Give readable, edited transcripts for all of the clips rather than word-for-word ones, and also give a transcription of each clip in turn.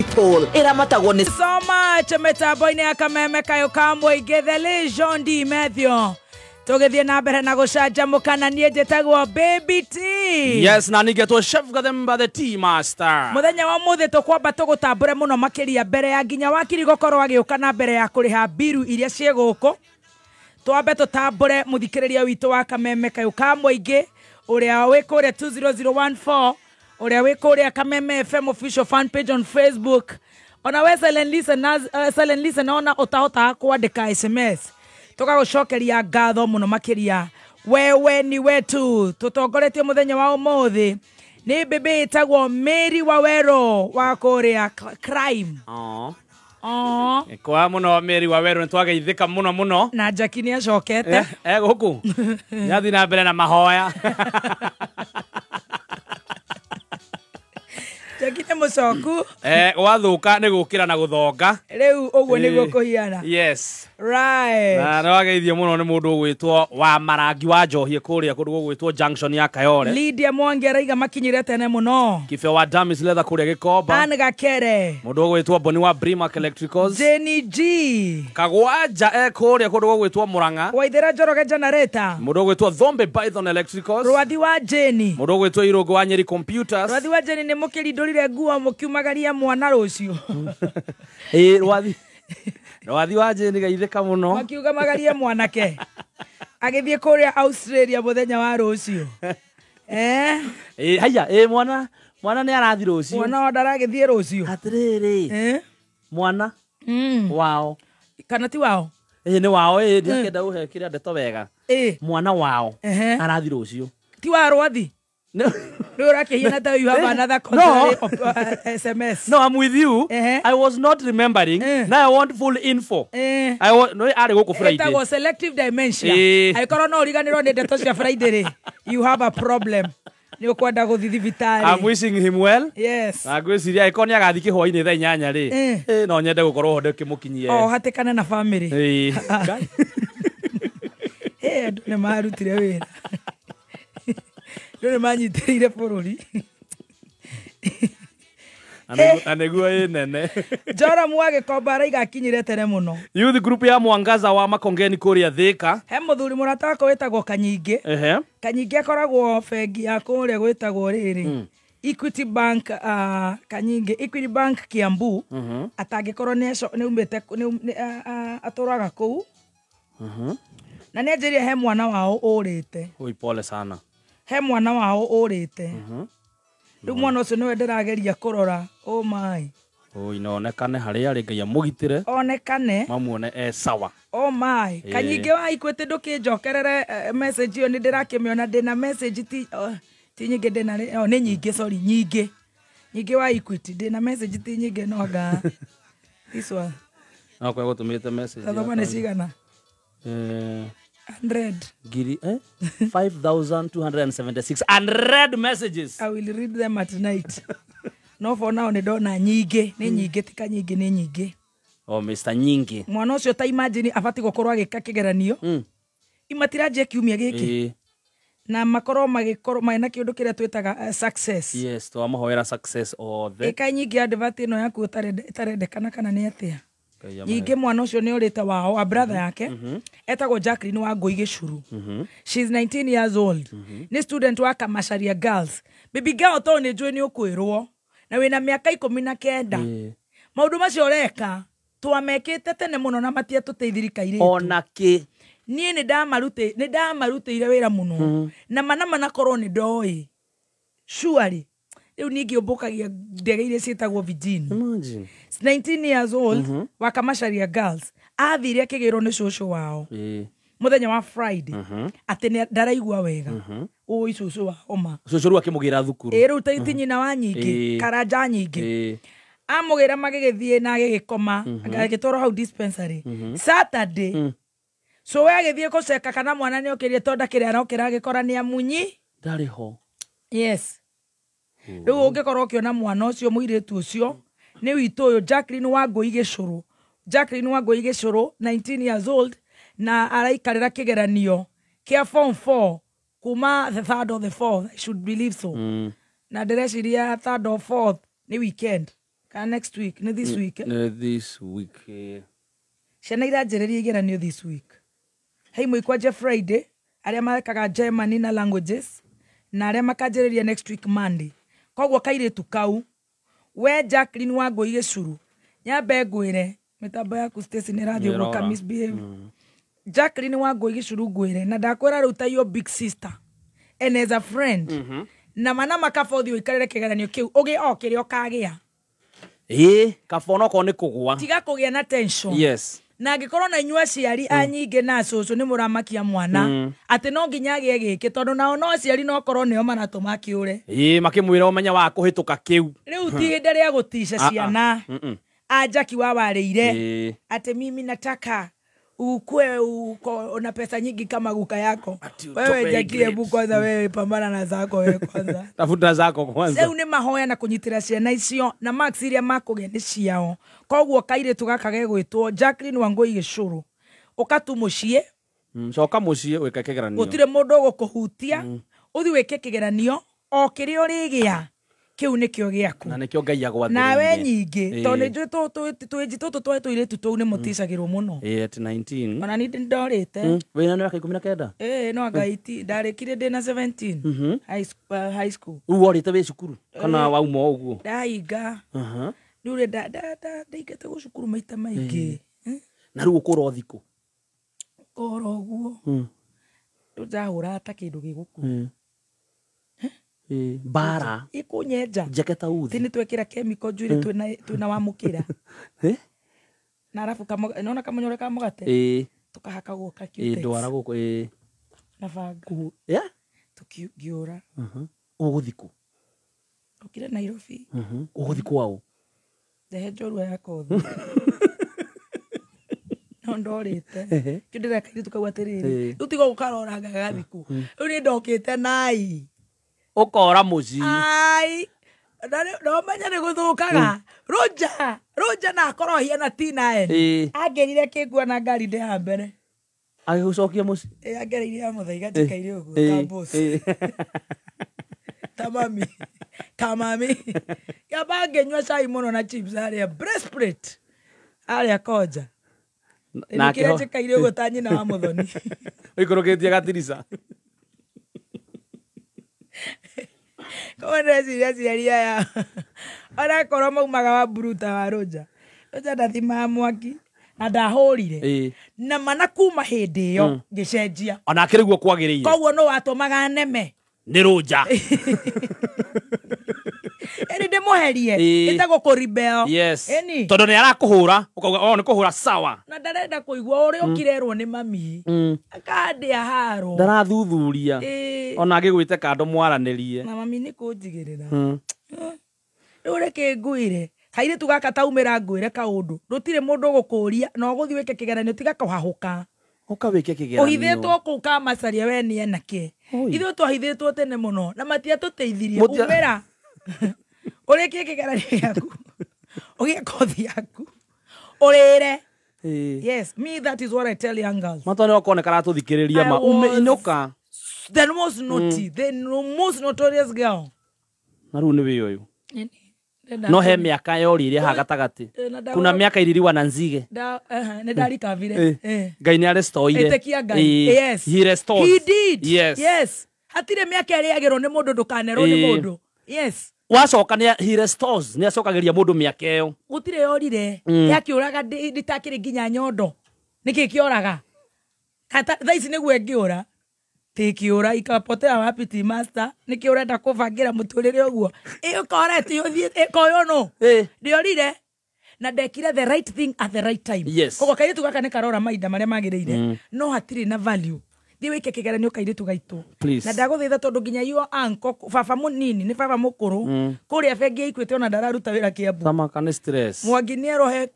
Paul iramatagwo ni so much metaboine ya kameme kayo kamwe the Legion di Matthew tugithie na mbere na gucanjamuka na nie njitagwo Baby T. Yes, na nigetwo Chef Gathemba the Tea Master. Muthenya wa muthi tukwamba tugutambure muno makiria mbere ya nginya wakiri gokorwo agiuka na mbere ya kuriha biru iria cie guku twambe tutambure muthikiriria witu wa kameme kayo kamwe ingi uria wikuria 20014 uria wikuria Kameme FM official fan page on Facebook. Ona we silent listen ona utahota kuandika SMS tugagucokeria ngatho muno makiria wewe ni wetu tutongoretie muthenya wa umuthi ni bebe itagwo Mary Wawero wa kuria crime. Kwa muno Mary Wawero ntwageithika muno na Jackie ni acokete guku yathi na mbere na mahoya Jackie mucoku wathuka ni gukira na guthonga riu uguo niguo kuhiana. Yes, right. Na nwageithio muno ni mundu gwitwo wa marangi wa njohie kuria kundu gwitwo junction ya Kayore. Lydia Mwangi araiga makinyire tene muno. Kife wa Damis leather kuria Gikomba. An Gakere. Mundu gwitwo Boni wa Brimac Electricals. Jenny G. Kagwanja kuria kundu gwitwo Muranga. Waithera Njoroge generator. Mundu gwitwo Thombe Python Electricals. Rwathi wa Jenny. Mundu gwitwo Irogo wa Nyeri Computers. Rwathi wa Jenny ni mukiri ndorire nguo mukiumagaria mwana rucio. Rwathi wa Jenny gaithika muno. Makiuga magarie mwanake. Agithie kuria Australia muthenya wa rucio. Haya mwana ni arathi rucio. Mwana wa ndaragithie rucio. Atiriri. Mwana wao. Kana ti wao? Ni wao ndiakenda uhe kiria ndeto wega. Mwana wao arathi rucio. Ti wa Rwathi. No. You have another SMS. No, I'm with you. I was not remembering. Now I want full info. I want go Friday. That was selective dementia. I can't know riganiro de Tosia Friday. You have a problem. You kwenda guthithia vitari. I'm wishing him well. Yes. Agwiciria ikonia gathi kihoini tha 8 ri. No nyende gukorwo hode kimukinyie. Hatikana na family. Ndone marutire wira. Ndone manyitirire bururi. Anegua nene. Jora mwage kombara igakinyire tene muno. Youth group ya Mwangaza wa Makongeni kuria Thika. He muthuri muratako wetagwo Kanyingi. Kanyingi akoragwo bengi ya kuria gwetagwo riri. Equity Bank Kanyingi Equity Bank Kiambu atangikorwo ni umite aturaga kuu. Na niajirie he mwana wao urite. Oi pole sana. He mwana wao urite. Riu mwana ucio niwe ndirageria kurora. Oh my. Inonekane haria ari Ngai amugitire. Onekane. Mamuone sawa. Oh my. Kanyingi wa Equity ndukinjokerere message iyo ni ndirakimiona ndina message ti nyingi ndina ni nyingi sorry nyingi wa Equity ndina message ti nyingi no ga. This one. No kwa gutumite message. Thoma ni cigana? 100. Giri 5,276 unread messages. I will read them at night. No for now ni dona nyingi ni nyingi tika nyingi ni nyingi. Mr. Nyingi. Mwana ucio ta imagine afati gukorwo agika kigeranio. Imatiraje kiumia giki. Na makorwo maina kiundu kiria twitaga success. Yes, to amahoera success othe. Eka nyingi advert ino yaku itarendekana kana ni atia. Nyingi mwana ucio ni urite wao a brother yake etagwo Jacqueline wa Ngui Gicuru. She's 19 years old. Ni student wa Kamasharia Girls. Baby girl to ni njui ni ukwirwo na wina miaka 19. Maundu macio reka twamekite tene muno na matia tuteithirika ire. Onake nie ni ndamarutire wira muno na mana korwo ni ndoi. Surely riu ningi umbukagia ndege iria cietagwo Virginia. Imagine 19 years old wa Kamasharia Girls athire akigirwo ni cucu wao muthenya wa Friday ati ndaraigua wega cucu wa oma cucu ru akimugira thukuru riu taiti nyina wa Nyingi Karanja Nyingi amugira magigithie na agigikoma agitoro hau dispensary Saturday. So we agithie kuceka kana mwana ni okirie tonda kiria arokira agikora ni amunyi ndari ho. Yes. Riu ungikorwo ukiona mwana ucio muiritu ucio ni witu uyu Jacqueline wa Ngui Gicuru. Jacqueline wa Ngui Gicuru 19 years old na araikarira kigeranio kia form 4 kuma the 3rd of the 4th, I should believe so. Na ndĩreciria 3rd or 4th ni weekend. Ka next week, ni this week. This week. Ciana iranjĩrĩria igeranio this week. Hei mwikwaje Friday, arĩa marekaga Germany na languages, na arĩa makanjĩrĩria next week Monday. Koguo kairĩtu kau, we Jacqueline Wangui Gĩcuru, nyambe ngwĩre, mĩtambo yaku Stacy nĩrathiĩ ũguo misbehave. Jacqueline Wangui Gĩcuru ngwĩre, na ndakwĩra rĩu ta your big sister, and as a friend, na mana makaba ũthiĩ ũikarĩre kĩgeranio kĩu, ũgĩ kĩrĩa ũkagĩa. Kabona okorwo nĩ kũgũa. Tiga kũgĩa na tension. Yes. Na angĩkorwo na inyua aciari anyingĩ na cũcũ nĩ mũramakia mwana atĩ no nginya agĩe gĩkĩ tondũ nao no aciari no korwo nĩo maratũma kĩũre. Makĩmwĩra ũmenya wa kũhĩtũka kĩu. Rĩu ti hĩndĩ rĩa gũtica ciana. Jackie wawarĩire atĩ mimi nataka ukue una pesa nyingi kama guka yako. Wewe Jackie, hebu kwanza wewe pambana na zako wewe kwanza. Tafuta zako kwanza. Sasa une mahoya na kunyitira ciana icio na max iria makũgĩa nĩ ciao. Koguo kairĩtu gaka gegwĩtwo Jacqueline Wangui Gĩcuru. Ũkatu mũciĩ. Coka mũciĩ wĩke kĩgeranio. Gũtirĩ mũndũ ũgũkũhutia. Ũthiĩ wĩke kĩgeranio o kĩrĩa ũrĩgĩa. Kiu nikio giaku na nikio Ngai agwathĩrĩire na we nyingĩ to nĩ njũĩ twĩnji tũtũ twĩrĩtu tũu nĩ mũticagĩrwo mũno at 19 ona nĩ ndorĩte wĩna nĩ waka 19 no Ngai ndarĩkire ndĩ na 17 high school worĩte wĩ cukuru kana wauma ũguo ndainga rĩu ndaingĩte gũcukuru maita maingĩ na rĩu ũkũra thikũ kora ũguo ndahũra ta kĩndũ gĩgũkũ bara ikunyenja jaketa uthi tini twekira chemical njuri twina wamukira na arafu kama naona kama nyore kama mugate tukahaka guka cute ndwara guko na banga tukigiura uguthiku ukire Nairobi uguthiku wao ndehenjorwa yako no ndorite kindira kairi tukagwatiriri tutigo gukaroranga gathiku uri ndokite nai ukora muci ai no menya nĩ gũthũkaga Roja na akorwo hiana tina angerire kĩngua na ngari ndĩ ha mbere agĩgũcokia muci angereire ya mũthaiga njikaire ũguo ta boss tamami kamami yaba ngenyua cai mũno na chips arĩa breastplate arĩa koja na kĩrĩa njikaire ũguo ta nyina wa mũthoni ũikũrũkĩtie gatirica Kone siria ya ara korwo maumaga wa buruta wa Roja ndathima mwaki na ndahũrire na mana kuma hĩndĩ ĩyo ngĩcenjia ona kĩrĩguo kwagĩrĩire koguo no watũmaga neme nĩ Roja eni ndĩmũherie ĩtagũkũribel tondũ nĩ arakũhũra ũkauga nĩ kũhũra sawa na ndarenda kũigua ũrĩa ũkirerwo nĩ mami akandĩa haro ndarathuthuria ona agĩgwĩte kando mwaranĩrie na mami nĩ kũnjigĩrĩra rĩu reke ngwĩre kairĩtu gaka taumĩra ngwĩre kaũndũ rũtirĩ mũndũ ũgũkũria na ũgũthiĩ wĩke kĩgeranio tiga kũhahũka ũkawĩke kĩgeranio ũhithĩtwo kũu kamacaria we nĩ enake ithuĩ twahithĩtwo tene mũno na matiatũteithirie umĩra ũrĩkie kĩgeranio gĩaku ũgĩe kothi yaku ũrĩre yes me that is what I tell young girls matone okone karatũthikĩrĩria ma inũka the most naughty the most notorious girl na rĩu nĩ wĩ ũyũ no he miaka yori iria ha gatagati kuna miaka iririwa na nzige ne dali kavire Ngai nĩ arestoire etekia Ngai yes he restored he did yes hatire miaka ĩrĩa yagĩrwo nĩ mũndũ ndũkanerwo nĩ mũndũ yes wacoka he restores nĩ acokagĩria mũndũ miaka ĩyo gũtirĩ yorire yakĩũraga nditakĩrĩ nginya nyondo nĩkĩ kĩoraga thaa ici nĩguo ngĩũra tikiura ikapotea wapi ti master nikiurenda kuvangira muturire uguo ikoreti uthie ikoyo no ndiorire na ndekire the right thing at the right time kogo kairitu gaka ne karora maida maria magirire no hatiri na value thi wike kĩgeranio kairitu gaitu na ndagũthaitha tondu nginya yo anko baba munini ni baba mukuru kuria bengi ikwete ona ndararuta wira Kiambu tama kana stress mwangi ni arohe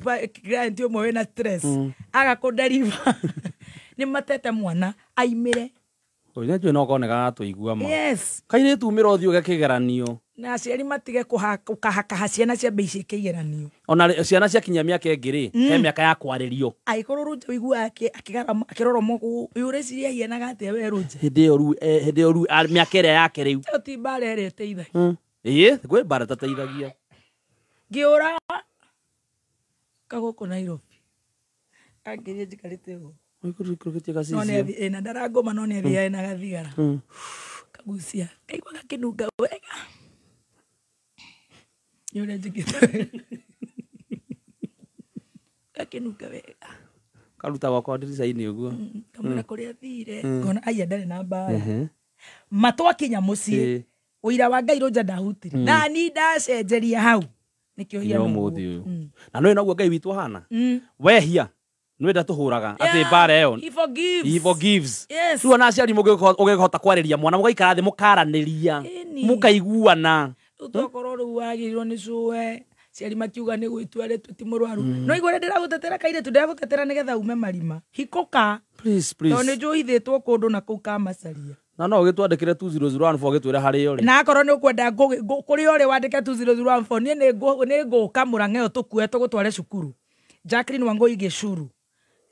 client umwe wina stress agakunderiva ni matete mwana aimire oya njwe no koneka tuigua ma yes kaire tumira uthio gakĩgeranio na aciari matige kuhaka ciana cia mbeici kĩgeranio ona ciana cia kinya miaka ĩngĩ he miaka ya kwarĩrio aikorwo Roja uigua akiroro moku yure ciria hienaga atĩa we Roja hĩndĩ ĩyo ru miaka ĩrĩa yake rĩu ti bara ĩrĩa ĩteithagia kwĩ bara tateithagia Giora kagoko Nairobi agirie jikarite go Kurukitia kasi none ena ndaragoma none thia ena gathigara kagucia kaigwa gakinunga wega yule jikita gakinunga wega karuta gwakwa ndirica-inĩ ũguo kamwĩra kũrĩa thire ngona aya ndarĩ na mbara matwakinya mũciĩ ũira wa Ngai Roja ndahutire na ni ndacenjeria hau nikĩo hiya mũthĩ ũyũ na no naguo Ngai witũ hana wehia nĩ wenda tũhũraga atĩ mbara ĩyo he forgives tu ona aciari mũngĩhota kwarĩria mwana mũgaikara thĩ mũkaranĩria mũkaiguana ũtokorwo rĩu wagĩrĩirwo nĩ cũe ciari makiuga nĩ gwĩtua rĩtũ ti mũrwaru no igũrĩ ndĩragũtetera kairĩtu ndĩragũtetera nĩgetha ume marima hikũka please tondũ nĩ njũhithĩtwo kũndũ na kũu kamacaria na no ũgĩtwandĩkĩre 2014 gĩtwĩre harĩa ũrĩ na akorwo nĩ ũkwenda kũrĩa ũrĩ wandĩke 2014 niĩ nĩ ngũka mũrang'a ĩyo tũkue tũgũtware cukuru Jacqueline Wangui Gĩcuru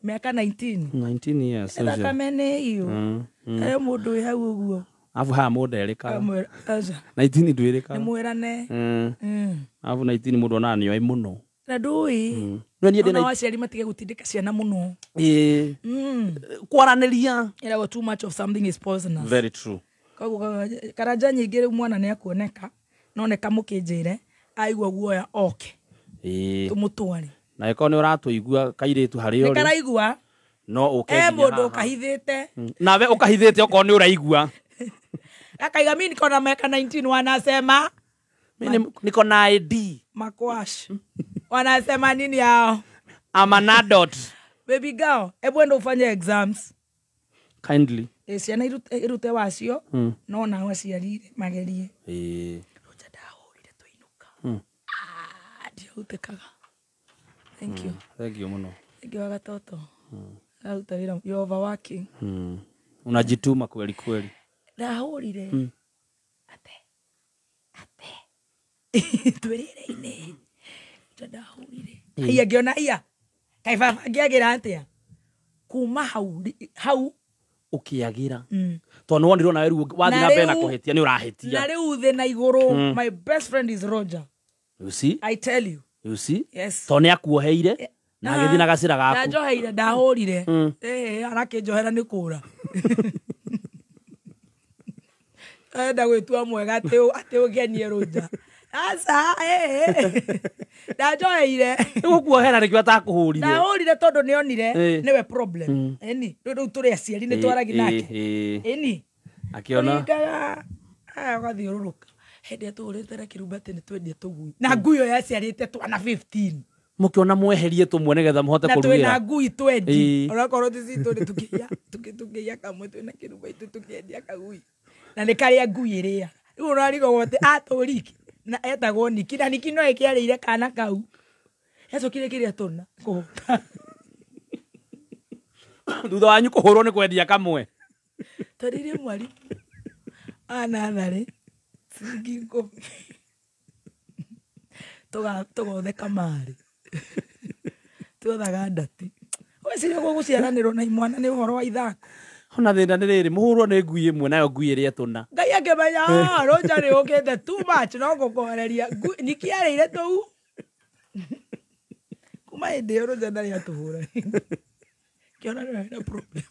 mĩaka 19 years ndakamene iyo ayo mũndũ wĩ hau ũguo afu haya mũndũ erĩkaga 19 ndwĩrĩkaga nĩ mwĩrane afu 19 mũndũ ona nĩoĩ mũno na ndũĩ no waciari matige gũtindĩka ciana mũno kwaranĩria ĩragwo too much of something is poisonous very true koguo karanja nyingĩ rĩu mwana nĩ akuoneka noneka mũkĩnjĩre aigua guoya oke tũmũtware na ĩkorwo nĩ ũratũigua kairĩtu harĩa ũrĩ nĩ karaigua no ũke mũndũ ũkahithĩte nawe ũkahithĩte okorwo nĩ ũraigua akaiga mimi niko na miaka 19 wanasema mimi niko na ID makwash wanasema nini yao I'm an adult baby girl hebu enda ufanye exams kindly ciana irute wacio no na waciarire magerie Roja ndahũrire tũinuka ndiahutĩkaga thank you muno thank you wagatoto auta wĩra you overworking unajituma kweli kweli ndahũrire ate twĩrĩre-inĩ ndahũrire haya ngĩona iya kaibaba ngĩagĩra atĩa kuma hau ũkĩagĩra tondũ nĩ wonirwo nawe rĩu wathiĩ na mbere na kũhĩtia nĩ ũrahĩtia na rĩu thĩ na igũrũ my best friend is Roger you see I tell you yes tondũ nĩ akuoheire na agĩthiĩ na gacĩra gaku ndanjoheire ndahũrire arakĩnjohera nĩ kũra enda gwĩtua mwega atĩ ũgenie Roger asa ndanjoheire ũkuohera nĩkĩo atakũhũrire ndahũrire tondũ nĩonire nĩwe problem eni rĩu tũrĩ aciari nĩ twaragi nake eni akĩona agathiũrũrũka hĩndĩ tũhũrĩte kĩrumba atĩ nĩ twendia tũgui na ngui ĩyo yaciarĩte twana 15 mũkĩona mweherie tũmwe nĩgetha mũhote kũrugĩra na twĩna ngui 20 onakorwo tũci tũrĩ tũkĩia kamwe twĩna kĩrumba itũ tũkĩendia kagui na nĩ karĩa ngui ĩrĩa rĩu ũrarigwo atĩ atũriki na etagwo Niki na Niki no ĩkĩarĩire kana kau yacokire kĩrĩa tũna kũhũta thutha wanyu kũhũrwo nĩ kwendia kamwe twarĩrie mwari anatharĩ ciringi 10 tũgothe kamarĩ tuothaga ndati weciria gũgũciaranĩrwo na imwana nĩ ũhoro wa ithako ona thĩna nĩ rĩrĩ mũhũrwo nĩ ngui ĩmwe nayo ngui ĩrĩa tũna Ngai akĩmenya Roja nĩ ũkĩte too much no gũkohereria Niki arĩire tũu kuma hĩndĩ ĩyo Roja ndarĩ atũhũra kĩona nĩ na problem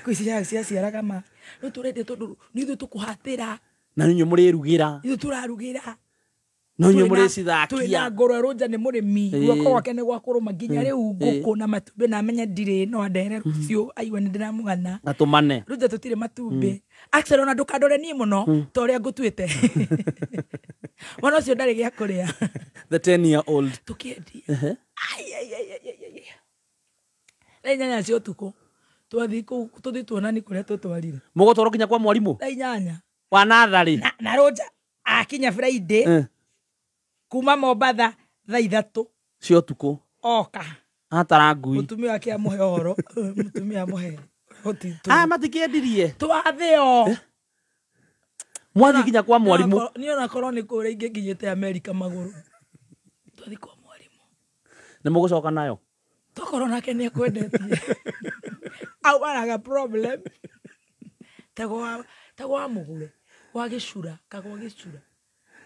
kwĩciria ciaciaraga ma rĩu tũrende tondũ nĩ ithuĩ tũkũhatĩra na nĩ inyuĩ mũrĩrugĩra ithuĩ tũrarugĩra no inyuĩ mũrĩcithakia twĩna ngũrwe Roja nĩ mũrĩmi guoko gwake nĩ gwakũrũma nginya rĩu ngũkũ na matumbĩ na menye ndirĩ no ndere rũciũ aigua nĩ ndĩramũgana na tũmane Roja tũtirĩ matumbĩ actually ona ndũkandore niĩ mũno ta ũrĩa ngũtuĩte mwana ũcio ndarĩ gĩa kũrĩa the 10-year-old tũkĩendia inyanya cia ũtukũ twathiĩ kũu tũthiĩ tuonani kũrĩa tũtwarire mũgũtwarwo nginya kwa mwarimũ inyanya wa natharĩ na Roja akinya Friday kuma Mombatha thaa 3 cia ũtukũ oka atara ngui mutumia wake amuhe ũhoro mutumia amuhe matikĩendirie twathĩo mwathi nginya kwa mwarimũ niĩ onakorwo nĩ kũrĩa ingĩ nginyĩte Amerika magũrũ twathi kwa mwarimũ nĩ mũgũcoka nayo tokorwo nake nĩ ekwendetie au araga problem Tagwa mugure. Wa gicura, kagwa gicura.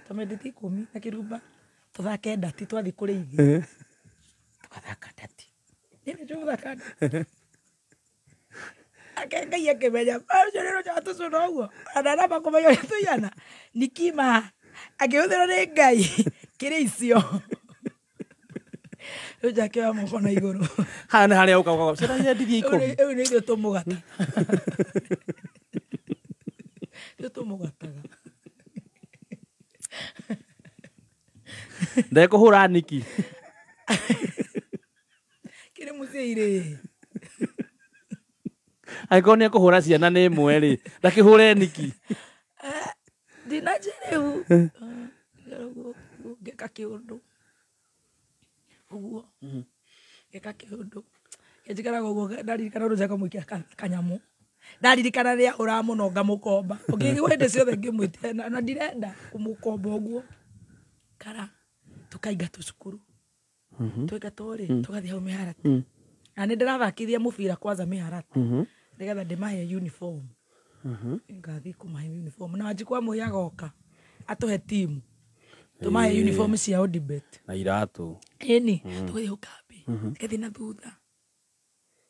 Tamendeti 10 na kirumba. Tuthake ndati twathi kuri ithi. Tukathaka ndati. Nini tuthaka ndati. Akenga yakemenya. Ayo cha tucuna uguo. Andana bakomenya tuyana. Nikima. Ageuthira ni Ngai. Kiri icio. Uja kwa mkono iguru. Hana hali uka. Sira ya ndithie ikumi. Eu ni ndo tumugata. Ndo tumugataga. Ndekuhura niki. Kire museire. Aikone kuhura ciana ni imwe ri. Ndakihure niki. Dinajerehu. Geka kiundu. Uguo. Geka kiundu. Ejikara gogo ndaririkana ro jaka muikia kanyamu. Ndaririkana ria ura muno ngamukomba. Ongigwe inde ciothe ngimwite na ndirenda kumukomba uguo. Kara tukaiga tucukuru. Tuiga tori tugathi hau miharati. Na ni ndirathakithia mubira kwanza miharati. Nigetha ndimahe uniform. Ngathi kumahe uniform na ajikwa muya goka atuhe timu. Tumahe uniform cia debate. Na iratu. Eni tugathi hau kambi. Tugathi na thutha.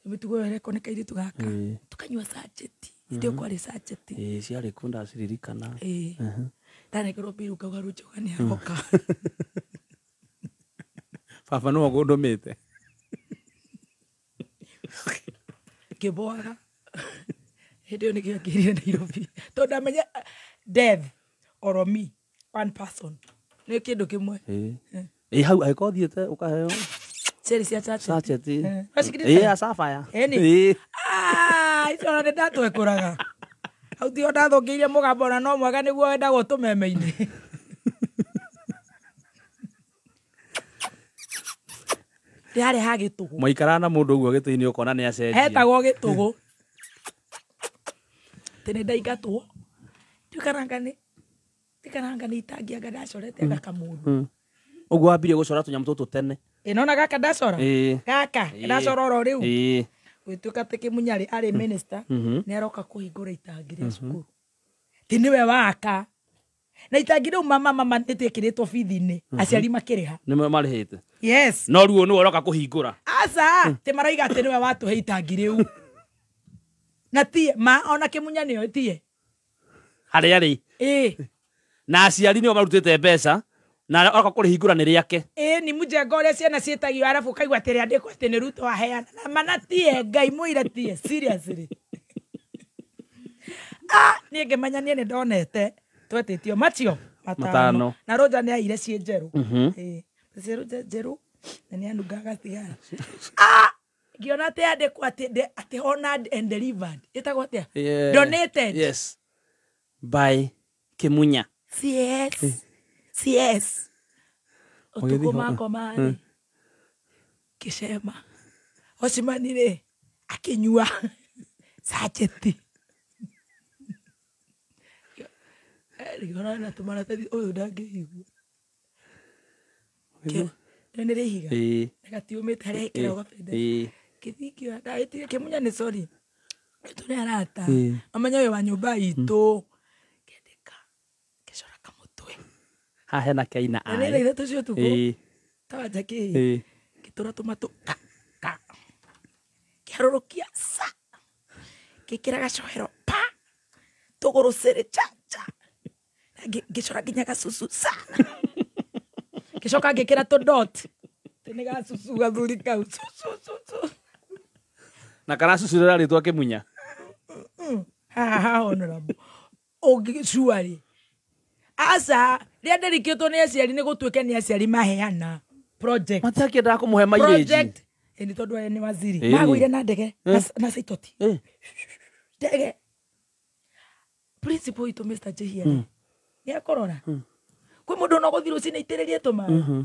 Mitugo wereko nikairi tugaka. Tukanywa sacheti. Ndio kwa sacheti. Ciarĩ kunda ciririkana. Ndanekero biru kagarucho kani aroka. Baba no gundumite. Kiboaga. Ndio nikiakiria Nairobi. Tonda menya death or me one person. Ni kindu kimwe. Hau aiko thiete ukaheo. Seri cia sacheti. Asafaya. Eni. Icio nĩ ndatwekũraga. Hau tio ndathũkĩire mũgambo na no mwega nĩguo wendagwo tũmeme-inĩ. Ndĩarĩ ha gĩtũgũ. Mwaikara na mũndũ ũguo gĩtĩ-inĩ ũkona nĩ acenjia. Hetagwo gĩtũgũ. Tene ndaingatwo. Ndikaranga nĩ itangianga ndacorete gaka mũndũ. Ũguo wambire gũcora tũnyamũ tũtũ tene. Nona gaka ndacora? Gaka ndacora oro rĩu. Gwĩtuĩka atĩ Kĩmunyarĩ arĩ minister nĩ aroka kũhingũra itangi rĩa cukuru. Ti nĩwe waka. Na itangi rĩu mama nĩtwĩkĩrĩtwo bithi-inĩ aciari makĩrĩha. Nĩwe marĩhĩte. Yes. No rĩu nĩwe ũroka kũhingũra. Aca ti maraiga atĩ nĩwe watũhe itangi rĩu. Na tie ona Kĩmunya nĩyo tie. Harĩa rĩ. Na aciari nĩo marutĩte mbeca. Na oka kũrĩhingũra nĩ rĩake. Ni mũjengo ũrĩa ciana ciĩtagio arabu kaigua atĩ rĩandĩkwo atĩ nĩ Ruto aheana. Na mana tie Ngai mũira tie seriously. Niĩ ngĩmenya niĩ nĩ ndonete twetĩtio Machio matano. Na Roja nĩ aire ciĩ njerũ. Ciĩ njerũ na nĩ anungaga thigara. Ngĩona atĩ yandĩkwo atĩ honored and delivered. Ĩtagwo atĩa? Donated. Yes. By Kĩmunya. Yes. CS. Otukuma komani. Kishema. Osimanire akinyua sacheti. Rigona na tumara tadi oyo ndangĩigua. Nĩ rĩhiga. Negatiumĩte harĩa ĩkĩra ũgabende. Kĩthikio ndaĩtire Kĩmunya nĩ sorry. Tũrĩ arata. Amenya we wa nyũmba itũ. Kĩandĩka. Kĩcora kamũtwe. Hena kaina ai. Nĩ rĩire tũcio tuko. Tawaja kĩ. Kĩtura tũmatũ. Kĩarũrũkia sa. Gĩkĩra gacohero pa. Tũgũrũ cere chacha. Gĩcora nginya gacucu sa. Gĩcoka gĩkĩra tũdot. Tene gacucu gathuri kau. Na kana cucu rĩrarĩtwo Kĩmunya. Honorable. Ũngĩcuarĩ. Asa, rĩa nderikĩtwo nĩ aciari nĩ gũtuĩke nĩ aciari maheana project. Matakĩendaga kũmũhe mileage. Project. Ni tondũ aya nĩ waziri. Magũire na ndege na Saitoti. Ndege. Principal itũ Mr. Jehia. Nĩ akorora. Kwĩ mũndũ no gũthiĩ rũcinĩ aitĩrĩrie tũmaĩ.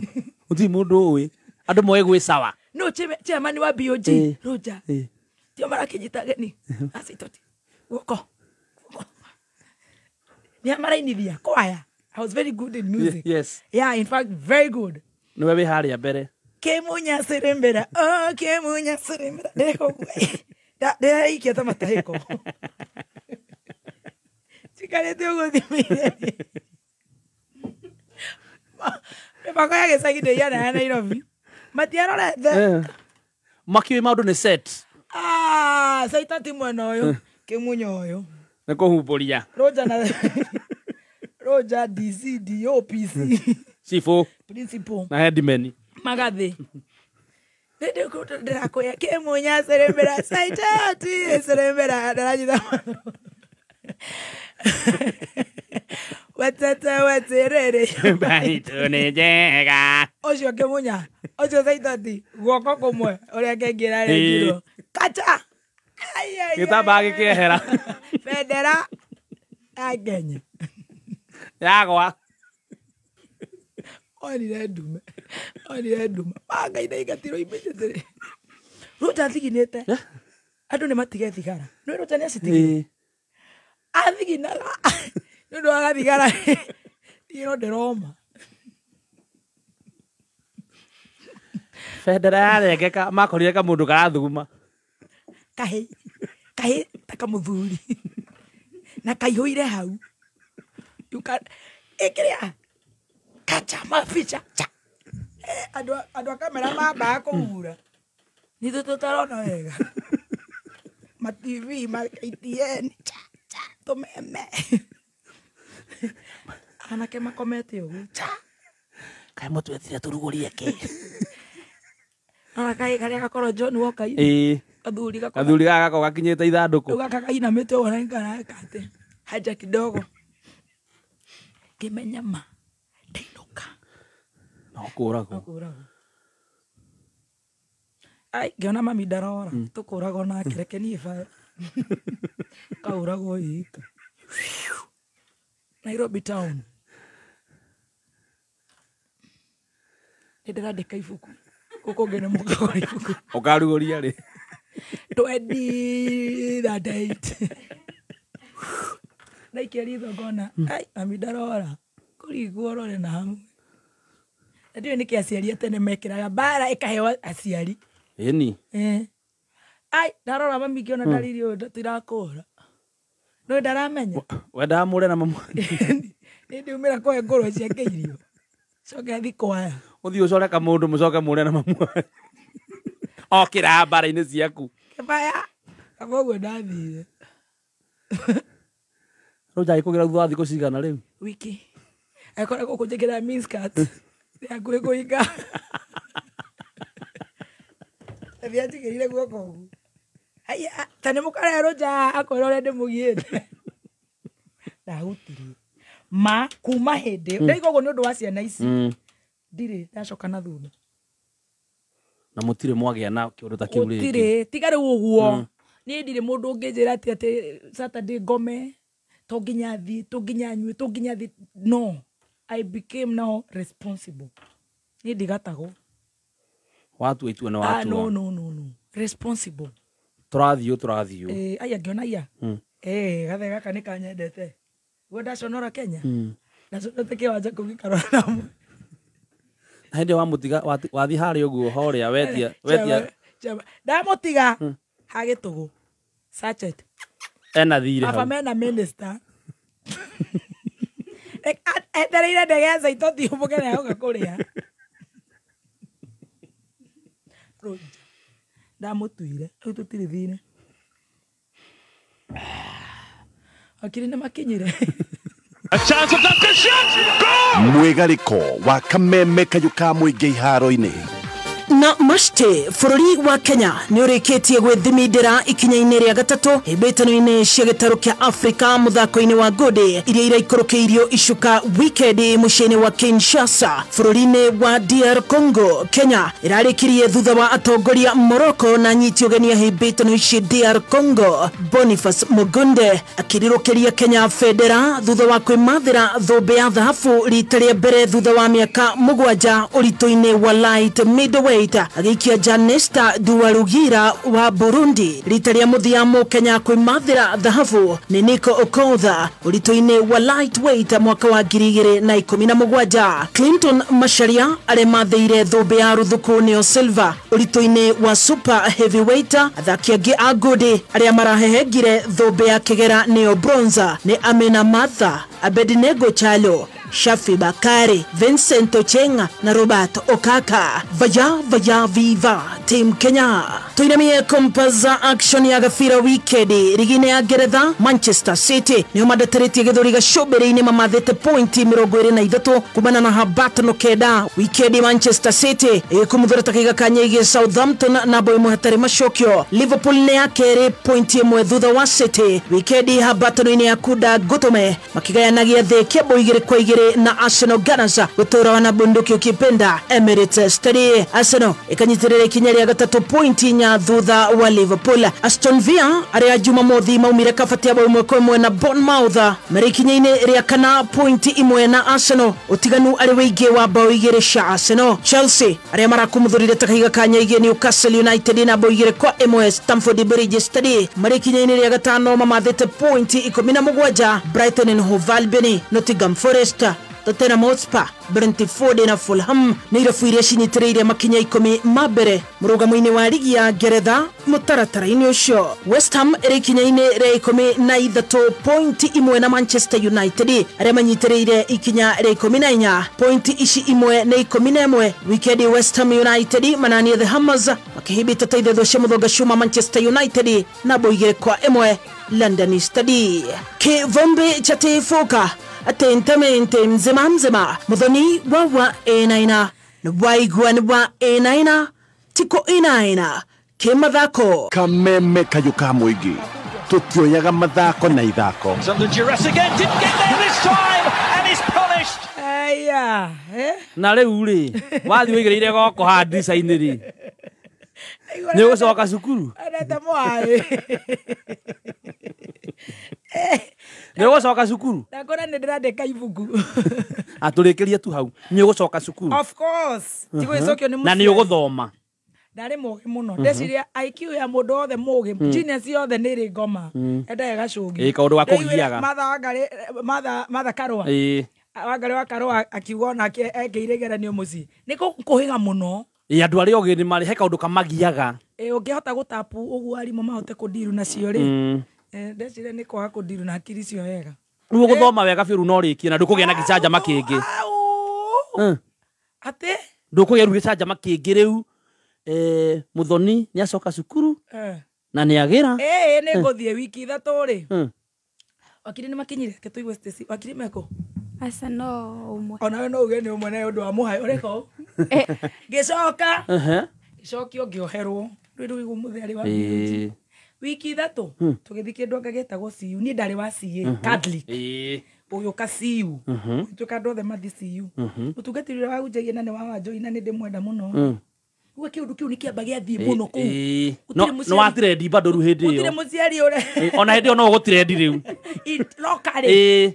Gũtirĩ mũndũ ũĩ. Andũ moĩ gwĩcawa. No chairman wa BOG Roja. Tio marakĩnyita geni. Na Saitoti. Guoko. Niamarainithia choir. I was very good in music. Yes. Yeah, in fact, very good. Niwe wĩ harĩa mbere. Kĩmunya serembera. Oh, Kĩmunya serembera. Ndeko. Ndaikia ta mataheko. Sikarete uguthimire. Mĩbango ya gĩcagi ĩhana ya Nairobi. Matiarorete. Makiũĩ maũndũ nĩ set. Saitati mwena ũyũ. Kĩmunya ũyũ. Nĩ kũhumbũria. Roja DC, DOPC. Chifu. Principal. Na headman. Magathĩ. Ndĩrakũya kĩmunya Serembera Saitati. Serembera ndaranyita. Watata waterere. Baitũ nĩ njega. Ũcio kĩmunya. Ũcio Saitati. Guoko kũmwe. Ũrĩa kĩngĩ rarengirwo. Kacha. Gĩtambaya gĩkĩehera. Federa. Agenya. Yagwa. Onire ndume. Magaina igatiro imenyete. Ruta thiginete. Andũ nĩ matige thigara. Nĩ Ruta nĩ acitigire. Athiginaga. Nĩ ũndũ wa thigara. Iro nderoma. Federa yarengeka makorire kamũndũ karathuguma. Kahĩ taka mũthuri. Na kaihũire hau. Ikiria. Kacha maficha. Andũ a kamera mambaga kũhura. Nĩ tũtarona wega. Ma TV, ma ATN. Tũmeme. Anake makomete ũguo. Kaĩ mũtwetire tũrugũrie kĩ. Kaĩ karĩa gakorwo John Walker. Kathuri gako gakinyĩte ithandũkũ. Gaka kainamĩte ũguo na nĩkarakate. Haja kidogo. Kimenya ma. Ndainuka. No kũragwo. Ai, ngĩona mami ndarora. Tũkũragwo nake reke niĩ ba. Kaũragwo ika. Nairobi town. Ndĩrandĩka ibuku. Gũkũ ngene mũkagũra ibuku. Ũkarugũria rĩ. 2038. Naikĩria thogona. Ai, mami ndarora. Kũringwo rore na hamwe. Ndiyo nĩkĩ aciari atene mekĩraga bara ĩkaheo aciari. Ĩni. Ai, ndarora mami ngĩona ndariri ũyũ ndatirakũra. No ndaramenya. Wendaga mũre na mamu. Ndiumĩra kũhe ngũrwe ciake irio. Coke athi kwaya. Ũthiĩ ũcore kamũndũ mũcoke mũre na mamu. Okĩra mbara-inĩ ciaku. Kĩbaya. Kaba ũguo ndathire. Roja ikũgira thutha wa thikũ cigana rĩu? Wiki. Akoragwo kũnjĩkĩra miniskirt. Hakuhĩ kũhinga. Thianjigĩrire guoko ũguo. Haya, tane mũkare Roja akwĩra ũrĩa ndĩmũgiĩte. Ndahutirie. Ma kuma hĩndĩ. Ndaiga ũguo nĩ ũndũ wa ciana ici. Ndirĩ ndacoka na thutha. Na mũtirĩ mwagĩa na kĩũndũ ta kĩu rĩngĩ. Mũtirĩ, tiga rĩu ũguo. Niĩ ndirĩ mũndũ ũngĩnjĩra atĩ Saturday ngome. To nginya thiĩ, to nginya nyue, to nginya thiĩ. No. I became now responsible. Niĩ ndigatagwo. Watua itua na watua. No. Responsible. Tũrathiũ. Aya ngĩona iya. Gathe gaka nĩ kanyendete. Guo ndaconora Kenya. Ndaconete kĩwanja kũu gĩkarora namo. Hĩndĩ wa mũtiga wathiĩ harĩa ũguo horĩa wetia. Ndamũtiga hagĩtũgũ. Sachet. Ena thire hau. Baba mena minister. Etereire ndege ya Saitoti ũmũke nayo gakũrĩa. Ndamũtuire. Rĩu tũtirĩ thire. Akiri nĩ makinyire. A chance of the shot. Goal! Mwegariko wa kameme kayũ ka mũingĩ iharo-inĩ. Na mashte bũrũri wa Kenya nĩ ũrĩkĩtie gwĩthimindĩra ikinya-inĩ rĩa gatatũ hĩmbĩtano-inĩ cia gĩtarũ kĩa Afrika mũthako-inĩ wa ngũndĩ iria iraikũrũkĩirio icuka weekend mũciĩ-inĩ wa Kinshasa bũrũri-inĩ wa DR Congo. Kenya ĩrarĩkirie thutha wa atongoria Morocco na nyiti ũgeni ya hĩmbĩtano ici DR Congo Boniface Mugunde akĩrirũkĩria Kenya Federa thutha wa kwĩmathĩra thũmbĩ ya thahabu rita rĩa mbere thutha wa mĩaka 7 ũritũ-inĩ wa light middleweight heavyweight agikia Janesta Duwarugira wa Burundi rita rĩa muthia Mukenya kwimathira dhahabu ni Nico Okoth urito-ini wa lightweight mwaka wa 2017. Clinton Macharia aremathire thũmbĩ ya ruthuku neo Silva urito-ini wa super heavyweight. Athaki angĩ a ngũndĩ arĩa marahehengire thũmbĩ ya kĩgera neo bronze ni Amina Martha, Abednego Chalo, Shafi Bakari, Vincent Ochenga na Robert Okaka. Vaya viva Team Kenya. Tuinamie kompaza action ya gabira wikendi rigine ya Ngeretha. Manchester City nio madatarĩtie gĩthũri gacũmbĩrĩ-inĩ mamathĩte pointi 23 kumana na Habatano kenda. Wikendi Manchester City ĩkũmuthũra takĩiga kanya igĩ Southampton na boy mũhatari macokio. Liverpool nĩ ya kerĩ pointi ĩmwe thutha wa City. Wikendi Habatano-inĩ ya Kuda Gotome makigayanagia thĩ kĩabo 2-2 na Arsenal Gunners gũtũra na bunduki ukipenda Emirates Stadium. Arsenal ikanyitirĩra ikinya rĩa gatatu pointi nya thutha wa Liverpool. Aston Villa arĩa Jumamothi maumire kabatia bao 1-1 na Bournemouth marĩ ikinya-inĩ rĩa kana pointi 1 na Arsenal. Utiganu arĩ wĩingĩ wa bao 2 cia Arsenal. Chelsea arĩa marakumũthũrire takaiga kanya igĩ Newcastle United na bao 2-1 Stamford Bridge Stadium marĩ ikinya-inĩ rĩa gatano mamathĩte pointi 17. Brighton and Hove Albion, Nottingham Forest, Tottenham Hotspur, Brentford na Fulham nĩ irabu iria cinyitĩrĩire makinya 10 mambere mũrũgamo-inĩ wa ligi ya Ngeretha mũtaratara-inĩ ũcio. West Ham ĩrĩ ikinya-inĩ rĩa 13 pointi 1 na Manchester United arĩa manyitĩrĩire ikinya rĩa 14 pointi ici 1 na 11. Wikendi West Ham United mananie the Hammers makĩhĩmbĩte ta ithatũ cia mũthonga cuma Manchester United na bao 2-1 London Stadium. Kĩvombe cha tĩfoka atentamente mzema muthoni wa enaina nwaigua wa enaina tiko enaina kimathako kameme kayuka muigi tutioyaga mathako na ithako. Na rĩu rĩ wathi wĩigĩrĩire goko handisa-inĩ rĩ nĩ ũgũcoka cukuru nĩ ũgũcoka cukuru ndakora nĩ ndĩrandĩka ibuku atũrĩkĩrie tu hau nĩ ũgũcoka cukuru of course tigwĩcokio nĩ na nĩ ũgũthoma ndarĩ mũgĩ mũno ndeciria IQ ya mũndũ othe mũgĩ genius yothe nĩ ĩrĩ ngoma endaga gacũngi kaũndũ ga kũgiaga matha karũa Wangari wa Karũa akiuga na ekĩire igeranio mũciĩ nĩ kũhĩga mũno andũ arĩa ogĩ nĩ marĩ he kaũndũ kamagiaga ũngĩhota gũtapu ũguo arimũ mahote kũndiru nacio rĩ ndeciria nĩ kwaga kũndiru na akiri cio wega rĩu ũgũthoma wega biũ no rĩkie na ndũkũgĩa na gĩcanjama kĩngĩ atĩ ndũkũgĩa rĩu gĩcanjama kĩngĩ rĩu Muthoni nĩ acoka cukuru na nĩ agĩra nĩ ngũthiĩ wiki 3 rĩ wakiri nĩ makinyire ke tũigwe station wakiri meko asa no umwe ona we no uge nĩ umwe na ũndũ wa mũhayo ũrĩko gĩcoka gĩcokio ngĩoherwo rĩu igũ mũtheri wa wiki 3 tũgĩthi kĩndũ ngagĩtagwo CU niĩ ndarĩ wa CA Catholic ũyũ ka CU tũkandũ othe mathi CU ũtungatĩrĩre wa unjagia na nĩ wa wanjoi na nĩ ndĩmwenda mũno uwe kĩũndũ kĩu nĩ kĩamba gĩathiĩ mũno kũu no watirendi bado rĩu hĩndĩ ĩyo gũtirĩ mũciari ũrĩa ona hĩndĩ ĩyo no gũtirendi rĩu lokarĩ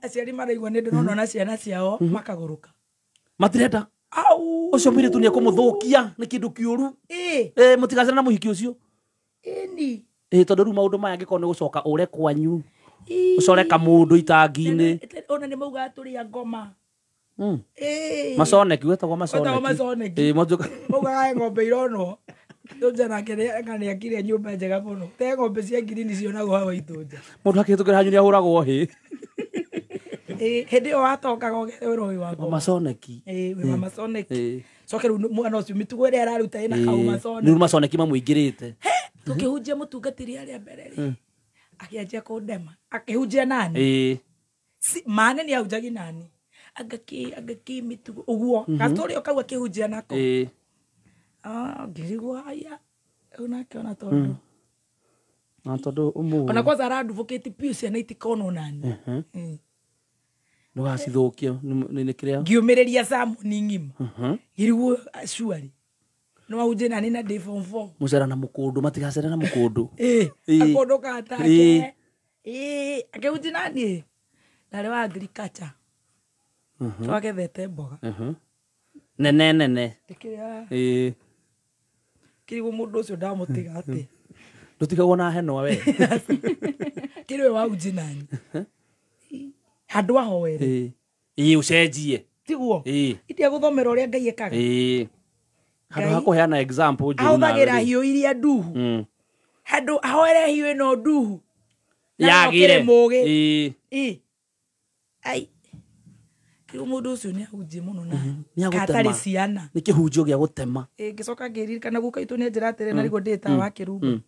aciari maraigua nĩ ndĩrona na ciana ciao makagũrũka matirenda ũcio mũirĩtu nĩ ekũmũthũkia nĩ kĩndũ kĩũru mũtigacĩre na mũhiki ũcio tondũ rĩu maũndũ maya angĩkorwo nĩ gũcoka ũre kwanyu ũcoreka mũndũ itangi-inĩ ona nĩ mauga tũrĩa ngoma maconeki wetagwo maconeki maugaga ng'ombe ironwo Tunja na nĩ akire nyũmba njega mũno te ng'ombe cia ngirini cionagwo hawa Itunja mũndũ akĩhĩtũkĩra hanyu nĩ ahũragwo hĩ hĩndĩ ĩyo watokaga wĩra ũyũ wa ngoma maconeki wĩ maconeki coke rĩu mwana ũcio mĩtugo ĩrĩa araruta ĩna kau maconeki rĩu maconeki mamũingĩrĩte tũkĩhunjia mũtungatĩri arĩa mbere rĩ akĩanjia kũndema akĩhunjia nani mane nĩ ahunjagia nani agaki mĩtugo ũguo gatorĩ ũkau akĩhunjia nako ngĩrigwo haya unake ona tondũ ona kwanza aradvocate piu ciana itikonwo nani ndũgacithũkia nĩ kĩrĩa ngiumĩrĩria Samoni ng'ima ngĩrigwo cuari no ahunjia nani na day form 4 mũcera na mũkũndũ matigacera na mũkũndũ akũndũ katake akĩhunjia nani ndarĩ wa agriculture twagethete mboga nene kirigo mundu ucio ndamutiga ati ndutigagwo na henwa we kiriwe wa ujinani handwa hoere ucenjie tiguo itia guthomera uria Ngai ekaga handu ha kuheana example njuru ahuthagira hiu iria nduhu handu ahoere hiu ino nduhu yagire mugi ai kirigo mundu ucio ni ahunjie muno na katari ciana ni kihunjio gia gutema ngicoka ngiririkana guka itu ni njira atere na rigo ndita wa kirumbu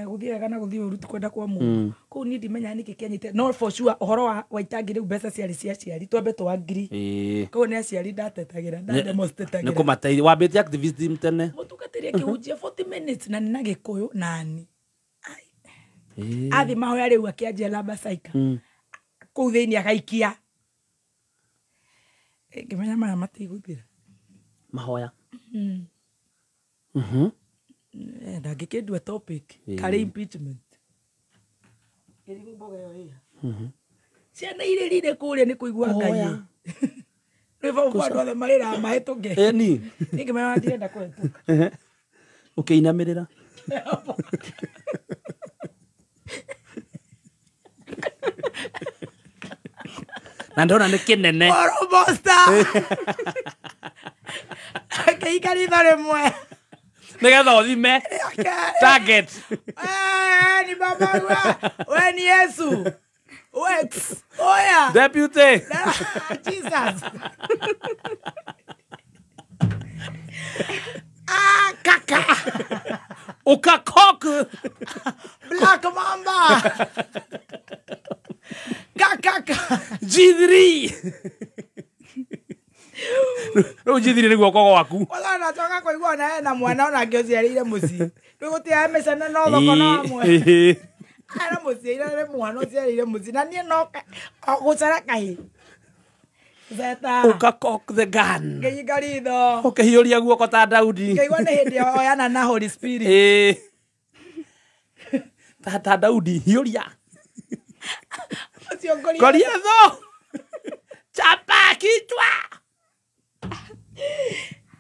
guthia kana guthia uruti kwenda kwa mungu ku ni ndimenya niki kianyite no for sure uhoro wa itangi riu mbeca ciari cia ciari twambe twa ngiri ku ni aciari ndatetagira demonstratagira ni kumateithia wambite activism tene mutukatiria kihunjia 40 minutes na nina gikuyu nani athi mahoya riu akianjia lamba saika ku thiini akaikia ngimenya maya matiguthira mahoya ndangikendua topic kari impeachment kirigo mboga yo ciana irĩrire kũrĩa nĩ kũigua Ngai rĩva ũkwandũ othe marĩra mahĩtũke ni ngĩmenya ndirenda kũhĩtũka ũkĩinamĩrĩra na ndona nĩ kĩnene kĩikaritho rĩmwe nĩgetha ũthime target ni baba we ni Yesu Wex oya deputy Jesus kaka ukakok Black Mamba kaka G3 no G3 ni guoko gwaku wala na toka kuigua na mwana ona ngĩciarĩire mũciĩ ndũgũtia mecana no thoko no amwe ara mũciĩ ira mwana ũciarĩire mũciĩ na niĩ no gũcara kaĩ zeta ukakok the gun ngĩikaritho ũkĩhiũria guoko ta Daudi ngĩigua nĩ hĩndĩ oyana na Holy Spirit ta Daudi hiũria ũcio Goliatho chapa kichwa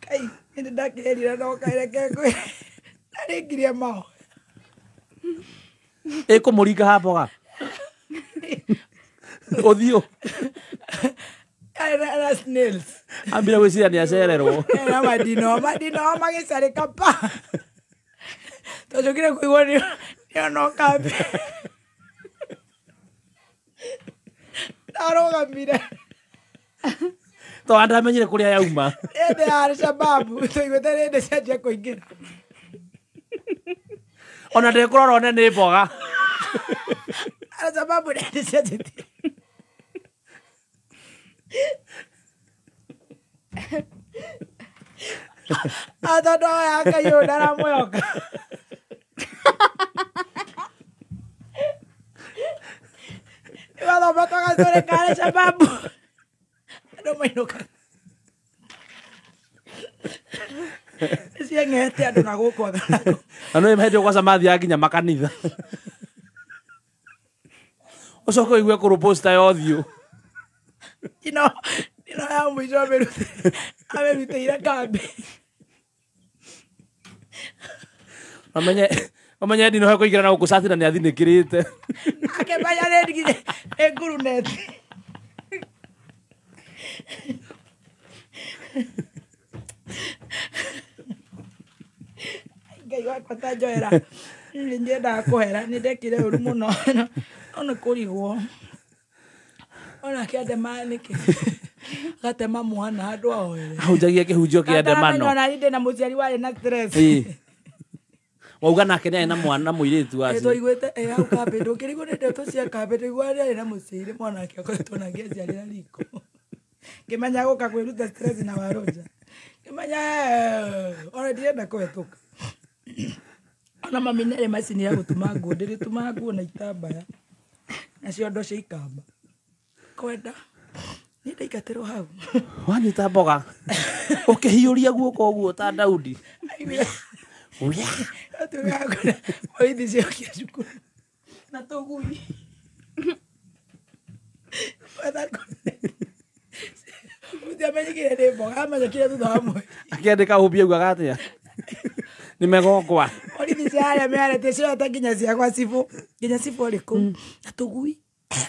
kai nĩ ndakĩrĩra no kaireke kwĩ arĩngirie mao ĩkũmũringa hamboga ũthiũ na snails ambire gwĩciria nĩ acererwo na madino magĩcarĩka pa tũcũkire kũigua nĩonoka mbe arũgamire to andamenyire kũrĩa yauma ende Al-Shabaab tũiguĩte rĩndĩ cianjia kũingĩra ona ndĩkũrora one nĩ mboga Al-Shabaab rĩndĩ cianjĩtie atondo oya Ngai ndaramwĩhoka iwathoma tũgacũrĩ ka Al-Shabaab andũ mainũka cieng'ete andũ na gũkũ thanaku na nĩ hĩndĩ ũgwaca mathiaga nginya makanitha ũcoke ũigue kũrũposta ya ũthiũ ino ya mũico amerutĩire kambĩ amenye ndino he kũingĩra na gũkũ cati na nĩ athinĩkĩrĩte akĩmenya nĩndigire nĩ nguruneti Ngai wakwa ta njoera nĩ nyendaga kũhera nĩ ndekire ũru mũno ona kũrigwo ona kĩandema nĩkĩ gatema mwana handũ ahoere ahunjagia kĩhunjio kĩa ndemano ona ndĩ na mũciari warĩ na stress wauga nake nĩ arĩ na mwana mũirĩtu wacio tũiguĩte hau kambĩ ndũkĩrigwo nĩ ndeto cia kambĩ tũiguaga nĩ arĩ na mũciari mwanake akoretwo na ngĩaciarĩra riko ngĩmenya gũka kwĩruta stress na waroja ngĩmenya ona ndirenda kũhetũka ona mami nĩ arĩ macini ya gũtuma nguo ndĩrĩtuma nguo na itambaya na ciondo cia ikamba kwenda nĩ ndaingatĩrwo hau wanyita mboga ũkĩhiũria guoko ũguo ta Daudi oithi ciokia cukuru na tũgui Ndiamenyire ndi mboga amenyekire thutha wa mweri. Akiandika hubia gwa gatia. Nimegokwa. Orithi cia mearete cio atakinya ciakwa cibu. Nginya cibu riku. Atugui.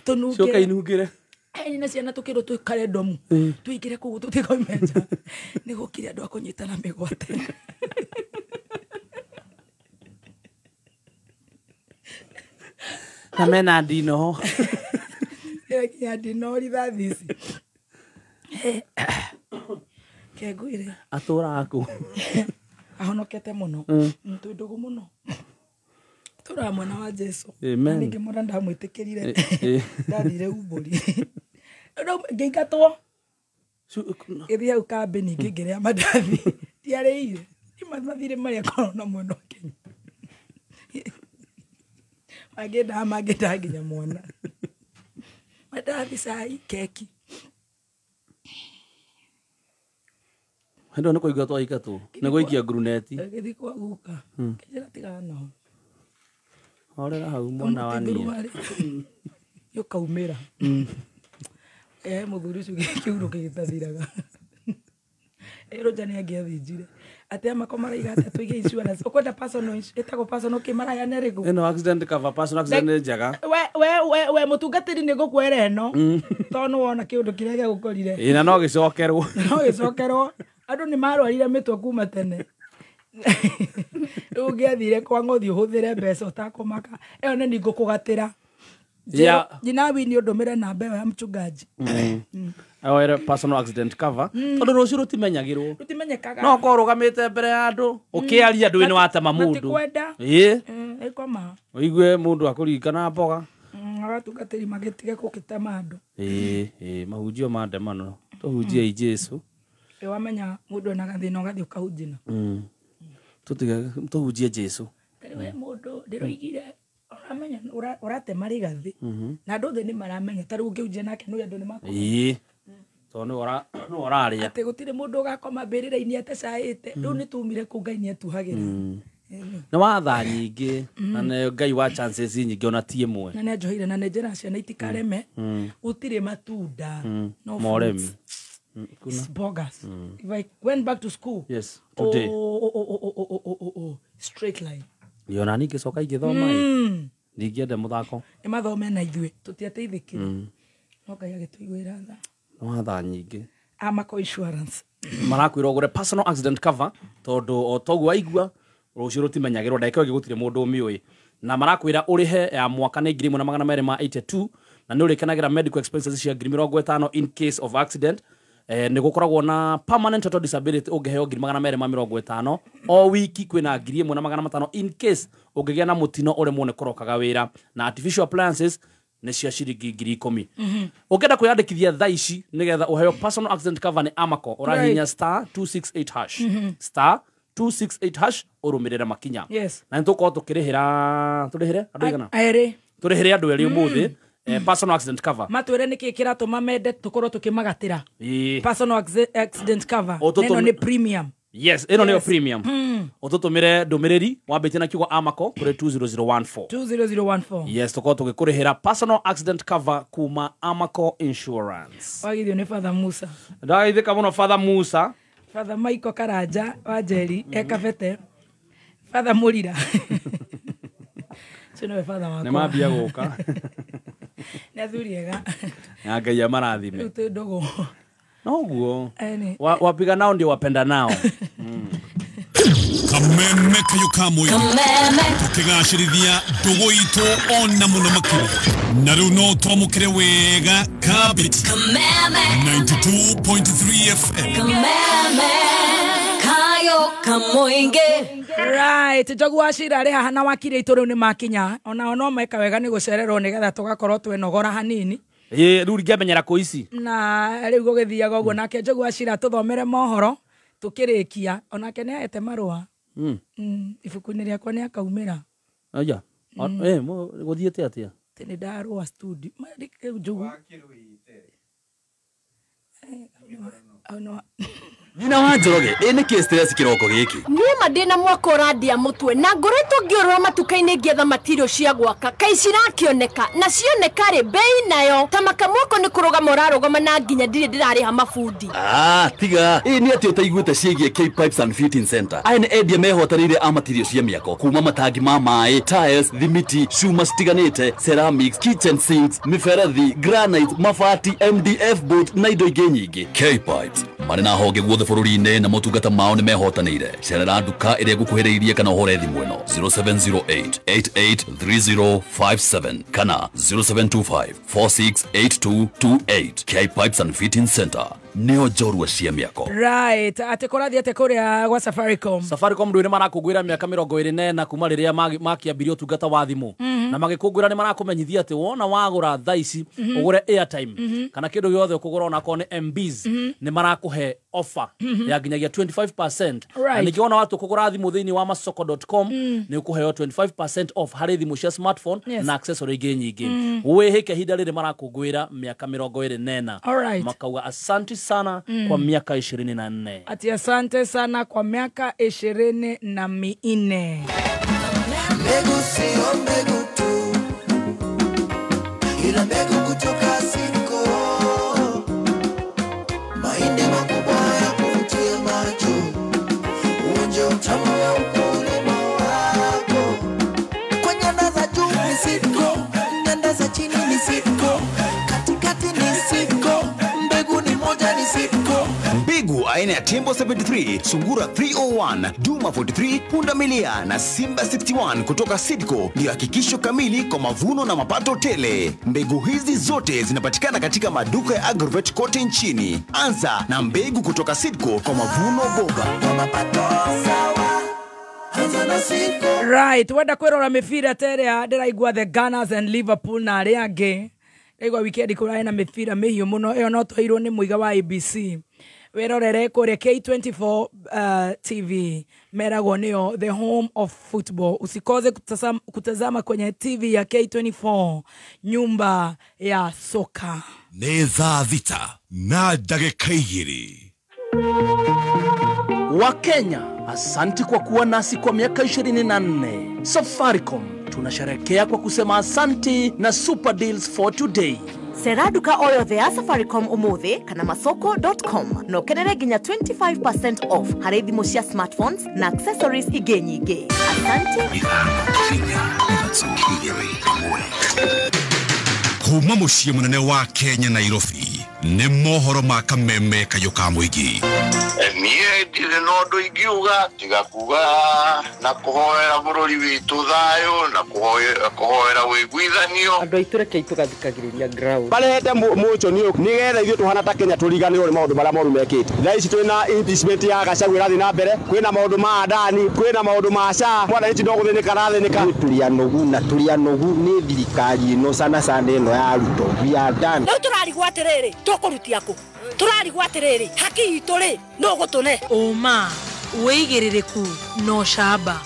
Tunuke. Cio kainungire. Na ciana tukiro twikare ndomu. Tuigire kugu tutikoimenja. Ni gukire andu akunyitana migwate. Kamena ndino. Ya ndino rithathisi. Keguire. Atura aku. Ahonokete muno. Tundugu muno. Tura mwana wa Jesu. Amen. Ninge mwana ndamwitikirire. Ndathire umburi. Ngeikatwo. Ithia ukambe ninge ngerea mandathi. Tiareire. Imathire maria korona muno Kenya. Magenda nginya mwana. Mandathi sai keki. Hendo niko igato ikatu. Nego ikia gruneti. Githi kwa guka. Kejera tigana. Orera hau mwana wani. Yo kaumira. Muthuri ucio kiuro gigitathiraga. Jani agiathinjire. Ate makoma raiga ate tuige insurance. Ukwenda personal etago personal kimara ya nerego. Eno accident cover personal accident jaga. We mutungatiri ni gukwera eno. Tono wona kiundu kiria gia gukorire. Ina no gicokerwo. No gicokerwo. Andu ni marwarire mitwe kuma tene. Ugiathire kwa ngothi uhuthire mbeca utakomaka. Eyo ni ngukugatira. Jina wini undomire namba ya mchungaji. Awere personal accident cover. Tondu rucio rutimenyagirwo. Rutimenyekaga. No korugamite mbere ya andu. Ukiaria andu ni watema mundu. Ekoma. Oigwe mundu akurikana mboga. Agatungatiri magitige gukitema andu. Mahunjio ma ndemano. Tuhunjie i Jesu. Wamenya mundu na gathina ugathi ukahunjina. Tuhunjie Jesu. We mundu ndiroigire uramenya urate mari gathi na andu thi ni maramenya tari ungiunjia nake no andu ni makoma. To no oraria. Ate gutire mundu ugakoma mbirira-ini atecaite. Riu ni tumire ku Ngai ni atuhagira. Na watha nyingi na Ngai wa chances nyingi ona tie mwe. Na njohire na njira cia na itikareme. Utire matunda. No moremi. Bogus. If I went back to school. Yes, today. Straight line. Yona ni gicoka igithoma ndigiende muthako. Ni mathome na ithue tutiateithikire. No Ngai agituigwira tha. Watha nyingi. Amako insurance. Marakwira ugure personal accident cover tondu o togu waigua rucio rutimenyagirwo ndake gutire mundu miui na marakwira urihe ya mwaka ni 1282 na ni urikenagira medical expenses cia 50 in case of accident. Ni gukoragwo na permanent total disability ungeheo 250 o wiki kwina 1500 in case ungigia na mutino uri mone korokaga wira na artificial appliances ni cia ciringi 10,000. Ukenda kwiyandikithia thaici nigetha uheo personal accident cover ni Amaco urahinya *268# *268# urumirira makinya. Na nituko tukirihira turihire andu igana turihire andu eri umuthi personal accident cover matwire niki kiratuma mende tukorwo tukimagatira personal accident cover eno ni premium. Yes, eno ni premium. Ututumire ndumiriri wambitie na kiugo Amaco kuri 20014. Yes, tuko tugikurihira personal accident cover kuma Amaco Insurance. Wagithio ni Father Musa. Ndaithika muno Father Musa. Father Michael Karanja wa Njeri ekabete. Father Murira. Sino Father wako. Ne mabia guka. Na thuriega. Na Ngai amarathime. Utu ndogo. No guo. Wapiga nao ndio wapenda nao. Kameme kayukamwe. Tukigashirithia ndugu itu ona muno makiri. Na riu no twamukire wega kabiti. 92.3 FM. Kayo kamoinge. Right, jogu wacira ri haha na wakire itu riu ni makinya. Ona no meka wega ni gucererwo nigetha tugakorwo twinogora hanini. Riu ngiamenyera ku ici. Na riu gugithiaga uguo nake jogu wacira tuthomere mohoro tukirikia onake ni aete marua. Ibuku-ini riakwa ni akaumira. Aja. Guthiete atia? Tene ndarua studio. Marike jogu. Wakirwite. No. Nina wanjoroge ene ke stress kiroko giki nie madina mwako radia mutwe na ngoretwo ngiorora matukaini ngietha material cia gwaka kai cirakioneka na cioneka ri bei nayo tamaka mwako ni kuruga morarugama na nginya ndire ndirariha mafundi tiga ni ati utaiguite ciigie K Pipes and Fitting Center aine endia mehotanire a material cia miako kuma matangi ma mai tiles thimiti cuma citiganite ceramics kitchen sinks miberethi granite mabati MDF board na indo ingĩ nyingĩ K Pipes mari na honge guothe bururi-inĩ na motungata mao nĩ mehotanĩire cerera nduka ĩrĩa ngũkuhĩrĩirie kana hore thimũ ĩno 0708883057 kana 0725468228 K Pipes and Fitting Center nĩo njorua cia mĩako right ate korathi ate kuria gwa Safaricom ndu nĩ marakũngũĩra mĩaka 24 kuma rĩrĩa makiambirie ũtungata wa thimũ na magĩkũngũĩra nĩ marakũmenyithia atĩ wona wagũra thaa ici ũgũre airtime kana kĩndũ gĩothe ũkũgũra onakorwo nĩ MBs nĩ marakũhe offer ya nginyagia 25% na ningĩ wona watu kũgũra thimũ thĩinĩ wa masoko.com nĩ ũkũheo 25% off harĩ thimũ cia smartphone na accessory ingĩ nyingĩ wĩhĩke hinda rĩrĩ marakũngũĩra mĩaka 24 makauga asante sana kwa miaka 24 ati asante sana kwa miaka 24 mbegu sio mbegu tu ila mbegu kutoka Sidco mahindi makubwa ya kuvutia macho uonje utamu wa ukulima wako kwa nyanda za juu ni Sidco nyanda za chini ni Sidco katikati ni Sidco mbegu ni moja ni Sidco mbegu aina ya Tembo 73 Sungura 301 Duma 43 Pundamilia na Simba 61 kutoka Sidco ni hakikisho kamili kwa mavuno na mapato tele. Mbegu hizi zote zinapatikana katika maduka ya Agrovet kote nchini. Anza na mbegu kutoka Sidco kwa mavuno bora. Right, wenda kwirora mifira tere ndiraigua the Gunners and Liverpool na aria angi igwa weekend kurai na mifira mihiu muno iyo no twairwo ni muiga wa ABC werorere kore K24 TV meragwo nio the home of football usikoze kutazama kwenye TV ya K24 nyumba ya soka nĩ thaa thita na ndagĩka 2 Wakenya, asanti kwa kuwa nasi kwa miaka 24. Safaricom tunasherehekea kwa kusema asanti na super deals for today. Seraduka oyo the Safaricom umuthi kana masoko.com no kenere ginya 25% off harĩ thimũ cia smartphones na accessories ingĩ nyingĩ. Asante. kuma mũciĩ mũnene wa Kenya Nairobi nĩ mohoro ma kameme kayo ka mũingĩ niĩ ndirĩ na ũndũ ingiuga tiga kuga na kũhoera bũrũri witũ thayũ na kũhoera wĩiguithanio andũ aitũ reke tũgathikagĩrĩria ground barehete mũconio nĩgetha ithuĩ tũhana ta Kenya tũriganĩrwo nĩ maũndũ marĩa moru mekĩte thaa ici twĩna impeachment ya Gachagua ĩrathiĩ na mbere kwĩna maũndũ ma Adani kwĩna maũndũ ma SHA mwana ici no gũthĩnĩka arathĩnĩka tũrianogu na tũrianogu nĩ thirikari ĩno sana ĩno ya aruto we are done no tũrarigwo atĩrĩrĩ tũkũrutia kũ tũrarigwo atĩrĩrĩ haki itũ rĩ no gũtũne oma wĩigĩrĩrĩku no shamba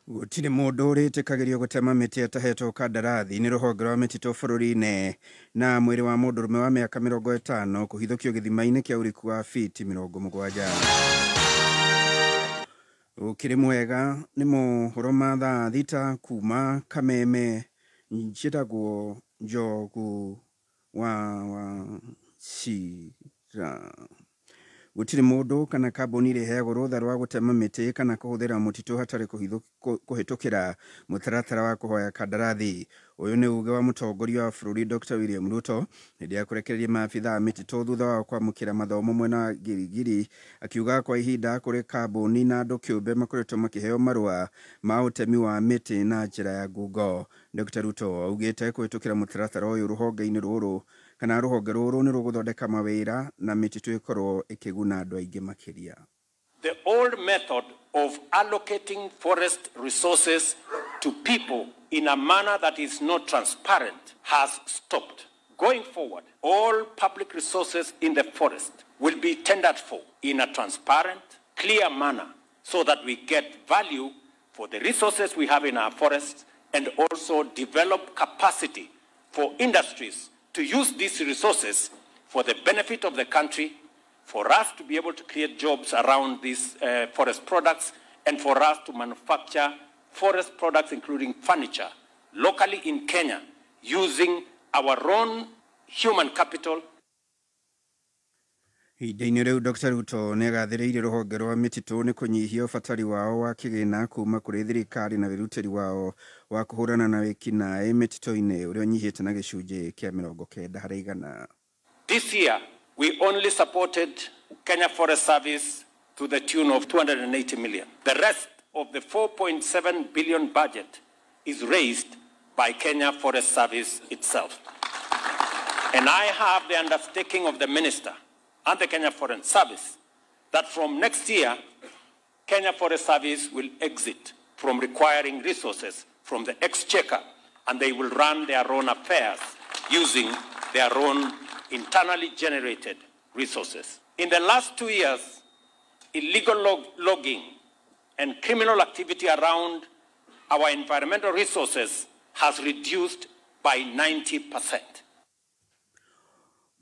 gũtirĩ mũndũ ũrĩtĩkagĩrio gũtema mĩtĩ atahetwo kandarathi nĩ rũhonge rwa mĩtitũ bũrũri-inĩ na mwĩrĩ wa mũndũrũme wa mĩaka 50 kũhithũkio gĩthima-inĩ kĩa ũriku wa fiti 70 ũkĩrĩ mwega nĩ mohoro ma thaa thita kuma Kameme njĩtagwo Njogu wa Cira gũtirĩ mũndũ kana kambuni ĩrĩheagwo rũtha rwa gũtema mĩtĩ kana kũhũthĩra mũtitũ hatarĩ kũhĩtũkĩra mũtaratara wa kũhoya kandarathi. Ũyũ nĩ uge wa mũtongoria wa bũrũri Dr. William Ruto hĩndĩ ya kũrekereria maabitha mĩtitũ thutha wa kwamũkĩra mathomo mwena wa Girigiri akiuga kwa ihinda kũrĩ kambuni na andũ kĩũmbe makoretwo makĩheo marũa ma ũtemi wa mĩtĩ na njĩra ya ngungo. Dr. Ruto augĩte kũhĩtũkĩra mũtaratara ũyũ rũhonge-inĩ rũrũ kana rũhonge rũrũ nĩ rũgũthondeka mawĩra na mĩtitũ ĩkorwo ĩkĩguna andũ aingĩ makĩria. The old method of allocating forest resources to people in a manner that is not transparent has stopped. Going forward, all public resources in the forest will be tendered for in a transparent, clear manner so that we get value for the resources we have in our forests and also develop capacity for industries to use these resources for the benefit of the country, for us to be able to create jobs around these forest products and for us to manufacture forest products, including furniture, locally in Kenya, using our own human capital. Ihinda-inĩ rĩu Dr. Ruto nĩ agathĩrĩirie rũhonge rwa mĩtitũ nĩ kũnyihia ũbatari wao wa kĩgĩna kuma kũrĩ thirikari na wĩrutĩri wao wa kũhũrana na wĩkinaĩ mĩtitũ-inĩ ũrĩa ũnyihĩte na gĩcunjĩ kĩa 90%. This year, we only supported Kenya Forest Service to the tune of 280 million. The rest of the 4.7 billion budget is raised by Kenya Forest Service itself. And I have the undertaking of the minister and the Kenya Forest Service that from next year, Kenya Forest Service will exit from requiring resources from the exchequer, and they will run their own affairs using their own internally generated resources. In the last 2 years, illegal logging and criminal activity around our environmental resources has reduced by 90%.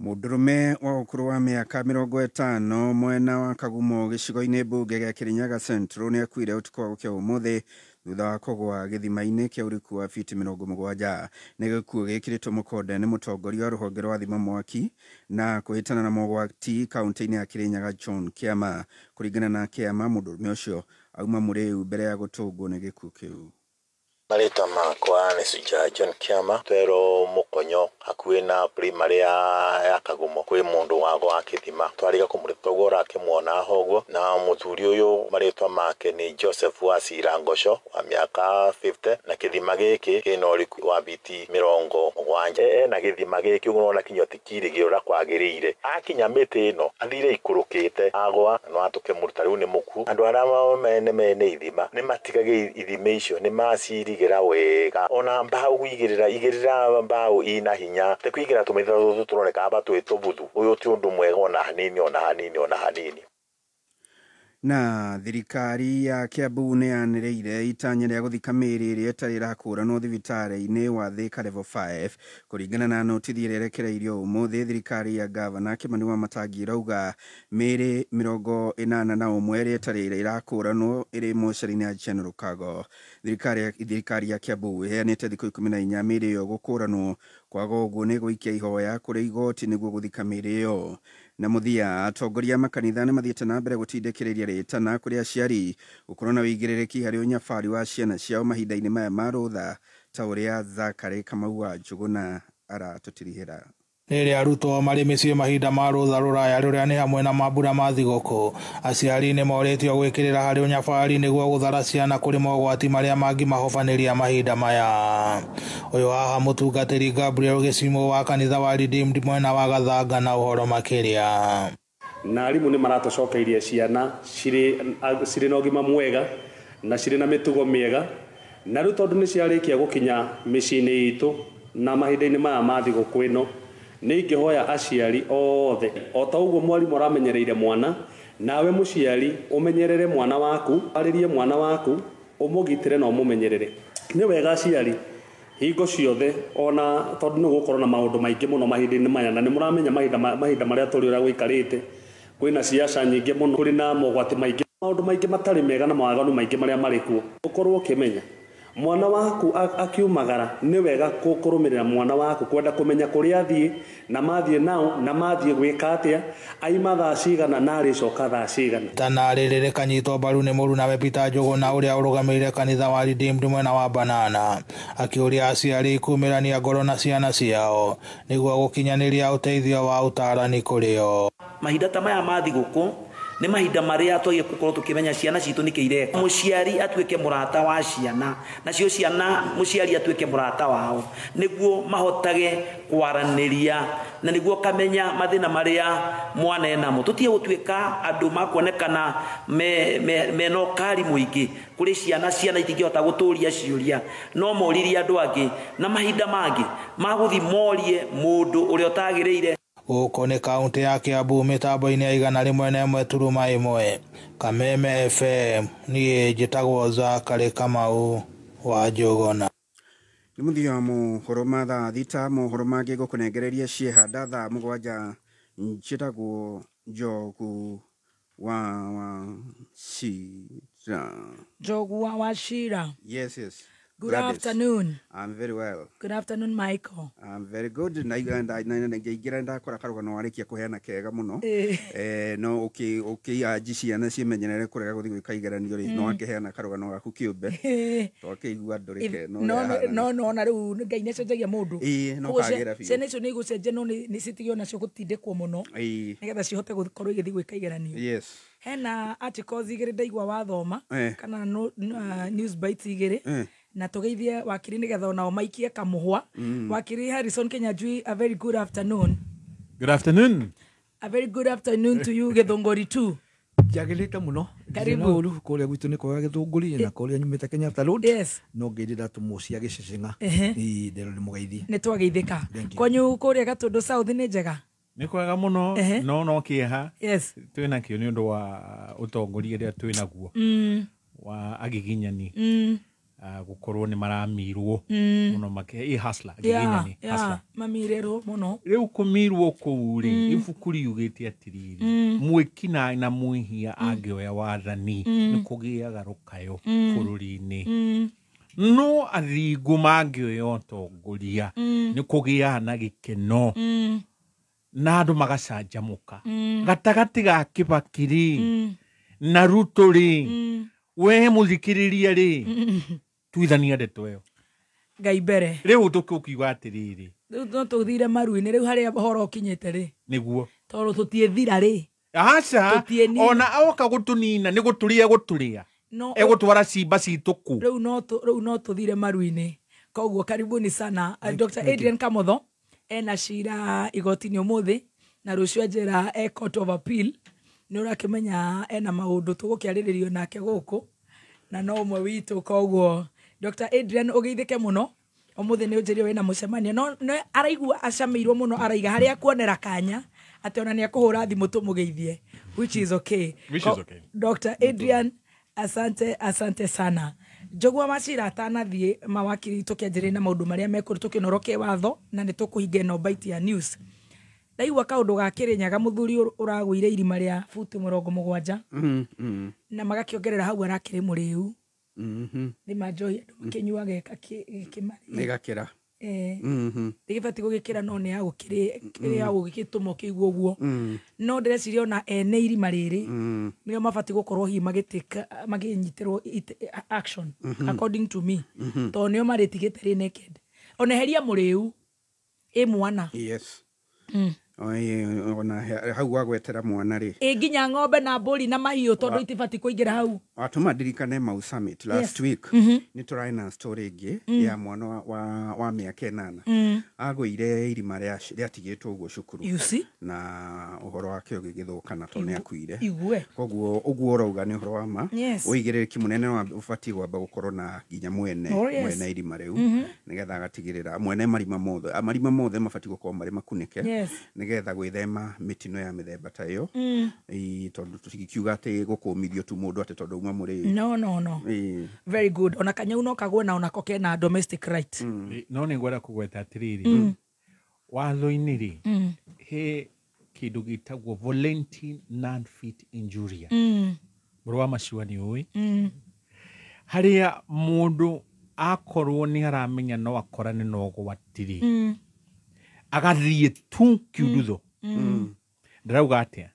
Mũndũrũme wa ũkũrũ wa mĩaka 50 mwena wa Kagumo gĩcigo-inĩ mbunge gĩa Kirinyaga Central nĩ akuire ũtukũ wa gũkĩa ũmũthĩ thutha wa kũgũa gĩthima-inĩ kĩa ũriku wa fiti 70. Nĩ gĩkuũ gĩkĩrĩtwo mũkonde nĩ mũtongoria wa rũhonge rwa thima mwaki na kũhĩtana na mogwati kaunti-inĩ ya Kirinyaga John Kĩama. Kũringana na Kĩama, mũndũrũme ũcio auma mũrĩu mbere ya gũtũngwo nĩ gĩkuũ kĩu. Marita makwa nĩ Sija John Kĩama twero mũkonyo hakuhĩ na primary ya Kagumo kwĩ mũndũ wago wa kĩthima twariga kũmũrĩtogora akĩmuona hoguo na mũthuri ũyũ marĩtwa make nĩ Joseph Wasira Ngosho wa mĩaka 50 na kĩthima gĩkĩ kĩna ũriku wa biti 70 na gĩthima gĩkĩ ũgũona kinyoti kirĩgĩũra kwagĩrĩire akinya mĩtĩ ĩno athire ikũrũkĩte agwa no atũke mũruta rĩu nĩ mũku andũ arĩa mene ithima nĩ matigage ithima icio nĩ maciri igera wega ona mbao igirira mbao ina hinya te kwigira tumithira turoneka abatu etobuthu uyu ti undu mwega ona hanini. Na thirikari ya Kiambu nĩ yanĩrĩire itanya rĩa gũthika mĩĩrĩ ĩrĩa ĩtarĩ ĩrakũranwo thibitarĩ-inĩ wa Thika Level 5 kũringana na notithi ĩrĩa ĩrekereirio ũmũthĩ. Thirikari ya gavana Kimani Wamatangi irauga mĩĩrĩ 81 ĩrĩa ĩtarĩ ĩrakũranwo ĩrĩ mocarĩ-inĩ ya General Cargo. Thirikari ya Kiambu ĩheanĩte thikũ 14 mĩĩrĩ ĩyo gũkũranwo, kwaga ũguo nĩ gũikia ihoya kũrĩ igoti nĩguo gũthika mĩĩrĩ ĩyo. Na mũthia atongoria makanitha nĩ mathiĩte na mbere gũtindĩkĩrĩria rĩtana kũrĩ aciari gũkorwo na wĩigĩrĩrĩki harĩ ũnyabari wa ciana ciao mahinda-inĩ maya ma rũtha ta ũrĩa Zakari Kamau wa Njũgũna aratũtirihĩra. Rĩrĩa arutwo marĩ mĩciĩ mahinda ma rũtha rũraya rũrĩa nĩ hamwe na mambura ma thigũkũ, aciari nĩ morĩtio gwĩkĩrĩra harĩ ũnyabari nĩguo gũthara ciana kũrĩ mogwati marĩa mangĩmahobanĩria mahinda maya. Ũyũ haha mũtungatĩri Gabriel Gĩcimo wa kanitha wa Redeemed mwena wa Gathanga na ũhoro makĩria. Na arimũ nĩ maratũcokeirie ciana cirĩ na ũgima mwega na cirĩ na mĩtugo mĩega, na rĩu tondũ nĩ ciarĩkia gũkinya mĩciĩ-inĩ itũ na mahinda-inĩ maya ma thigũkũ ĩno nĩ ingĩhoya aciari othe o ta ũguo mwarimũ aramenyereire mwana, nawe mũciari ũmenyerere mwana waku, arĩrie mwana waku, ũmũgitĩre na ũmũmenyerere. Nĩ wega aciari hingo ciothe ona tondũ nĩ gũkorwo na maũndũ maingĩ mũno mahinda-inĩ maya na nĩ mũramenya mahinda marĩa tũrĩ ũrĩa gũikarĩte kwĩna ciaca nyingĩ mũno, kũrĩ na mogwati maingĩ, maũndũ maingĩ matarĩ mega na mawaganu maingĩ marĩa marĩ kuo. Ũkorwo ũkĩmenya mwana waku akiumagara nĩ wega kũrũmĩrĩra mwana waku, kwenda kũmenya kũrĩa athiĩ na mathiĩ nao na mathiĩ gwĩka atĩa, aima thaa cigana na arĩcoka thaa cigana. Itanarĩ rĩrĩ kanyitwo mbaru nĩ mũrunawe Peter Njũgũna ũrĩa ũrũgamĩrĩire kanitha wa Redeemed mwena wa Banana, akĩũria aciari kumĩrania ngoro na ciana ciao nĩguo gũkinyanĩria ũteithio wa ũtaarani kũrĩ o. Mahinda ta maya ma thigũkũ nĩ mahinda marĩa twagĩrĩirwo gũkorwo tũkĩmenya ciana citũ nĩ kĩireka. Mũciari atuĩke mũrata wa ciana, nacio ciana mũciari atuĩke mũrata wao nĩguo mahotage kwaranĩria na nĩguo kamenya mathĩna marĩa mwana enamo. Tũtige gũtuĩka andũ makuonekana mena ũkari mũingĩ kũrĩ ciana itingĩhota gũtũria ciũria, no moririe andũ angĩ na mahinda mangĩ magũthi morie mũndũ ũrĩa ũtagĩrĩire. Gũkũ nĩ kaunti ya Kiambu, mĩtambo-inĩ ya 101.1 Kameme FM. Niĩ njĩtagwo Zakari Kamau wa Njũgũna. Nĩ mũthia wa mohoro ma thaa thita, mohoro mangĩ gũkũnengereria ciĩhanda thaa 7 njĩtagwo Njogu wa Shira. Njogu wa Washira. Yes, yes. Good afternoon. I'm very well. Good afternoon, Michael. I'm very good. Na ngira ndakora karugano warikia kuheana kega muno. No okay ajiciana cimenyerere kurega guthi gwika igeranio ri no akiheana karugano gaku kiumbe. To akigua ndorike no na riu ngai necenjagia mundu. No kagira biu. Ciana icio ni gucenjia no ni citigio nacio gutindikwo muno. Nigetha cihote gukorwo igithi gwika igeranio. Yes. Hena articles igiri ndaigua wathoma kana news bites igiri. Na tugeithie wakiri nigetha onao maikie kamuhwa. Wakiri Harrison Kinyanjui, a very good afternoon. Good afternoon. A very good afternoon to you Githunguri too. Jagilita muno. Karibu. Ulu kuria gwitu ni kwa Githunguri na kuria nyumite Kenyatta Road. Yes. No ngirira tumucia gicecenga. Ni ndero ni mugeithie. Ni twageithika. Kwanyu kuria Gatundu South ni njega. Ni kwega muno no kieha. Yes. Twina kio ni undu wa utongoria ria twina guo. Wa agiginyani. Gukorwo ni maramirwo muno make hustler agiginyani hustler mamirero muno riu kumirwo kuuri ibukuri yugite atiriri mwikina na mwihia angioya wathani ni kugiaga rukayo bururi-ini no athingu mangioya utongoria ni kugia na gikeno na andu magacanjamuka gatagati ga kibakiri na ruturi we muthikiriria ri tuithania ndeto iyo ngai mbere riu tukiukiuga atiriri no tuthire maru-ini riu haria horo kinyite ri niguo toro tutiethira ri aca ona oka gutunina ni guturia egutwara cimba cituku riu no tuthire maru-ini koguo karibuni sana Dr. Adrian Kamotho ena cira igoti-ini umuthi na rucio njira Court of Appeal ni urakimenya ena maundu tugukiariririo nake guku na no umwe witu koguo Dr. Adrian ugeithike muno umuthi ni unjirio wina mucemanio no araigua acameirwo muno araiga haria kuonera kanya ati ona ni akuhura thimu tumugeithie which is okay. Dr. Adrian asante sana. Njogua Macira atanathie mawakiri tukianjire na maundu maria mekuru Tunorwo Kiwatho na ni tukuhinga no bite ya news. Ndaigua kaundu ga Kirinyaga muthuri uragwire irima ria futi 70 na magakiongerera hau arakiri muriu ni majoy kinyua geka kimari negakira ndigibati gugikira no ni agukiri ya gugitumo kiiguo guo no ndireciria ona ene irima riri nio mabati gukorwo hi magitika maginyitirwo action according to me to nio maritigite naked ona heria muriu mwana yes ona hau agwetera mwana ri nginya ng'ombe na mburi na mahiũ tondu itibati kuingira hau atuma ndirikane Mau Summit last week ni turaina story ingi ya mwana wa miaka 8 agwire irima ria tigitwo uguo cukuru na uhoro wake ugigithukana to ni akuire koguo uguo urauga ni uhoro wa ma uigiriki munene wa ufati gwamba gukorwo na nginya mwene irima riu nigetha agatigirira mwene marima mothe mabati gukorwo mari makunike nigetha gwithema mitino ya mithemba ta iyo tondu tukiuga ati gukumithio tu mundu ati tondu uma muri no very good ona kanyau no kagwe na ona koke na domestic right no ni ngwenda kugweta atiriri watho-ini ri he kindu gitagwo voluntary non-fit injury Mburu Machua ni ui haria mundu akorwo ni aramenya no akorane no gwatiri agathie tu kiudutho ndirauga atia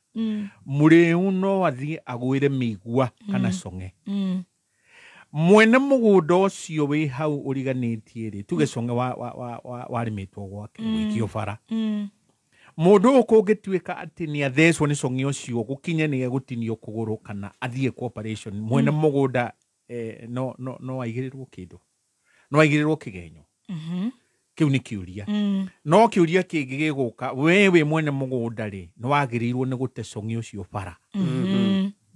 muriu no athie agwire migua kana songe mwene mugunda ucio wi hau uriganitie ri tuge songe warimitwo gwake wikio bara mundu ukungituika ati ni athecwo ni songe ucio gukinye ni gutinio kuguru kana athie cooperation mwene mugunda no aigirirwo kindu no aigirirwo kigenyo kiu ni kiuria no kiuria kingi giguka wewe mwene mugunda ri no wagirirwo ni gute songi ucio bara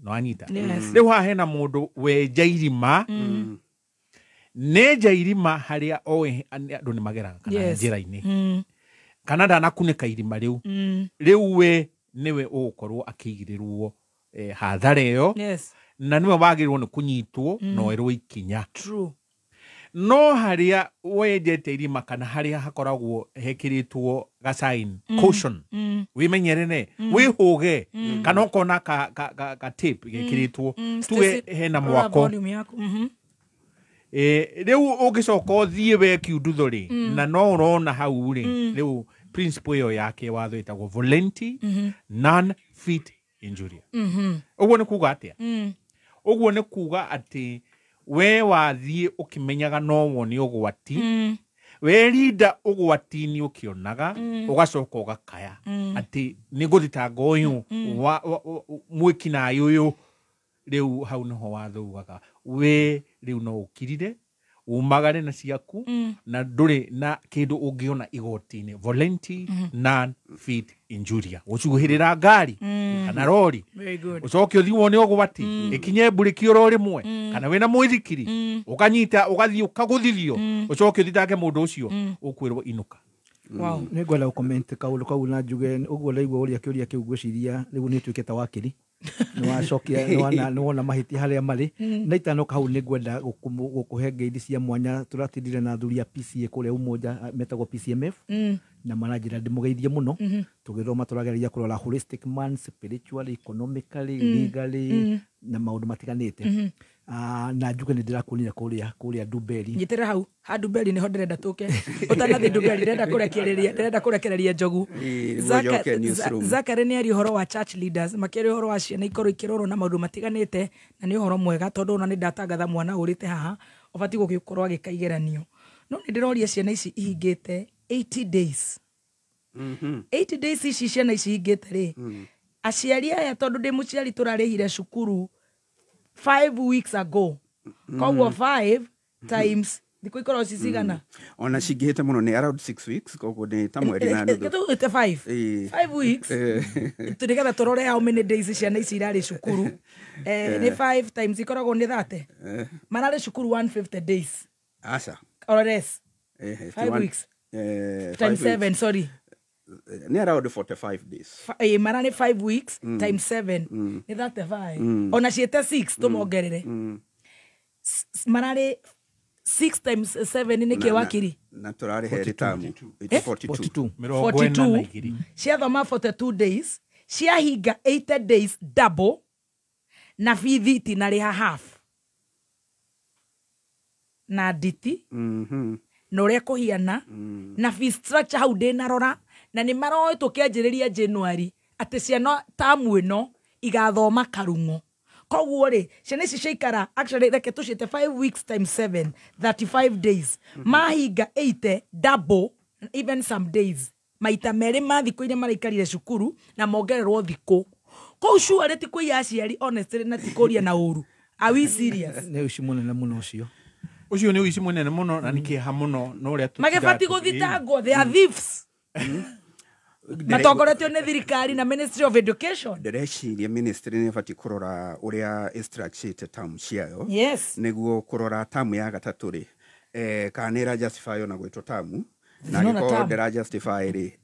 no anyita riu hena mundu we jairima ne jairima haria oe andu ni magera kana njira-ini kana ndanakunika irima riu we niwe ugukorwo akigirirwo hathara iyo na niwe wagirirwo ni kunyitwo no erwo ikinya no haria wendete irima kana haria hakoragwo hekiritwo ga sign caution wimenyerene wihuge kana ukona ka tape gekiritwo tuwe hena mwako riu ugicoka uthie we kiunduthuri na no urona hau ri riu principle yo yake watho itagwo voluntary non-fit injury uguo ni kuga atia uguo ni kuga ati we wathie ukimenyaga no woni ugwati we rinda ugwati ni ukionaga ugacoka ugakaya ati ni guthitanga uyu mwikina uyu riu hau no watho ugaga we riu no ukirire umagare na ciaku na nduri na kindu ungiona igoti-ini voluntary non-fit injury ucuhirira ngari kana rori ucoke uthi wone ugwati ikinye mburiki ro rimwe kana wina mwithikiri ukanyita ugathie ukaguthithio ucoke uthitange mundu ucio ukwirwo inuka. Wow, ne gwala comment kaulu kau na juge uguo laigwa uria kiuria kiu gwiciria riu ni tuiketa wakiri no acokia no wona mahiti haria mari na itano kau ni gwenda gukuhe ngeithi cia mwanya turatindire na thuria PCA kuria umoja metagwo PCMF na manajira ndimugeithie muno tugithoma turageria kurora holistic man spiritually economically legally na maundu matiganite na njuke ni ndirakunia kuria Dubeli nyitira hau ha Dubeli ni ho ndirenda tuke utanathi Dubeli ndirenda kurekereria njogu Zakari ni ari horo wa church leaders makiri horo wa ciana ikoro ikiroro na maundu matiganite na ni horo mwega tondu ona ni ndatangatha mwana urite haha ubati gugikorwa gikaigeranio no ni ndiroria ciana ici ihingite 80 days 80 days ici ciana ici ihingite ri aciari aya tondu ndi muciari turarihire cukuru 5 weeks ago koguo 5 times diko ikoro cicigana ona cingihite muno ni around 6 weeks koguo ni ta mweri na ndu kitu ite 5 weeks turigetha turore how many days ciana ici irari cukuru ni 5 times ikoragwo ni 30 marari cukuru 150 days asa or less 5 weeks times 7 sorry ni around 45 days marani 5 weeks times 7 ni 35 ona ciete 6 tumongerere marani 6 times 7 ni kiwakiri na turari heri tamu 42 ciathoma 42 days ciahinga 80 days double na fithiti na riha half na diti no ria kuhiana na fee structure hau de narora na ni maroe tukianjiriria January ati ciana tamu ino igathoma karungo koguo ri ciana ici ciikara actually reke tucite 5 weeks times 7 35 days mahinga 80 double even some days maita meri ma thikũ iria maraikarire cukuru na mongererwo thikũ kou sure ti kwi aciari honestly na tikuria na uru are we serious ne uci munene muno ucio ni uci munene muno na nikiha muno no ria magefati guthitangwo they are thieves matongoretio ni thirikari na Ministry of Education ndĩreciria ministry nĩ bati kurora uria structure term ciayo niguo kurora term ya gatatũ ri kanira justify ona gwitwo term na giko ndĩra justify ri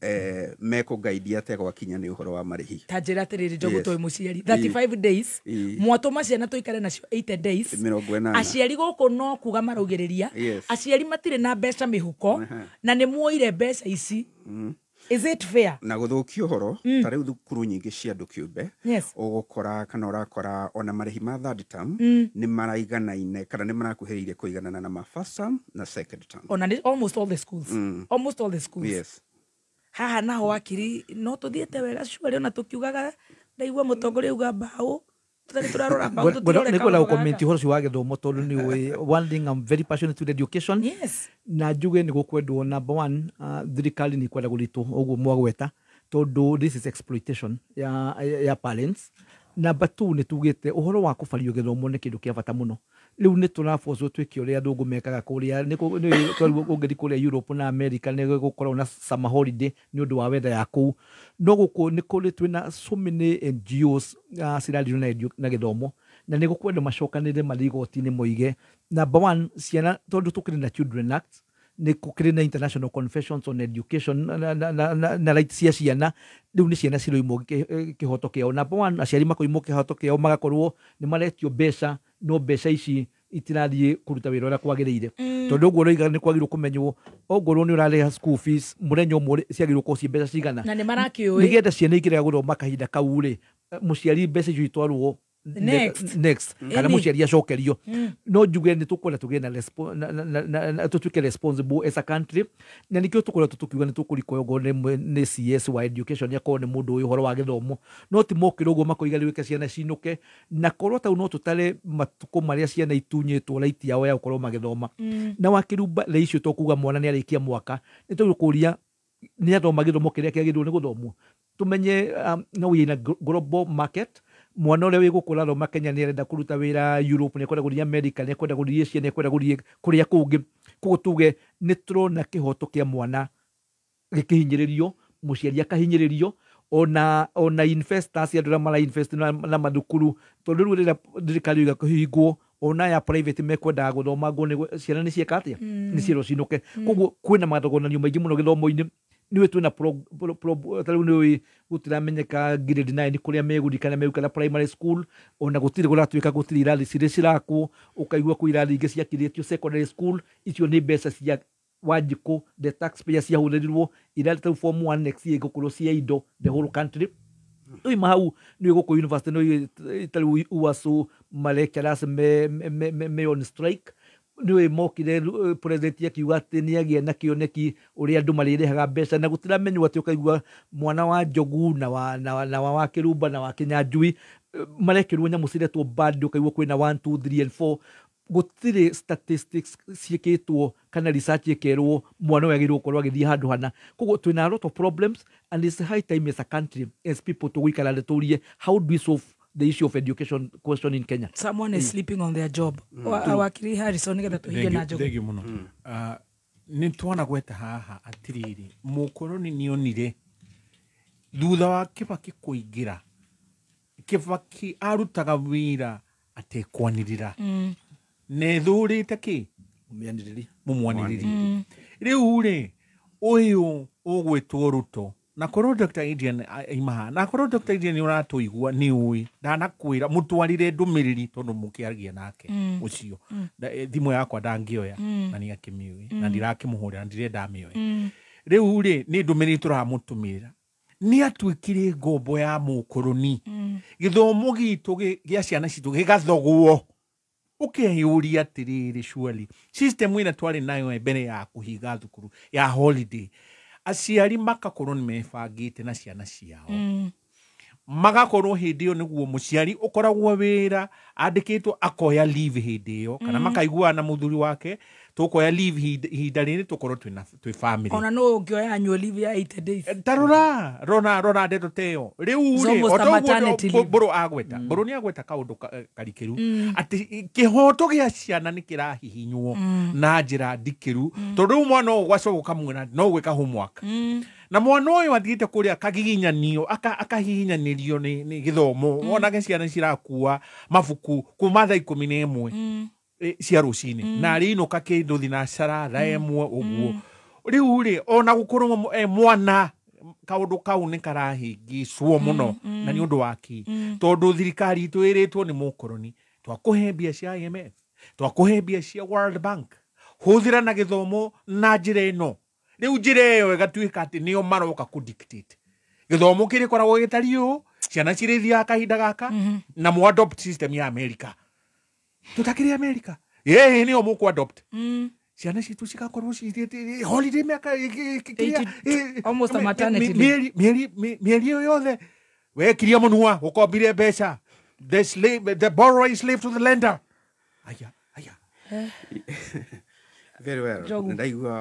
meko guide ate gwakinya ni uhoro wa marihi tajira tiriri njogu toi muciari 35 days mwatuma ciana tuikare nacio 80 days aciari guku no kuga maraugereria aciari matire na mbeca mihuko na ni muoire mbeca ici is it fair na guthukio horo ta riu thukuru nyingi cia andu kiumbe ugukora kana urakora ona marihi ma third term ni maraiganaine kana ni marakuhiriire kuiganana na ma first term na second term ona almost all the schools yes haha naho wakiri no tuthiete wega shwari ona tukiugaga ndaigua mutongoria uga mbao turarora mbao tutirore niko la comment horo ciwa githomo tondu ni one thing I'm very passionate with education na njuge ni gukwendwo number 1 thirikari ni kwenda guritu uguo mwagweta tondu this is exploitation ya parents number 2 ni tugite uhoro wa kufario githomo ni kindu kia bata muno riu ni turaforce twiki uria ndungu mekaga kuria ni ungeri kuria Europe na America ni gukorwo na summer holiday ni undu wa weather ya kuu no guku ni kuri twina so many NGOs cirari na githomo na ni gukwenda macokanire marigoti-ini moige number 1 ciana tondu tukiri na Children Act ni kukiri na International Conventions on Education na rights cia ciana riu ni ciana ciroimo kihoto kiao number 1 aciari makoimo kihoto kiao magakorwo ni maretio mbeca no mbeca ici itirathiĩ kũruta wĩra ũrĩa kwagĩrĩire tondũ ũguo ũroiga nĩ kwagĩrĩirwo kũmenywo ongorwo nĩ ũrarĩha school fees mũthenya ũmwe ciagĩrĩirwo gũkorwo ci mbeca cigana na nĩ marakĩũĩ nĩgetha ciana ikĩrega gũthoma kahinda kau rĩ mũciari mbeca icio itwarwo next kana mũciari acokerio no njuge nĩ tũkwenda tũgĩe na tũtuĩke responsible as a country na nĩkĩo tũkoretwo tũkiuga nĩ tũkũrikoya ũguo nĩ CS wa education yakorwo nĩ mũndũ ũyũ ũhoro wa gĩthomo no ti mokĩra ũguo makoiga rĩwĩke ciana cinũke na korwo tau no tũtare matukũ marĩa ciana itunyĩtwo raiti yao ya gũkorwo magĩthoma na wakĩrumba rĩ icio tũkuga mwana nĩ arĩkia mwaka nĩ tũgĩ kũria nĩ athoma gĩthomo kĩrĩa kĩagĩrĩirwo nĩ gũthomwo tũmenye no wĩna global market mwana ũrĩa wĩ gũkũ rathoma Kenya nĩ arenda kũruta wĩra Europe nĩ kwenda gũthiĩ America nĩ kwenda gũthiĩ Asia nĩ kwenda gũthiĩ kũrĩa kũngĩ koguo tuge nĩ tũrona kĩhoto kĩa mwana gĩkĩhinyĩrĩrio mũciari akahinyĩrĩrio ona investors andũ arĩa mara invest na mathukuru tondũ rĩu rĩrĩa thirikari iga kũhingwo ona ya private mekwendaga gũthoma ngo ciana nĩ cieka atĩa nĩ ciĩrwo cinũke koguo kwĩna mathogonanio maingĩ mũno gĩthomo-inĩ niwe twina tarĩu nĩ gũtiramenyeka grade 9 kũrĩa megũthikana megũikara primary school ona gũtirĩ gũratuĩka gũtirĩ irathi cirĩ cirakwo ũkaigua kwĩ irathi ingĩ ciakithĩtio secondary school icio nĩ mbeca cia Wanjikũ the taxpayer ciahũthĩrirwo irathi ta form 1 next year gũkorwo cia indo the whole country Ui mahau ni gũkũ university no tarĩu UASU lecturers me on strike niwe mokire president akiuga atĩ nĩ agĩa na kĩoneki ũrĩa andũ marĩrĩhaga mbeca na gũtiramenywo atĩ ũkaigua mwana wa Njogu na wa Kĩrumba na wa Kinyanjui marekĩrwo nyamũ ciretwo bad ũkaigua kwĩna 1 2 3 and 4 gũtirĩ statistics ciĩkĩtwo kana research ĩkerwo mwana ũyũ agĩrĩirwo gũkorwo agĩthiĩ handũ hana koguo twĩna a lot of problems and it's high time as a country as people tũgũikara thĩ tũrie how do we solve the issue of education question in Kenya. Someone is sleeping on their job. Wakili Harrison nĩgetha tũhinge na Njogu. Thengio mũno. Nĩ twana gweta haha atiriri mũkoroni nĩonire thutha wa Kibaki kũingĩra Kibaki arutaga wĩra atekwanĩrĩra nethũrĩte kĩ mũmwanĩrĩri rĩu rĩ ũyũ ũgwĩtwo Ruto na korwo Dr. Indian imaha na korwo Dr. Indian ũratũigua nĩ ũĩ ndanakwĩra mũtwarire ndũmĩrĩri tondũ mũkĩargia nake ũcio thimũ yakwa ndangĩoya na nĩ akĩmĩoe na ndirakĩmũhũrĩra ndirenda amĩoe rĩu rĩ nĩ ndũmĩrĩri tũramũtũmĩra nĩ atuĩkire ngombo ya mũkoroni gĩthomo gitũ gĩa ciana citũ gĩgathogwo ũkeyũria atĩrĩrĩ surely system ĩno twarĩ nayo mbere ya kũhinga thukuru ya holiday aciari makakorwo nĩ mebangĩte na ciana ciao magakorwo hĩndĩ ĩyo nĩguo mũciari ũkoragwo wĩra andĩkĩtwo akoya leave hĩndĩ ĩyo kana makaiguana na mũthuri wake tũkoya leave ihinda rĩrĩ tũkorwo twĩ family ona no ũngĩoya annual leave ya 8 days rona ndeto teyo rĩu rĩ Mburu agweta Mburu nĩ agweta kaũndũ karikĩru atĩ kĩhoto gĩa ciana nĩ kĩrahihinywo na njĩra ndikĩru tondũ mwana ũyũ gwacoka kamwena no gwĩka homework na mwana ũyũ athiĩte kũrĩa akagiginyanio akahihinyanĩrio nĩ gĩthomo onake ciana cirakua mabuku kuma thaa 11 cia rũcinĩ na rĩinũka kĩndũ thinacara thaa 1 ũguo rĩu rĩ ona gũkorwo mwana kaũndũ kau nĩ karahĩngĩcwo mũno na nĩ ũndũ waki tondũ thirikari itũ ĩrĩtwo nĩ mũkoroni twakũhe mbia cia IMF twakũhe mbia cia World Bank hũthĩra na gĩthomo na njĩra ĩno rĩu njĩra ĩyo ĩgatuĩka atĩ nĩo maroka kũdictate gĩthomo kĩrĩkoragwo gĩtariĩ ũũ ciana cirĩthiaga kahinda gaka na mwadopt system ya America tutakĩrĩ America nĩo mũkwadopt ciana citũ cigakorwo cithiĩte holiday mĩaka almost a maternity mĩeri ĩyo yothe wekirie mũnua ũkombire mbeca the borrower is slave to the lender aya very well ndaigua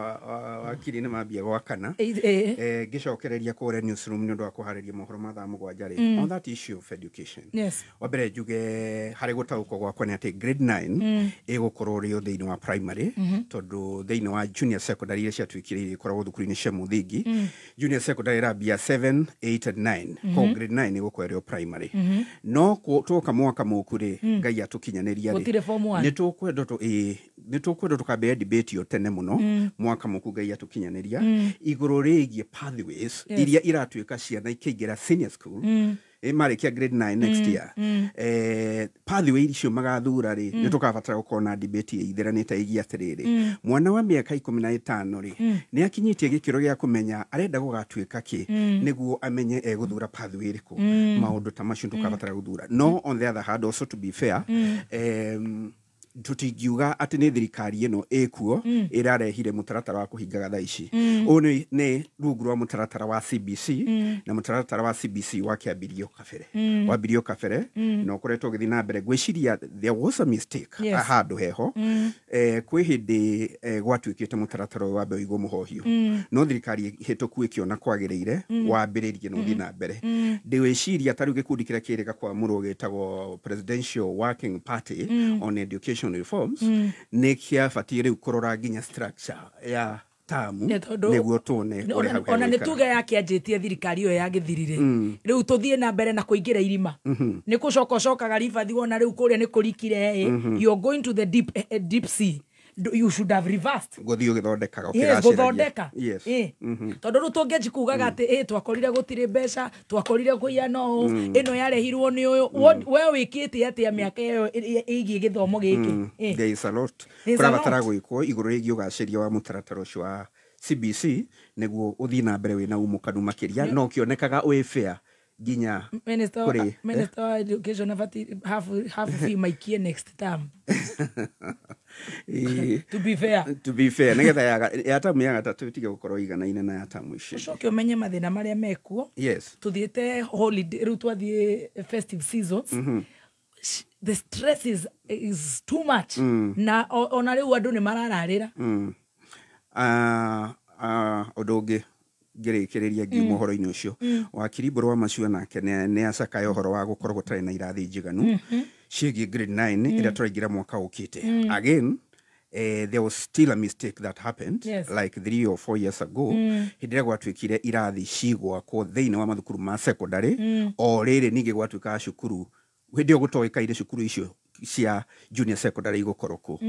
wakiri nĩ mambia gwakana ngĩcokereria kũrĩa newsroom nĩ ũndũ wa kũharĩria mohoro ma thaa 7 on that issue of education wambere njuge harĩ gũtaũkwo gwakwa nĩ atĩ grade 9 ĩgũkorwo rĩo thĩinĩ wa primary tondũ thĩinĩ wa junior secondary iria ciatuĩkire ikoragwo thukuru-inĩ cia mũthingi junior secondary ĩrambia 7 8 and 9 ko grade 9 ĩgũkorwo rĩo primary no tũka mwaka mũku rĩ Ngai atũkinyanĩria rĩ nĩ tũkwenda tũkambia debate yo tene mũno mwaka mũku Ngai atũkinyanĩria igũrũ rĩgiĩ pathways iria iratuĩka ciana ikĩingĩra senior school marikia grade 9 next year pathway icio magathura ri ni tukabatara gukorwo na debate itheranite igia atiriri mwana wa miaka 15 ri ni akinyitie gikiro gia kumenya arenda gugatuika ki niguo amenye guthura pathway riku maundu ta macio tukabatara guthura no on the other hand also to be fair tutingiuga ati ni thirikari ino ekuo irarehire mutaratara wa kuhingaga thaa ici ni rungu rwa mutaratara wa CBC na mutaratara wa CBC wa kiambirio kabere no ukoretwo githii na mbere gwiciria there was a mistake handu heho kwi hindi gwatuikite mutaratara wa mbere igwo muhohio no thirikari hituku ikiona kwagiriire wambiririe no thii na mbere ndiwiciria taru gikundi kiria kirega kwa muro gitagwo Presidential Working Party on Education reforms nekia fatire ukorora ginya structure ya tamu niguo tone uri hau ona nituge yake anjitie thirikari yo yagithirire riu tuthie na mbere na kuingira irima ni kucoka garibathi wona riu kuria ni kurikire you are going to the deep sea you should have reversed gothio githondekaga ukigacira tondu ru tungeji kugaga ati twakorire gutire mbeca twakorire kuya no ino yarehirwo ni uyu we wikite ati ya miaka iyo igi githomo giki there is a lot kurabatara gwikwo iguru rigi ugaciria wa mutaratara ucio wa CBC niguo uthii na mbere wina umukanu makiria no kionekaga we fair ginya Minister of Education have fee maikie next term to be fair nigetha ya tamu ya gatatu tige gukorwo igana-ine na ya tamu ici ucoke umenye mathina maria mekuo tuthiete holiday riu twathie festive seasons the stress is too much na ona riu andu ni marararira odonge ngirikireria ngiuma horo-ini ucio wakili Mburu Machua nake ne acakaya horo wa gukorwo gutari na irathi njiganu ciegi grade 9 ira turaingira mwaka ukite again there was still a mistake that happened like 3 or 4 years ago hindira gwatwikire irathi cigwa ko thiini wa mathukuru ma secondary o riri ninge gwatwika cukuru hindio gutoikaire cukuru icio cia junior secondary igokoroku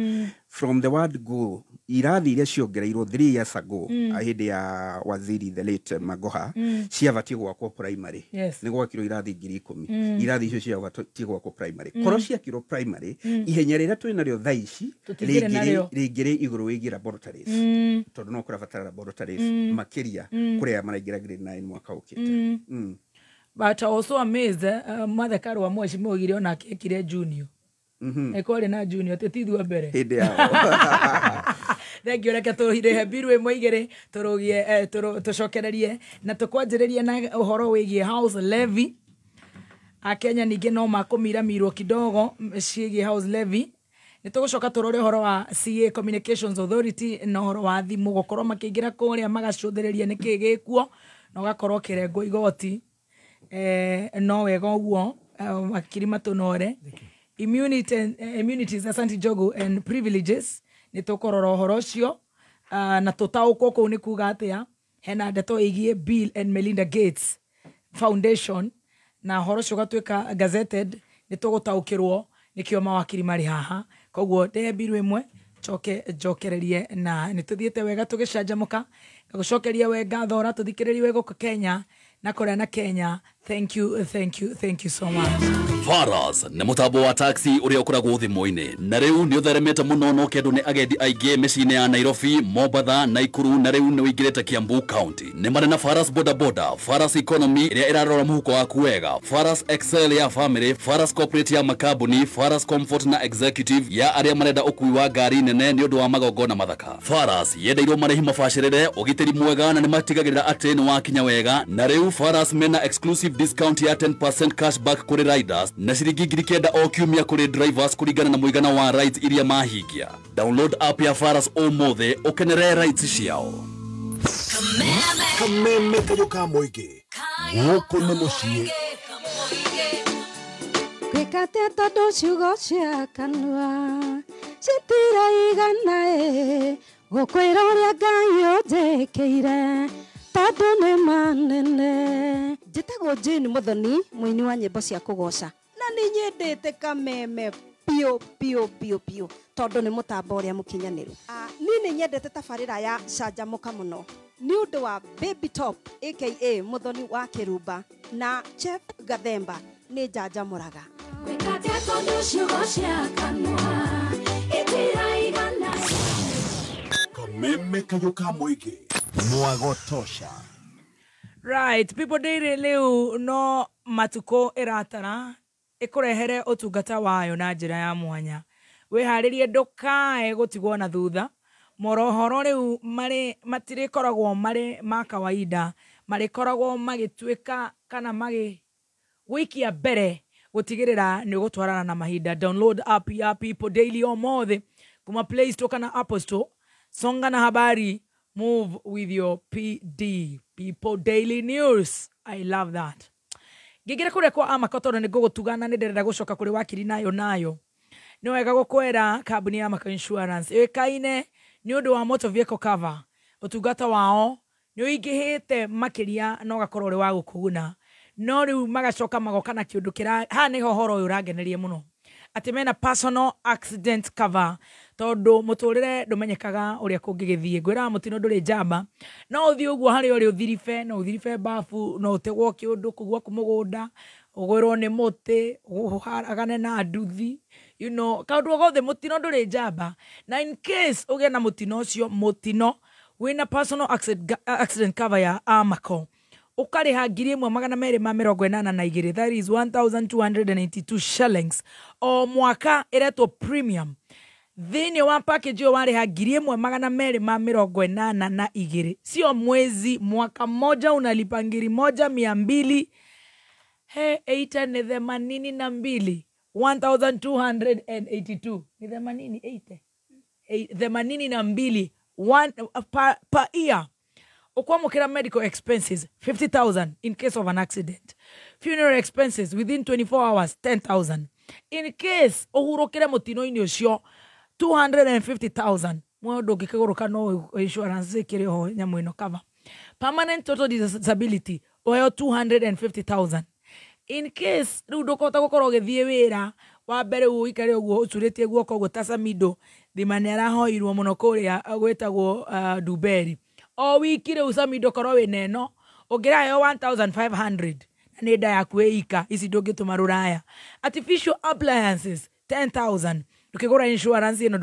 from the word go irathi iria ciongereirwo 3 years ago ahindi ya waziri the late Magoha ciabatie gwakwo primary ni gwakirwo irathi 10,000 irathi icio ciabatie gwakwo primary koro ciakirwo primary ihenya rira twina rio thaici ringire iguru wigi laboratories tondu no kurabatara laboratories makiria kuria maraingira grade 9 mwaka ukite but also amazed Mother Karwa Mweshimo gire ona kekire junior ekore na junior tetithua mbere hindi yao thengio reke tuhirehe Mburu imwe igere turugie tucokererie na tukwanjiririe na uhoro wigie house levy akenya ninge no makumira mirwo kidogo cigie house levy ni tugucoka turore uhoro wa CA Communications Authority na uhoro wa thimu gukorwo makiingira kuria magacuthiriria niki gikuo no gakorwo kirengo igoti no wega uguo makirima tunore immunities asanti jogo and privileges ni tukorora uhoro ucio na tutaukwo ko ni kuga atia hena ndeto igie Bill and Melinda Gates Foundation na uhoro ucio gatwika gazetted ni tugutaukirwo nikio mawakiri mari haha koguo de Mburu imwe jokererie na ni tuthiete wega tugicanjamuka gucokeria wega thora tuthikiririe wego Kenya na korea na Kenya thank you so much Faras nĩ mũtambo wa taxi ũrĩa ũkoragwo thimũ-inĩ na rĩu nĩ ũtheremete mũno no kĩndũ nĩ agendi aingĩ mĩciĩ-inĩ ya Nairobi, Mombasa, Nakuru na rĩu nĩ ũingĩrĩte Kiambu County. Nĩ marĩ na Faras bodaboda, Faras economy ĩrĩa ĩrarora mũhuko waku wega, Faras excel ya family, Faras corporate ya makambuni, Faras comfort na executive ya arĩa marenda ũkui wa ngari nene nĩ ũndũ wa magongona mathaka. Faras yendeirwo marĩhi mabacĩrĩre, ũgitĩri mwega na nĩ matigagĩrĩra atĩ nĩ wakinya wega. Na rĩu Faras mena exclusive discount ya 10% cashback kũrĩ riders na ciringi 9,000 o kiumia kuri drivers kuringana na muigana wa rides iria mahingia. Download app ya Faras ũmũthĩ ũkenere rides ciao. Kameme kayo ka moige gũkũ nĩ mũciĩ gwĩkate tondũ ciugo cia kanua citiraigana gũkwĩra ũrĩa Ngai ũnjĩkĩire tondũ nĩ manene. Njĩtagwo Jane Muthoni, mũini wa nyĩmbo cia kũgoca na nĩ nyendete Kameme piũ tondũ nĩ mũtambo ũrĩa mũkinyanĩru. Niĩ nĩ nyendete tabarĩra ya canjamũka mũno ni undu wa Baby Top aka Muthoni wa Kirumba na Chef Gathemba ni Jaja Muraga. Kameme kayoka mwege mwago tosha. Right, people daily leo no matuko iratara ikurehere utungata wayo na njira ya mwanya. Wiharirie ndukae gutigwo na thutha. Morohoro riu matirikoragwo mari ma kawaida, marikoragwo magitwika kana wikia mbere gutigirira ni gutwarana na mahinda. Download app ya People Daily omothe kuma Play Store kana Apple Store. Songa na habari, move with your PD. People Daily News. I love that. Gigire kure kwa Amako ni gugutugana ni nderera gucoka kuri wakili nayo. Ni wega gukwera kambuni ya Amako Insurance. Ekaine ni undu wa motor vehicle cover. Utungata wao ni uingihite makiria no gakorwo ri wa gukuguna. No riu magacoka magokana kiundu kira ha ni hohoro uyu ragenerie muno. Ati mena personal accident cover. Tondu muturire ndumenyekaga uria kungigithie. Ngwira mutino nduri njamba. No uthi uguo hari uri uthirife, no uthirife bafu, no utegwo kiundu kugwa kumugunda, ugwirwo ni muti, uharagane na nduthi. You know, kaundu gothe mutino nduri njamba. Na in case uge na mutino ucio mutino wina personal accident cover ya Amako. Ukariha 1,282, that is 1,282 shillings o mwaka iretwo premium. Thini wa package yo wariha 1,282, sio mwezi, mwaka moja unalipa 1,200. 882 1,282 ni 80 82 per year. Okwamukira medical expenses 50,000 in case of an accident. Funeral expenses within 24 hours 10,000. In case ohurokire mutino ini ucio 250,000. Mwondo gikiguruka no insurance kiriho nyamu ino cover. Permanent total disability oyo 250,000. In case riu ndukota gukorwo githie wira wa mbere uikare uguo ucuritie guoko uguo tasamido thimani arahoirwo muno kuria gwetagwo Duberi. O wiki riu samido korwo wineno ungirayo 1,500 na nda yaku ika ici ndungituma ruraya. Artificial appliances 10,000. Ndukigura insurance ino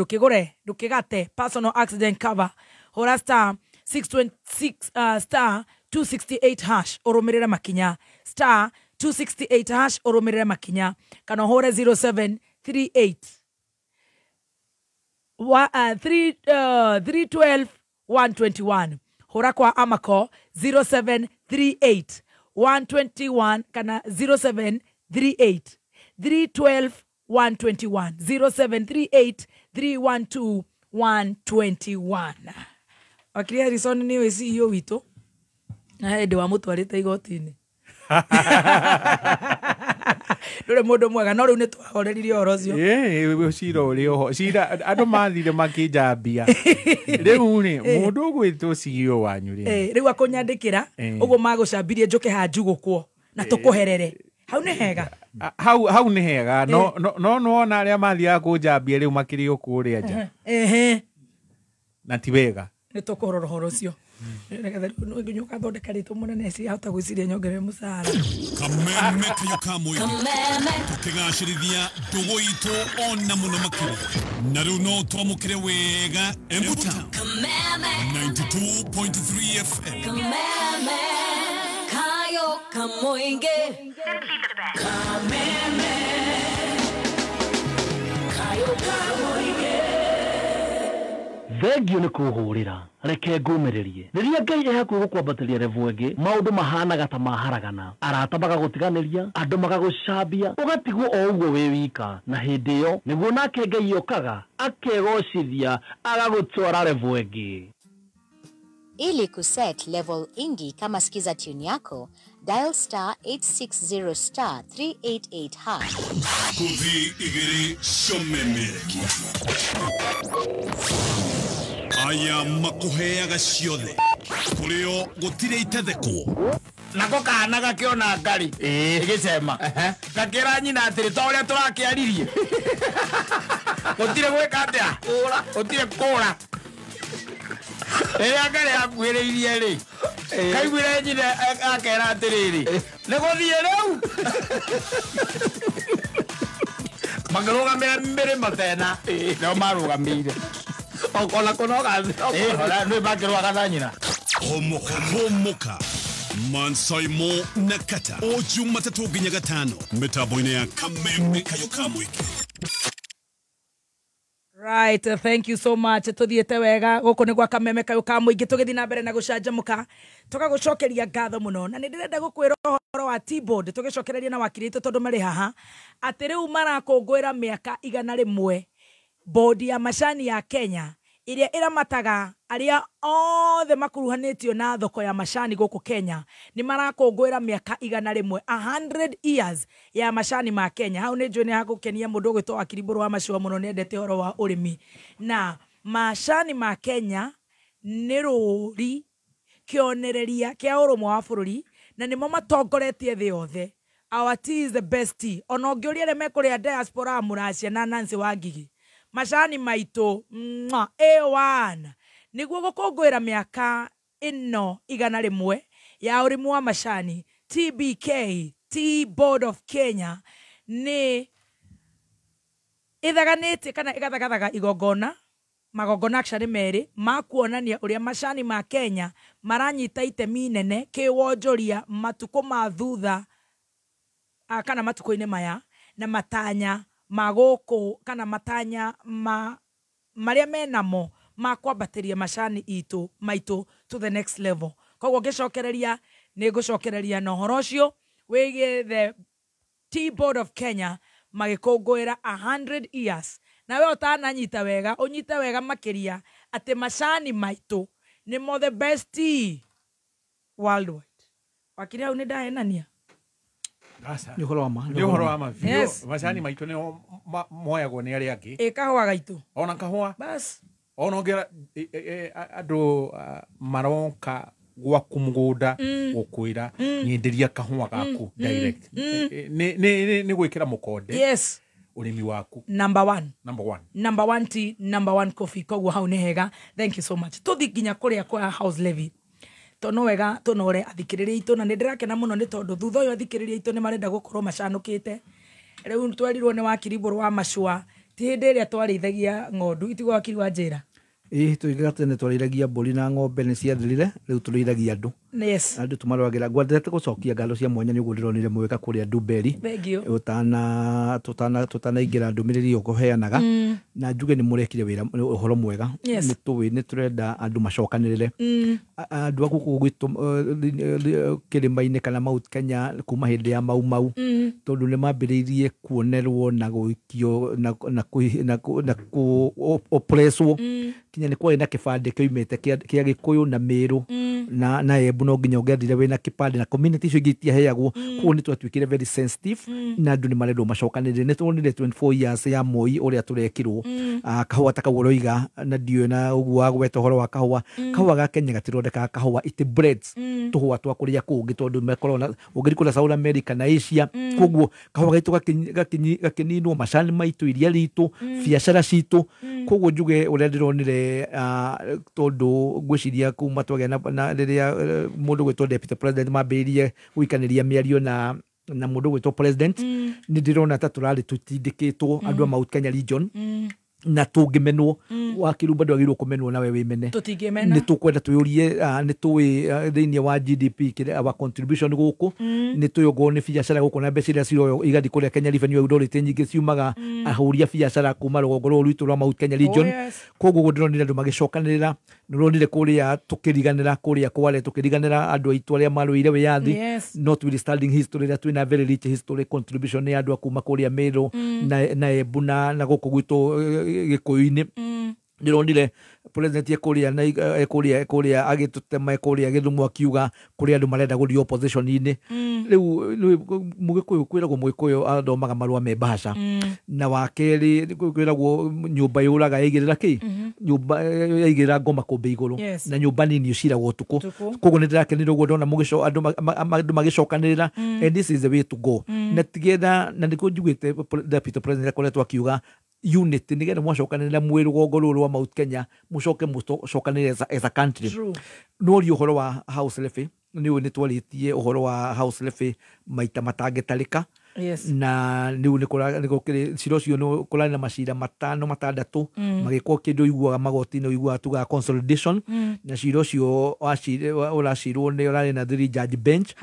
ndukigate personal accident cover hora star 626 star 268 hash urumirira makinya star 268 hash urumirira makinya kana hore 0738 312 121 hora kwa Amako 0738 121 kana 0738 312 121 0738 312 121. Wakili Harrison ni we CEO wito na hende wa mutwarite igotini. Ndure mundu mwega no riu ni twahoreririe orocio. Cira uri oho. Cira andu mathire makijambia. Riu ni mundu gwitwo CEO wanyu ri. Riu akunyandikira uguo magucambirie njuke ha njugukwo na tukuherere. Hau ni hega. Hau ni hega. No na aria mathiaga kunjambia riu makiri ukuria nja. Na ti wega. Ni tukurora horocio. Nĩgetha nginyuka thondeka rĩtũ mũnene si hota gwĩciria nyongerere mũcara. Kameme kayuka mwĩrĩ tũkĩgacĩrithia ndũgũ itũ ona mũno makĩria. Na rĩu no twamũkĩre wega Embuta 92.3 FM. Kameme kayuka mwĩngĩ Kameme kayuka mwĩngĩ. Thengio nĩ kũhũrĩra reke ngũmĩrĩrie rĩrĩa Ngai e hakuhĩ gũkwambatĩria revu ĩngĩ maũndũ mahanaga ta maharagana arata magagũtiganĩria andũ magagũcambia ũgatigwo o ũguo wĩ wika na hĩndĩ ĩyo nĩguo nake Ngai okaga akegocithia agagũtwara revu ĩngĩ. Ili kuset level ingi kama skiza tune yako, dial star 860 star 388 hash. Kuthi igiri shomemereki. Aya makuheaga ciothe. Kurio gutire itetheko. Nako kana gakiona ngari igicema gakira nyina atiri to uria turakiaririe gutire gwika atia utire kura Ngari akuĩrĩirie rĩ. Kaiguire nyine akera atĩrĩrĩ. Nĩ gũthiĩ rĩu. Magĩrũgamĩra mĩrĩmo tena. Nĩo marũgamĩire. Okona kũnoga. Nĩ makĩrũaga na nyina. Homoka Mansai Mo Nakata o Jumatatu nginya Gatano mitambo-inĩ ya Kameme Kayo Kamwiki. Right, thank you so much. Tuthiete wega guku ni gwa Kameme Kayo Kamwiki tugithi na mbere na gucanjamuka tugagucokeria ngatho muno na ni ndirenda gukwira uhoro wa T-board tugicokereria na wakili itu tondu mari haha ati riu marakungwira miaka 101 bodi ya macani ya Kenya iria iramataga aria othe makuruhanitio na thoko ya macani guku Kenya ni marakungwira miaka 101 100 years ya macani ma Kenya. Hau ni njui ni hagukenia mundu gwitwo wakili Mburu Machua muno ni endete horo wa urimi na macani ma Kenya ni ruri kionereria kia urumwe wa bururi na nimo matongoretie thi yothe. Our tea is the best tea. Ona ungiuria mekuria diaspora muracia na Nancy Wangigi macani maitu A1 niguo gukungwira miaka ino 101 ya urimi wa macani. TBK Tea Board of Kenya ni ithaganite kana igathagathaga igongona magongona actually meri makuonania uria macani ma Kenya maranyita itemi nene kiwonjoria matuko ma thutha kana matuko-ini maya na matanya magoko kana matanya maria menamo makwambatiria macani itu maitu to the next level. Koguo ngicokereria ni ngucokereria na horo ucio wigie the Tea Board of Kenya magikungwira 100 years na we utananyita wega unyite wega makiria ati macani maitu ni mo the best tea worldwide. Wakili au ni ndahenania Ni horo wa ma. Macani maitu ni moyagwo ni aria angi. Kahua gaitu. Ona kahua. Bas. Ona ngera andu maronka gwaku mugunda gukwira nyenderia kahua gaku direct. Ni gwikira mukonde. Yes. Urimi waku. Number one tea, number one coffee. Koguo hau ni hega. Thank you so much. Tuthi nginya kuria kwa house levy. Tono wega tonore athikiriria itu na nindirakena muno ni tondu thutha uyu athikiriria itu ni marenda gukorwo macanukite. Riu twerirwo ni wakili Mburu Machua ti hindi iria twarithagia ng'ondu itigo wakili wa njira. Tuigaga tene twarithagia mburi na ng'ombe ni ciathirire riu turithagia andu. Yes. Andu tumarwagira ngwendete gucokia ngalo cia mwanya ni uguo ndironire mweka kuria Dumberi. Thank you. Tutana ingira ndumiriri ukuheanaga na njuge ni murekire wira uhoro mwega. Ni turenda andu macokanirire. Andu akuku gwitu kirima-ini kana Mount Kenya kuma hindi ya mau tondu ni mambiriirie kuonerwo na guikio na ku oppresswo kinya ni kwari na kibande kiumite kia Gikuyu na Meru na Embu no nginya ungiathire wina kibande na community icio ingi heagwo kuo ni twatwikire very sensitive na andu ni marendwo macokanirire ni tuonire 24 years ya Moi uria turekirwo kahua takaworoiga na dio na uguo wa gweta horo wa kahua ga Kenya gatirondeka kahua it breeds tuhua twa kuria kungi tondu mekorona ungirikura South America na Asia koguo kahua gaitu gakininwo macani maitu iria ritu biacara citu koguo njuge uria ndironire tondu ngwiciria kuma twagea na riria mundu gwitwo deputy president mambiririe guikaniria miario na mundu gwitwo president ni ndirona ta turari tutindikitwo andu a Mount Kenya region na tungimenwo wakili bado agirwo kumenwo nawe wimene tutingimena ni tukwenda tuyurie ni tuwi thiini wa GDP kire aba contribution guku ni tuyogwo ni biacara guku na mbeca iria ciroyo igathi kuria Kenya Revenue Authority nyingi ciumaga ahuria biacara kuma rugongo rwitu rwa Mount Kenya region koguo gudronire andu magicokanirira nuronire kuria tukiriganira kuria kwale tukiriganira andu aitu aria marwire wiyathi notwithstanding history that twina very rich history contribution ni andu akuma kuria Meru na Embu na guku gwitu Gikuyu-ini ndironire president ekuria na ekuria agitutema ekuria Githumu akiuga kuria andu marenda guthii opposition-ini riu Mugikuyu kwiragwo Mugikuyu athomaga marua me bahasha na wakeri kwiragwo nyumba yuraga yaigirira ki nyumba yaigirira ngoma kumbe iguru na nyumba nini uciragwo tuku koguo nindirakenire uguo ndona mugico andu magicokanirira and this is the way to go na together na ndiko njugite deputy president akoretwo akiuga unit nigetha mwacokanĩrĩra mwĩ rũgongo rũrũ rwa Mount Kenya mũcoke mũcokanĩrĩre as a country no ri ũhoro wa house levy nĩ twarĩtie ũhoro wa house levy maita matangĩtarĩka na niu nĩ cira ũcio nĩ kũrarĩ na macira 5-6 magĩkwo kĩndũ iguaga magoti-inĩ iguaga tuga consolidation na cira ũcio ũracirwo nĩ ũrarĩ na 3 judge bench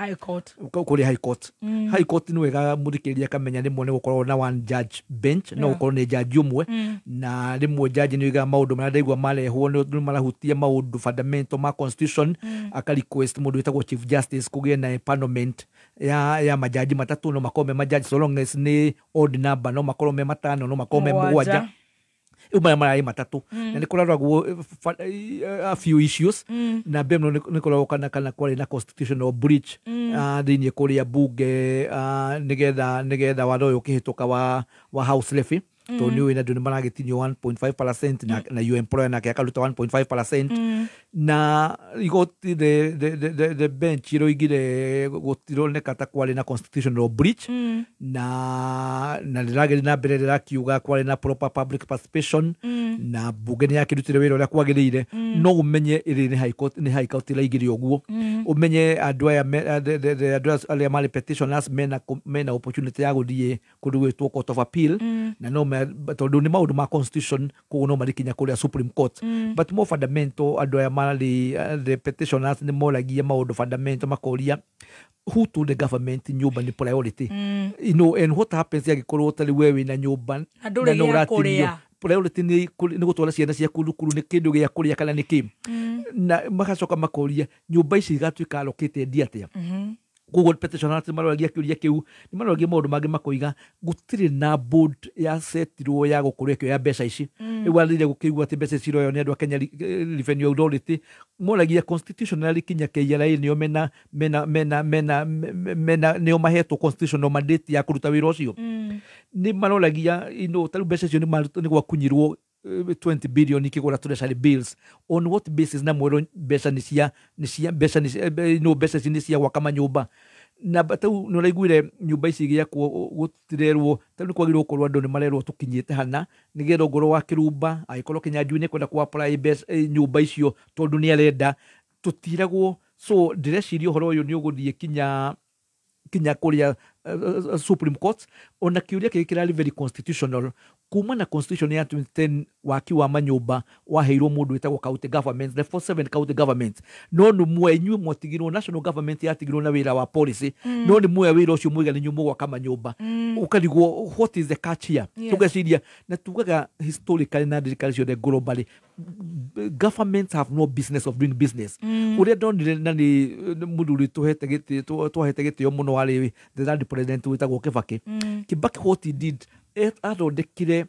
kũrĩ high court high court nĩ wega mũthikĩrĩria akamenya rĩmwe nĩ gũkorwo na 1 judge bench no gũkorwo nĩ judge ũmwe na rĩmwe judge nĩ oigaga maũndũ marĩa ndaigua marehwo nĩ marahutia maũndũ fundamental ma constitution aka request mũndũ wĩtagwo chief justice kũgĩe na parliament ya majaji matatũ no makorwo me majaji so long as nĩ odd number no makorwo me 5 no makorwo me 7 umaya marari matatũ na nĩ kũraragwo a few issues na mbemno nĩ kũragwo kana kwarĩ na constitutional breach thĩinĩ kũrĩa bunge nĩgetha watho ũyũ ũkĩhĩtũka wa house levy to nĩ wĩna ndũ nĩ maragĩtinio 1.5% na you employer nake akaruta 1.5% na igoti the bench iroigire gũtironeka ta kwarĩ na constitutional breach na rĩragĩrĩ na mbere rĩrakiuga kwarĩ na proper public participation na bunge nĩ yakĩrutire wĩra ũrĩa kwagĩrĩire no ũmenye ĩrĩ nĩ high court ĩraigire ũguo ũmenye andũ aya arĩa marĩ petitioners mena opportunity ya gũthiĩ kũndũ gwĩtwo court of appeal na no tondũ nĩ maũndũ ma constitution koguo no marĩkinya kũrĩa Supreme Court but more fundamental andũ aya marĩ the petitioners nĩ moragia maũndũ fundamental makoria who told the government nyũmba nĩ priority you know and what happens angĩkorwo ũtarĩ we wĩna nyũmba na no ũratinio priority nĩ gũtwara ciana ciaku thukuru nĩ kĩndũ gĩa kũrĩa kana nĩ kĩ na magacoka makoria nyũmba ici igatuĩka allocated atĩa Google petitioners maroragia kĩũria kĩu nĩ maroragia maũndũ mangĩ makoiga gũtirĩ na board ya setirwo ya gũkũrĩa kĩo ya mbeca ici rĩu athire gũkĩigua atĩ mbeca ciroyo nĩ andũ a Kenya Revenue Authority moragia constitutional kinya KRA nĩo mena nĩo mahetwo constitutional mandate ya kũruta wĩra ũcio nĩ maroragia tarĩu mbeca icio nĩ gwakunyirwo 20 billion ikigura treasury bills on what basis na mwero mbeca ni cia gwaka manyũmba na tau no raiguire nyũmba ici gĩakwo gũtirerwo tau nĩ kwagĩrĩirwo gũkorwo andũ nĩ marerwo tũkinyĩte hana nĩgetha ũngorwo wa kĩrumba agĩkorwo Kinyanjui nĩ kwenda ku-apply nyũmba icio tondũ nĩ arenda tũtiragwo so ndĩreciria ũhoro ũyũ nĩ ũgũthiĩ kinya kũrĩa Supreme Court ona kiuria kĩrĩ kĩrarĩ very constitutional kuma na constitution ya 2010 waki wa manyũmba waheirwo mũndũ wĩtagwo county government the 47 county government no nĩ mwe inyuĩ mwatigirwo national government yatigirwo na wĩra wa policy no nĩ mwe wĩra ũcio mwĩga nĩ nyumu gwaka manyũmba ũkarigwo what is the catch here tũgeciria na tugaga historically na thirikari ciothe globally governments have no business of doing business ũrĩa ndonire na nĩ mũthuri twahete gĩtĩo mũno warĩ the president wĩtagwo Kibaki what he did athondekire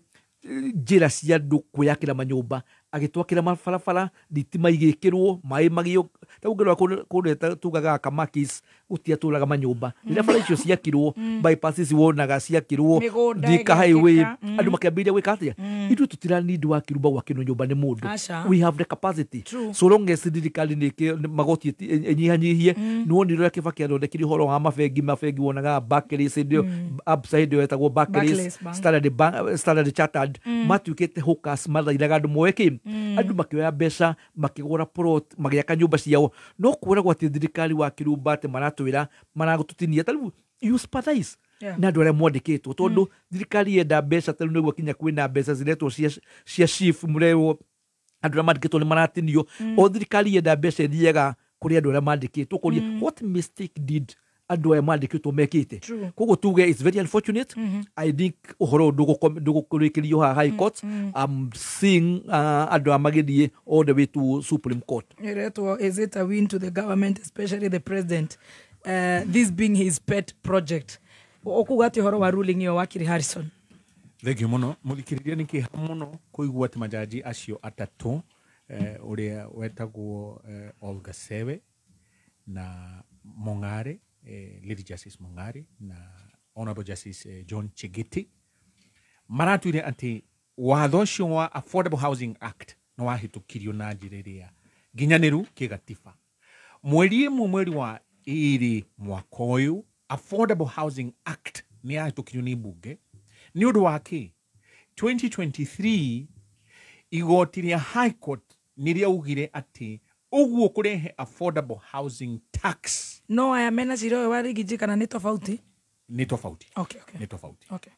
njĩra cia andũ kwĩyakĩra manyũmba agĩtwakĩra mabarabara thitima igĩkĩrwo maĩ magĩo taungĩrwa kũreta tugaga kamakis gũtiatũraga manyũmba rĩrĩa bara icio ciakirwo bypasses wonaga ciakirwo Thika highway andũ makĩambĩrĩria gwĩka atĩa ithuĩ tũtiranindi wa kirumba gwakĩrwo nyũmba nĩ mũndũ we have the capacity so long as thirikari nĩ magoti ĩnyihanyihie nĩwonire ũrĩa Kibaki athondekire ũhoro wa mabengi wonaga Barclays upside wetagwo Barclays Standard Chartered matuĩkĩte hookers mathairaga andũ moeke andũ makĩoya mbeca makĩgũra plot magĩaka nyũmba ciao no kũragwo atĩ thirikari wa kirumba atĩ maratwĩra maragũtũtinia tarĩu you sympathize na andũ arĩa mwandĩkĩtwo tondũ thirikari yenda mbeca tarĩu nĩguo kinya kwĩna mbeca ciretwo cia chief mũreo andũ arĩa mandĩkĩtwo nĩ maratinio o thirikari yenda mbeca thiaga kũrĩ andũ arĩa mandĩkĩtwo kũria what mistake did andũ aya mandĩkĩtwo mekĩte koguo tuge it's very unfortunate I think ũhoro ndũgũkũrĩkĩrio ha high court I'm seeing andũ amagĩthiĩ all the way to Supreme Court. Is it a win to the government, especially the president, this being his pet project? Okuga ati ũhoro wa ruling yo wakiri Harrison. Thengio mũno mũthikĩrĩria nĩ kĩeha mũno kũigua atĩ majaji acio atatũ ũrĩa wetagwo Olga Sewe na Mongare Lady Justice Mongare na Honorable Justice John Chegeti maratuire atĩ watho ũcio wa Affordable Housing Act no wahĩtũkirio na njĩra ĩrĩa nginyanĩru kĩgatiba mweri wa ĩrĩ mwaka ũyũ Affordable Housing Act nĩ yahĩtũkirio nĩ mbunge nĩ ũndũ wa kĩ 2023 igoti ria High Court niriaugire ati uguo kurehe affordable housing tax no aya mena ciro wa rigiji kana ni tofauti okay ni tofauti okay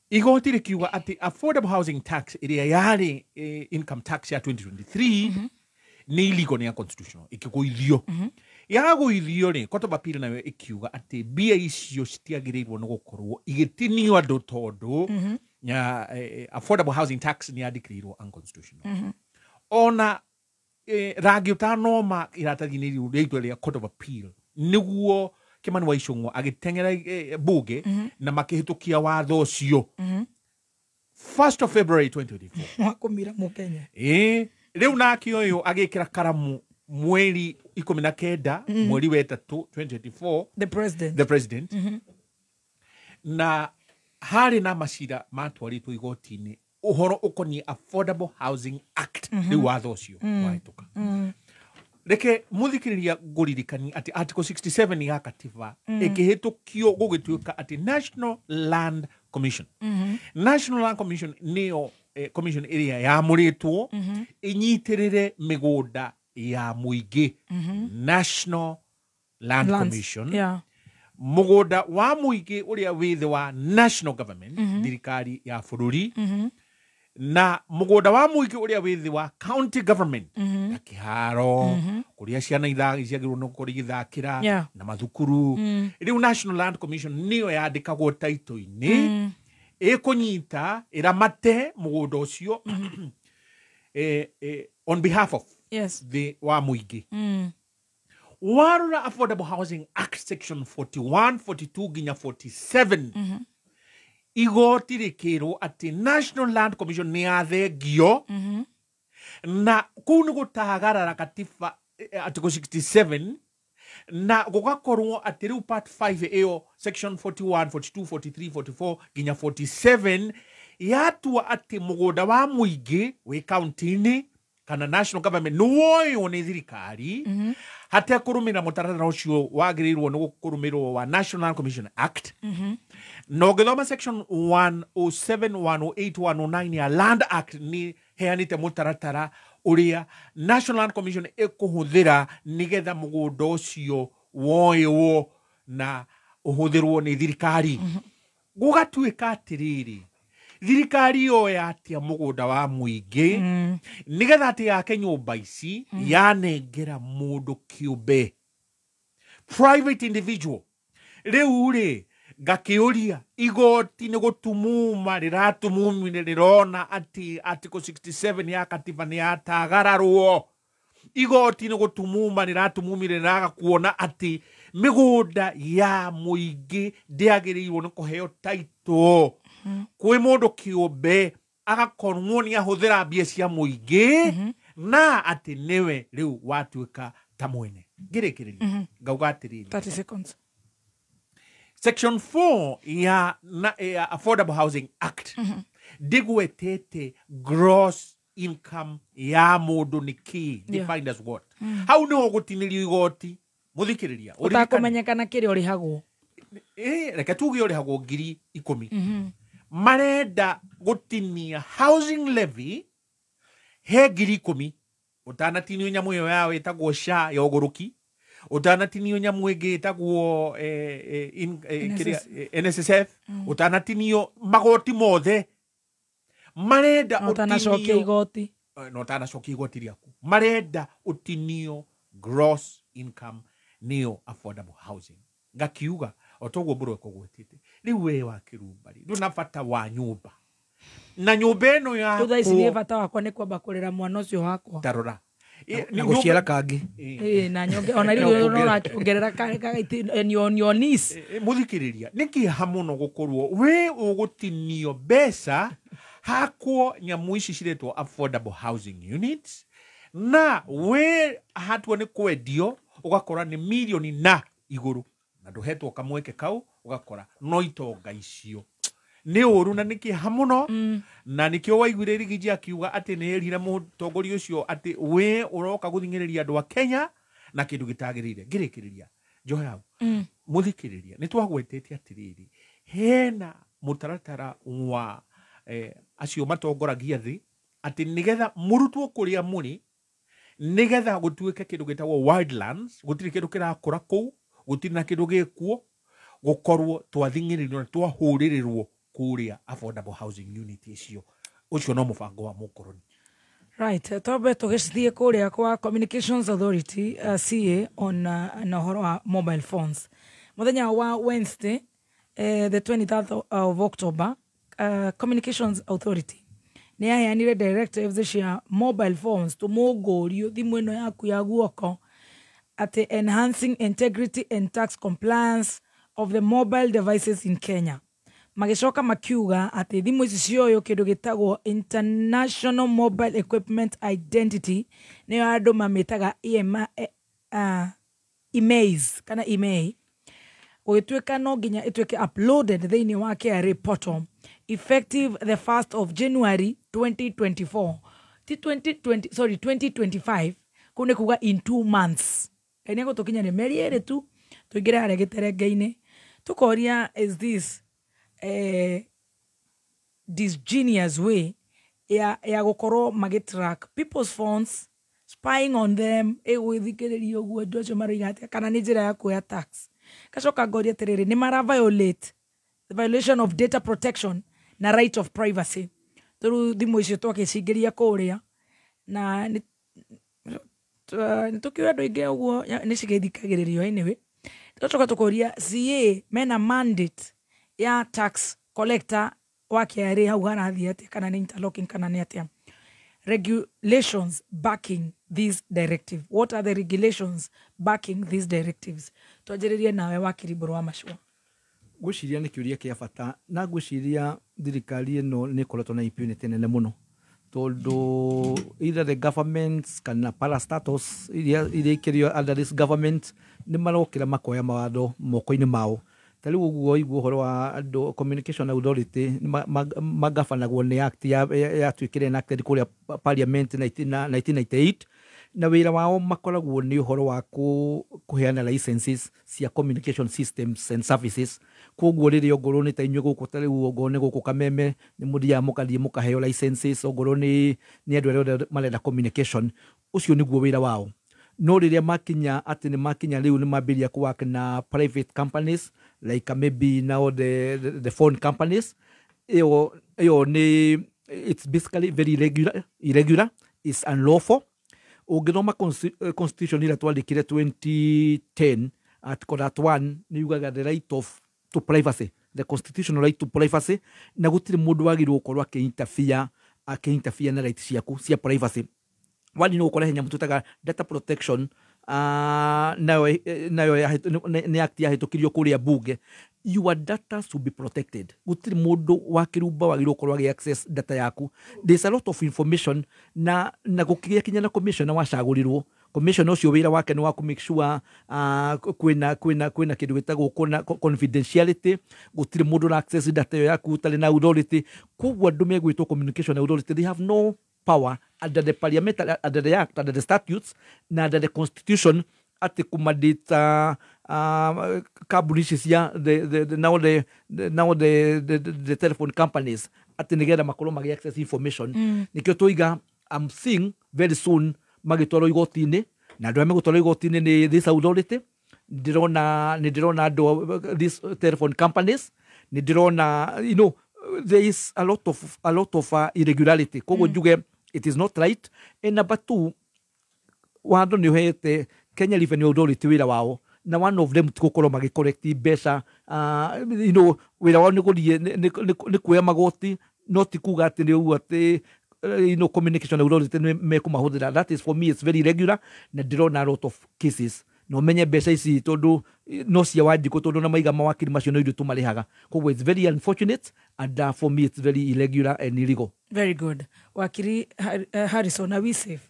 igoti rikiuga ati affordable housing tax iria yari income tax ya 2023 ni illegal ni constitutional ikiguithio yaguithio ri kotoba pira nayo ikiuga ati bia icio citiagirirwo no gukorwo igitinio andu tondu ya affordable housing tax ni yadikrirwo unconstitutional ona rangi utanoma iratathi-ini riu riitwa ria Court of Appeal niguo Kimani wa Icung'wa agiteng'era bunge na makihitukia watho ucio 1st of February 2024 wakumira mukenya riu nake uyu agikira karamu mweri 19 mweri wa 3 2024 the president na hari na macira matwaritwo igoti-ini uhoro ukoni Affordable Housing Act riu watho ucio wahituka reke muthikiriria nguririkani ati article 67 ya katiba ikihitukio gugituika ati National Land Commission National Land Commission niyo commission area ya muritwo inyitirire migunda ya muingi National Land Commission mugunda wa muingi uria withi wa national government thirikari ya bururi na mugunda wa muingi uria withi wa county government ya kiharo kuria ciana ithaagirwo no kuri githakira na mathukuru riu National Land Commission niyo yandikagwo taito-ini ikunyita iramate mugunda ucio on behalf of the wa muingi warora Affordable Housing Act section 41 42 ginya 47 igoti rikirwo ati National Land Commission ni athengio na kuu ni gutagarara katiba article 67 na gugakorwo ati riu part 5 iyo section 41 42 43 44 ginya 47 yatua ati mugunda wa muingi wi county-ini kana national government nuoyo ni thirikari hata kurumira mutaratara ucio wagirirwo ni gukurumirwo wa National Land Commission Act no githoma section 107 108 109 ya Land Act ni heanite mutaratara uria National Land Commission ikuhuthira nigetha mugunda ucio woywo na uhuthirwo ni thirikari gugatuika atiriri thirikari yo yatia mugunda wa muingi nigetha ati yake nyumba ici yanengera mundu kiumbe private individual riu ri ngakiuria igoti ni gutumuma riratumumire rirona ati article 67 ya katiba ni yatagararwo igoti ni gutumuma riratumumire riraga kuona ati migunda ya muingi ndiagiriirwo ni kuheo title kwi mundu kiumbe agakorwo ni ahuthira mbia cia muingi na ati niwe riu watuika ta mwene ngirikiriria ngauga atiriri 30 seconds section 4 ya Affordable Housing Act digwetete gross income ya mundu ni key defined as what how no gutinirio igoti muthikiriria utakumenyekana kiri urihagwo reke tuge urihagwo 10,000 marenda gutinia housing levy he 10,000 utanatinio nyamu yo yawe itagwo sha ya uguruki utanatinio nyamu igi itagwo NSSF utanatinio magoti mothe marenda utanacokia igoti no utanacokia igoti riaku marenda utinio gross income niyo affordable housing ngakiuga otogwo mburu ekogwetete riu we wa kirumbari nduna bata wa nyumba na nyumba eno ya tutha ici ni bata wakwa ni kwamba kurera mwana ucio wakwa tarora na guciara kangi na nyonge ona riu no ongerera kagaiti nyonis muthikiriria niki hamuno gukorwo we ugutinio besa hakwo nyamu ici ciretwo affordable housing units na we hatwo ni kwendio ugakora ni milioni na iguru na nduhetwo kamweke kau ugakora no itonga icio ni uru na niki hamuno na nikio waiguire rigiji akiuga ati ni erire mutongoria ucio ati we uroka guthingiriria andu a Kenya na kindu gitagirire ngirikiriria Joya muthikiriria ni twagwetetie atiriri hena mutaratara wa acio matongoragia thi ati nigetha murutwo kuria muri nigetha gutuike kindu gitagwo wildlands gutiri kindu kirakura kou gutiri na kindu gikuo gukorwo twathingiririo na twahuririrwo kuria affordable housing unit icio ucio no mubango wa mukoroni. Right, tobe tugicithie kuria kwa Communications Authority CA on na horo wa mobile phones. Muthenya wa Wednesday the 23rd of October Communications Authority ni yaheanire directives cia mobile phones to mugorio thimu ino yaku ya guoko at enhancing integrity and tax compliance of the mobile devices in Kenya. Magicoka makiuga ati thimu ici cioyo kindu gitagwo International Mobile Equipment Identity niyo andu mamitaga emails kana email gugituika no nginya ituike uploaded thiini wa KRA portal effective the 1st of January 2024 2025 kune kuga in 2 months ene go tukinya ni meri ere tu tuingira hare giterengeine tukoria is this this genius way ya gukoro magitrack people's phones, spying on them gwithikiriria uguo andu acio maroigate kana ni njira ya kuya tax kacoka ngoria tiriri ni mara violate the violation of data protection na right of privacy turu thimu icio twakiciingiria kuria na tukiwa andu ingi uguo ni cigithikagiririo anyway tucoka tukoria CA mena mandate ya tax collector wa KRA hau harathi atia kana ni interlocking kana ni atia regulations backing this directive. What are the regulations backing these directives? Twajiririe nawe wakili Mburu Machua. Gwiciria ni kiuria kia bata na gwiciria thirikari ino ni koretwo na impunity nene muno tondu either the governments kana parastatus iria ikirio under this government ni marokira makoya mawatho moko-ini mao tari uguo iguo horo wa andu Communication Authority magabanagwo ni act ya twikire enacted kuria parliament 1998 na wira wao makoragwo ni horo wa kuheana licenses cia communication systems and services koguo riria ogoro ni tainywe guku tari ugo ni guku Kameme ni mudia mukathie mukaheo licenses ogoro ni andu aria marenda communication ucio niguo wira wao no riria makinya ati ni makinya riu ni mambiria kuwork na private companies like maybe now the phone companies yo ni it's basically very irregular is unlawful. Ugithoma constitution ira twandikire 2010 article 1 ni yugaga the right to privacy, the constitutional right to privacy na gutire mundu wagirwo gukorwo akiinterfere na right ciaku cia privacy. Wali no ukora henya mututaga data protection nayo ni act ya hitukirio kuria bunge. Your data should be protected. Gutiri mundu wakirumba wagirwo gukorwo agi access data yaku. There's a lot of information na gukigia kinya na commission na wacagurirwo commission ucio wira wake ni wa ku make sure kwina kindu gitagwo confidentiality. Gutiri mundu na access data yaku tali na authority kugwa andu megwitwo Communication Authority. They have no power under the parliament, under the act, under the statutes, na under the constitution ati kumadita kabunishi ya the telephone companies ati nigera makolo magi access information nikyo toiga I'm seeing very soon magitoro igotini na ndo amegutoro igotini ni this authority ndirona do these telephone companies ndirona there is a lot of irregularity kogo juge it is not right. And number 2 wando ni hete Kenya Revenue Authority wira wao na one of them tukokorwo magicorrect mbeca wira wao ni guthie ni kuya magoti not kuga ati ni ugu ati Communication Authority ni mekumahuthira. That is for me it's very regular na ndirona a lot of cases no menye mbeca ici tondu no cia wajiko tondu na maiga mawakili macio no idu tumarihaga koguo it's very unfortunate and for me it's very irregular and illegal. Very good. Wakili Harrison, are we safe?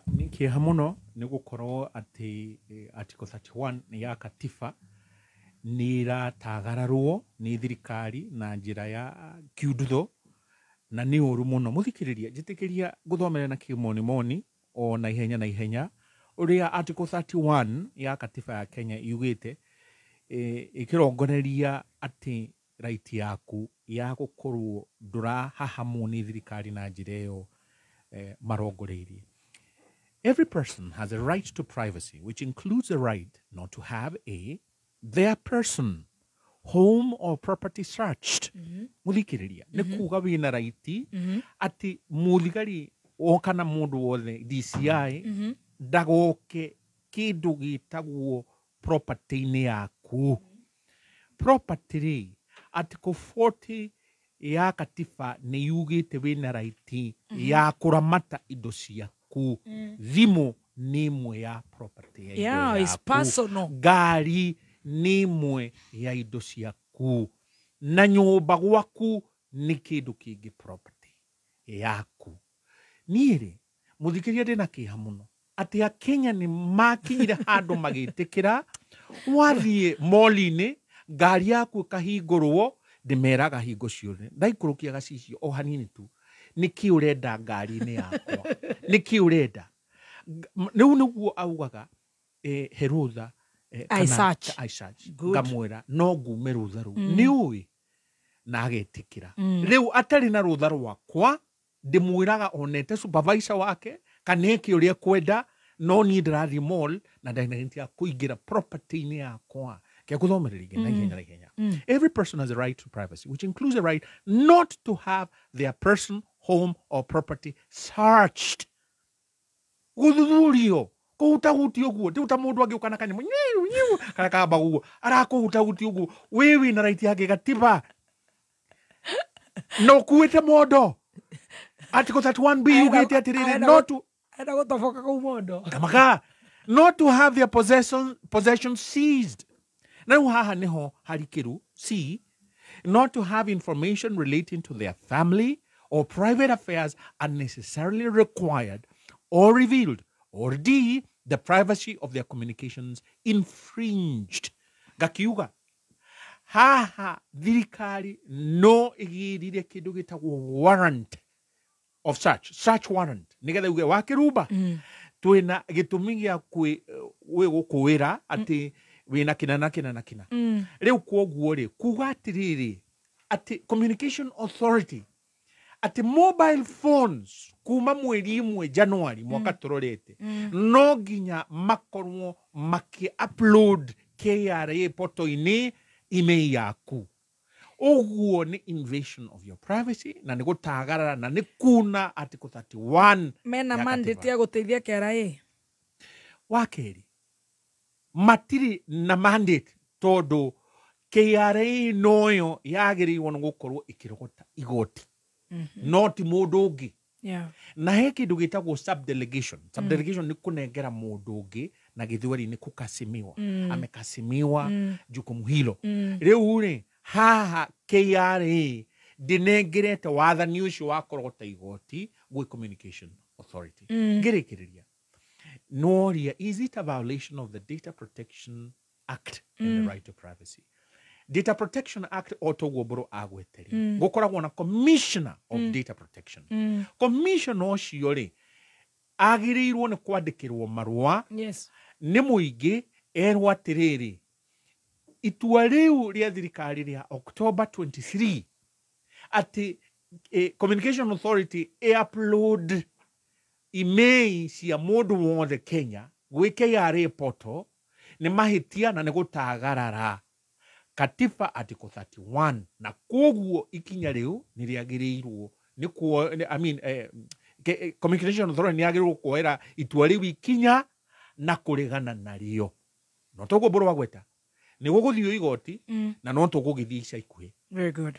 Ni kiha muno ni gukorwo ati article 31 ni ya katiba ni ratagararwo ni thirikari na njira ya kiudutho na ni uru muno muthikiriria njitikiria guthomera na kimoni o na ihenya uria article 31 ya katiba ya Kenya yugite ikirongoreria ati right yaku ya gukorwo ndurahahamwo ni thirikari na njira iyo marongoreirie. Every person has a right to privacy, which includes the right not to have their person, home or property searched. Muthikiriria ni kuga wina right ati muthigari okana mundu wothe DCI ndagoke kindu gitagwo property-ini yaku. Property article 40 ya katiba ni yugite wina right ya kuramata indo ciaku. Thimu ni imwe ya property ya it's personal. Gari ni imwe ya indo ciaku. Na nyumba gwaku ni kindu kingi property yaku. Niire muthikiria ndina kiha muno ati Kenya ni makinyire handu magitikira wathie mall-ini ngari yaku kahingurwo ndimeraga hingo ciothe ndaikurukia gacicio o hanini tu niki urenda ngari-ini yakwa niki urenda riu niguo augaga herutha I search ngamwira no ngume rutha ru ni ui na agetikira riu atari na rutha rwakwa ndimwiraga onete supervisor wake kaneki uria kwenda no ni ndirathi mall na ndaingia kuingira property ni yakwa kia kuthomereria na ihenya. Every person has a right to privacy, which includes a right not to have their person, home or property searched. Guthurio kuhutahuti uguo tiuta mundu angi ukana kanya nyiu kana kaba uguo arakuhutahuti uguo wewe na right yake gatiba no kuite modo article 31B yugite atirire not to enda gutoboka ku modo kamaga not to have their possession seized. Now haha niho harikiru C, not to have information relating to their family or private affairs unnecessarily required or revealed, or D, the privacy of their communications infringed. Gakiuga haha thirikari no igirire kindu gitagwo warrant of search warrant nigetha uge wakiruba twina gitumi gia we gukuira ati wina kina na kina riu kwoguo ri kuga atiriri ati communication authority ati mobile phones kuma mweri imwe January mwaka turorete no ginya makorwo maki upload KRA portal-ini email yaku. Uguo ni invasion of your privacy na ni gutagarara na ni kuna article 31 mena mandate ya guteithia KRA wakeri matiri na mandate todo KRA noyo yagiriwo no gukorwo ikirogota igoti not mundu ungi na he kindu gitagwo subdelegation ni kunengera mundu ungi na githweri ni kukasimiwa amekasimiwa jukumu hilo riu ri haha KRA dinengerete wathani ucio wa korogota igoti gwi communication authority ngirikiriria noria is it a violation of the Data Protection Act and the right to privacy? Data Protection Act otogoboro agweteri gukoragwo na commissioner of data protection commissioner ucio ri agirirwo ni kwandikirwo marua ni muingi erwo atiriri itua riu ria thirikari ria October 23 ati communication authority upload email cia mundu wothe Kenya gwi KRA portal ni mahitia na ni gutagarara katiba article 31 na koguo ikinya riu ni riagirirwo ni communication authority ni agirirwo kuoera itua riu ikinya na kurigana nario no togo boro wagweta ni guguthio igoti na no tugugithia ica ikuhi. Very good.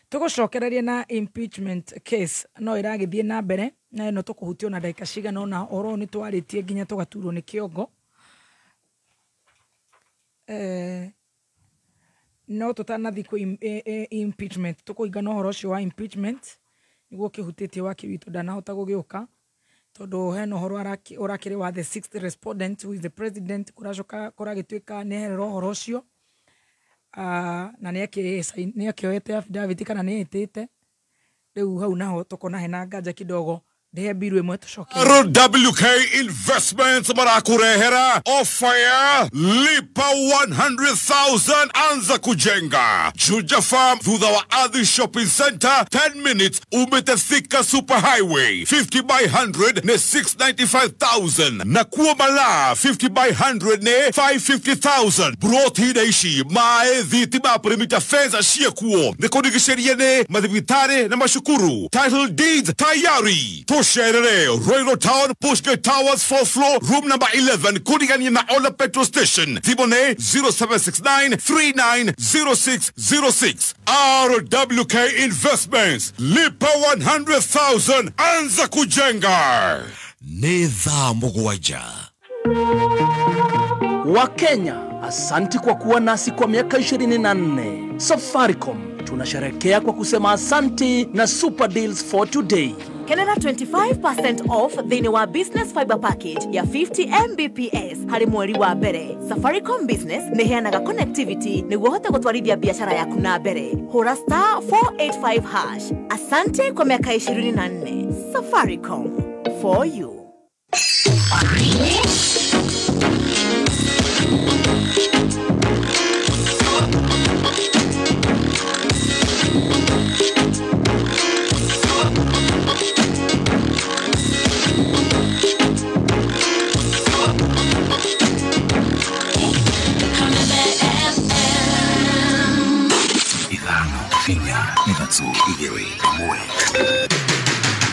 Tugucokereria na impeachment case no iragithie na mbere na no tukuhutio na dakika cigana na oro ni twaritie nginya tugaturwo ni kiongo no tutanathi ku impeachment tukuigana horo cio wa impeachment niguo kihutitie wa kiwitu ndanahota gugiuka tondu he no horo urakiri wa the sixth respondent who is the president kuracoka kuragituika neherero horo cio na ni akioete affidavit kana ni etete riu hau naho tukona hena nganja kidogo RWK Investments Marakurehera Offer Lipa 100,000 Anza Kujenga Juja Farm through our Adi Shopping Center 10 minutes Umetethika Superhighway 50 by 100 ne 695,000 Nakuamala 50 by 100 ne 550,000 Brought Hidaishi Mae Dhitiba Primita Feza Shiakuo Nekodigisheriye ne Madhibitare na Mashukuru Title Deeds Tayari Tosherere Royal Town Pushgate Towers 4th floor room number 11 Kudigani na Ola Petrol Station Zibone 0769390606 RWK Investments Lipa 100,000 Anza Kujenga Nedha Mugwaja. Wakenya, asanti kwa kuwa nasi kwa miaka 24. Safaricom tunasherehekea kwa kusema asanti na super deals for today. Kenera 25% off thini wa business fiber package ya 50 Mbps hari mweri wa mbere. Safaricom Business neheanaga connectivity niguo hote gutwarithia biashara yaku na mbere. Hura *485#. Asante kwa miaka 24. Safaricom for you.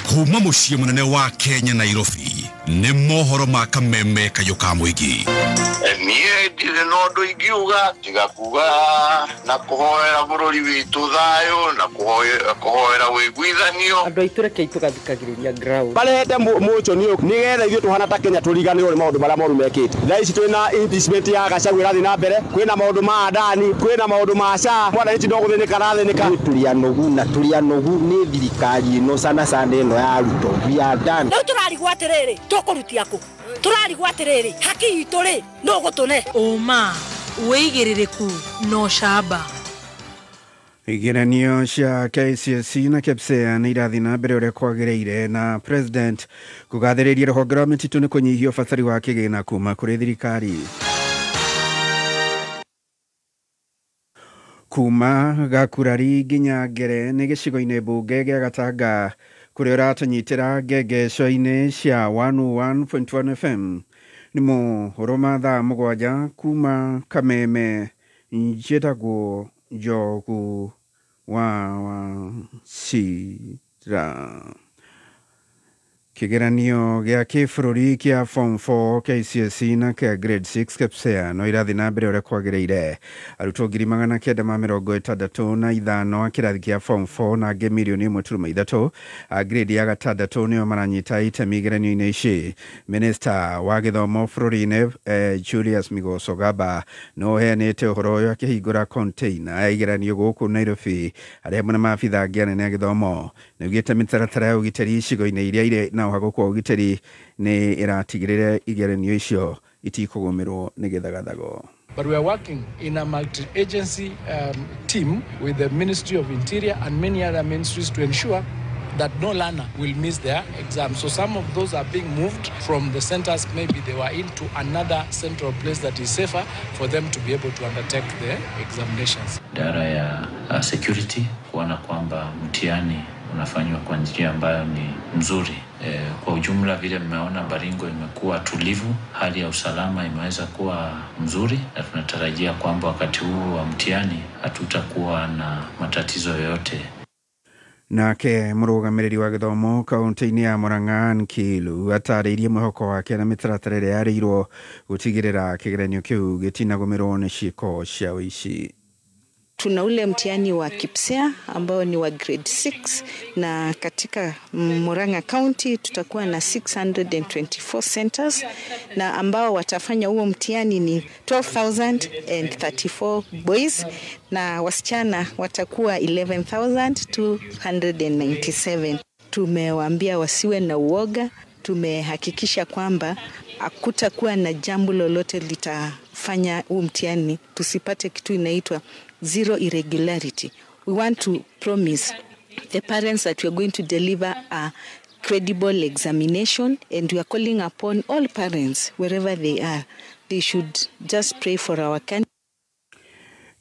Kuma mushie munene wa Kenya Nairobi ne mohoro ma kameme kayo ka muigi nie ndire nondo ingiuga tiga kuga na kuhoera bururi witu thayo na kuhoera wiguithanio andu aiture ke itugathikagiriria ground balete mucho nigetha ithuĩ tuhana ta Kenya turiganĩrwo nĩ maũndũ marĩa moru mekĩte thaa ici twĩna impeachment ya Gachagua ĩrathiĩ na mbere kwĩna maũndũ ma Adani kwĩna maũndũ ma SHA mwananchi no gũthĩnĩka arathĩnĩka turia nogu nĩ thirikari ĩno sana ĩno ya ruto we are done no turarigwo atiriri tukurutia ku turarigwo atiriri haki itu ri no gutune Oma weigiririku no shaba Igeranio cia KCSE na KPSEA nĩ irathi na mbere ũrĩa kwagĩrĩire na president kugathĩrĩria rũhonge rwa mĩtitũ nĩ kũnyihia ũbatari wa kĩgĩna kuma kũrĩ thirikari. Kuma Gakurari nginya Ngere nĩ gĩcigo-inĩ mbunge gĩa Gatanga kũrĩa ũratũnyitĩra ngengeco-inĩ cia 101.1 FM nĩ mohoro ma thaa mũgwanja kuma Kameme njĩtagwo Njogu wa Sira. Kĩgeranio gĩa kĩbũrũri kĩa Form 4 KCSE na kĩa Grade 6 KPSEA no irathi na mbere ũrĩa kwagĩrĩire. Arutwo 965 a kĩrathi kĩa Form 4 na angĩ 1.3 a grade ya gatandatũ nĩo maranyita itemi igeranio-inĩ ici. Minister wa gĩthomo bũrũri-inĩ Julius Migoso Gaba no heanĩte ũhoro ũyũ akĩhingũra container ya igeranio gũkũ Nairobi arĩa hamwe na maabitha angĩ anene a gĩthomo nĩugĩte mĩtaratara ya ũgitĩri icigo-inĩ iria irĩ na ũhagũku wa ũgitĩri nĩ ĩratigĩrĩra igeranio icio itikũgũmĩrwo nĩ gĩthagathago. But we are working in a multi-agency team with the Ministry of Interior and many other ministries to ensure that no learner will miss their exam. So some of those are being moved from the centers, maybe they were into another central place that is safer for them to be able to undertake the examinations. Idara ya security kuona kwamba mtihani unafanywa kwa njia ambayo ni mzuri. Kwa ujumla vile mmeona Baringo imekuwa tulivu, hali ya usalama imeweza kuwa mzuri na tunatarajia kwamba wakati huu wa mtihani hatutakuwa na matatizo yoyote. Nake mũrũgamĩrĩri wa gĩthomo kaunti-inĩ ya Murang'a Nkilu atarĩirie mwĩhoko wake na mĩtaratara ĩrĩa yarĩirwo gũtigĩrĩra kĩgeranio kĩu gĩtinagũmĩrwo nĩ ciĩko cia ũici. Tuna ule mtihani wa KPSEA ambao ni wa grade 6 na katika Murang'a County tutakuwa na 624 centers na ambao watafanya huo mtihani ni 12,034 boys na wasichana watakuwa 11,297. Tumewaambia wasiwe na uoga, tumehakikisha kwamba hakutakuwa na jambo lolote litafanya huu mtihani tusipate kitu inaitwa zero irregularity. We want to promise the parents that we are going to deliver a credible examination, and we are calling upon all parents, wherever they are, they should just pray for our country.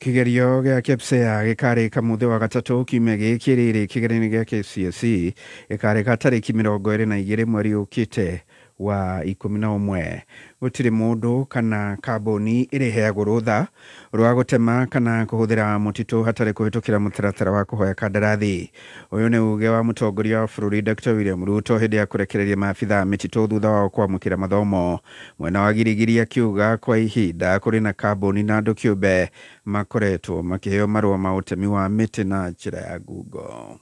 Kigerio gĩa KPSEA gĩkarĩka mũthĩ wa gatatũ kiumia gĩkĩ rĩrĩ kĩgeranio gĩa KCSE gĩkarĩka tarĩki 22 mweri ũkĩte wa 11. Gũtirĩ mũndũ kana kambuni ĩrĩheagwo rũtha rwa gũtema kana kũhũthĩra mũtitũ hatarĩ kũhĩtũkĩra mũtaratara wa kũhoya kandarathi. Ũyũ nĩ uge wa mũtongoria wa bũrũri Dr. William Ruto hĩndĩ ya kũrekereria maabitha mĩtitũ thutha wa kwamũkĩra mathomo. Mwena wa Girigiri akiuga kwa ihinda kũrĩ na kambuni na andũ kĩũmbe makoretwo makĩheo marũa ma ũtemi wa mĩtĩ na njĩra ya ngungo.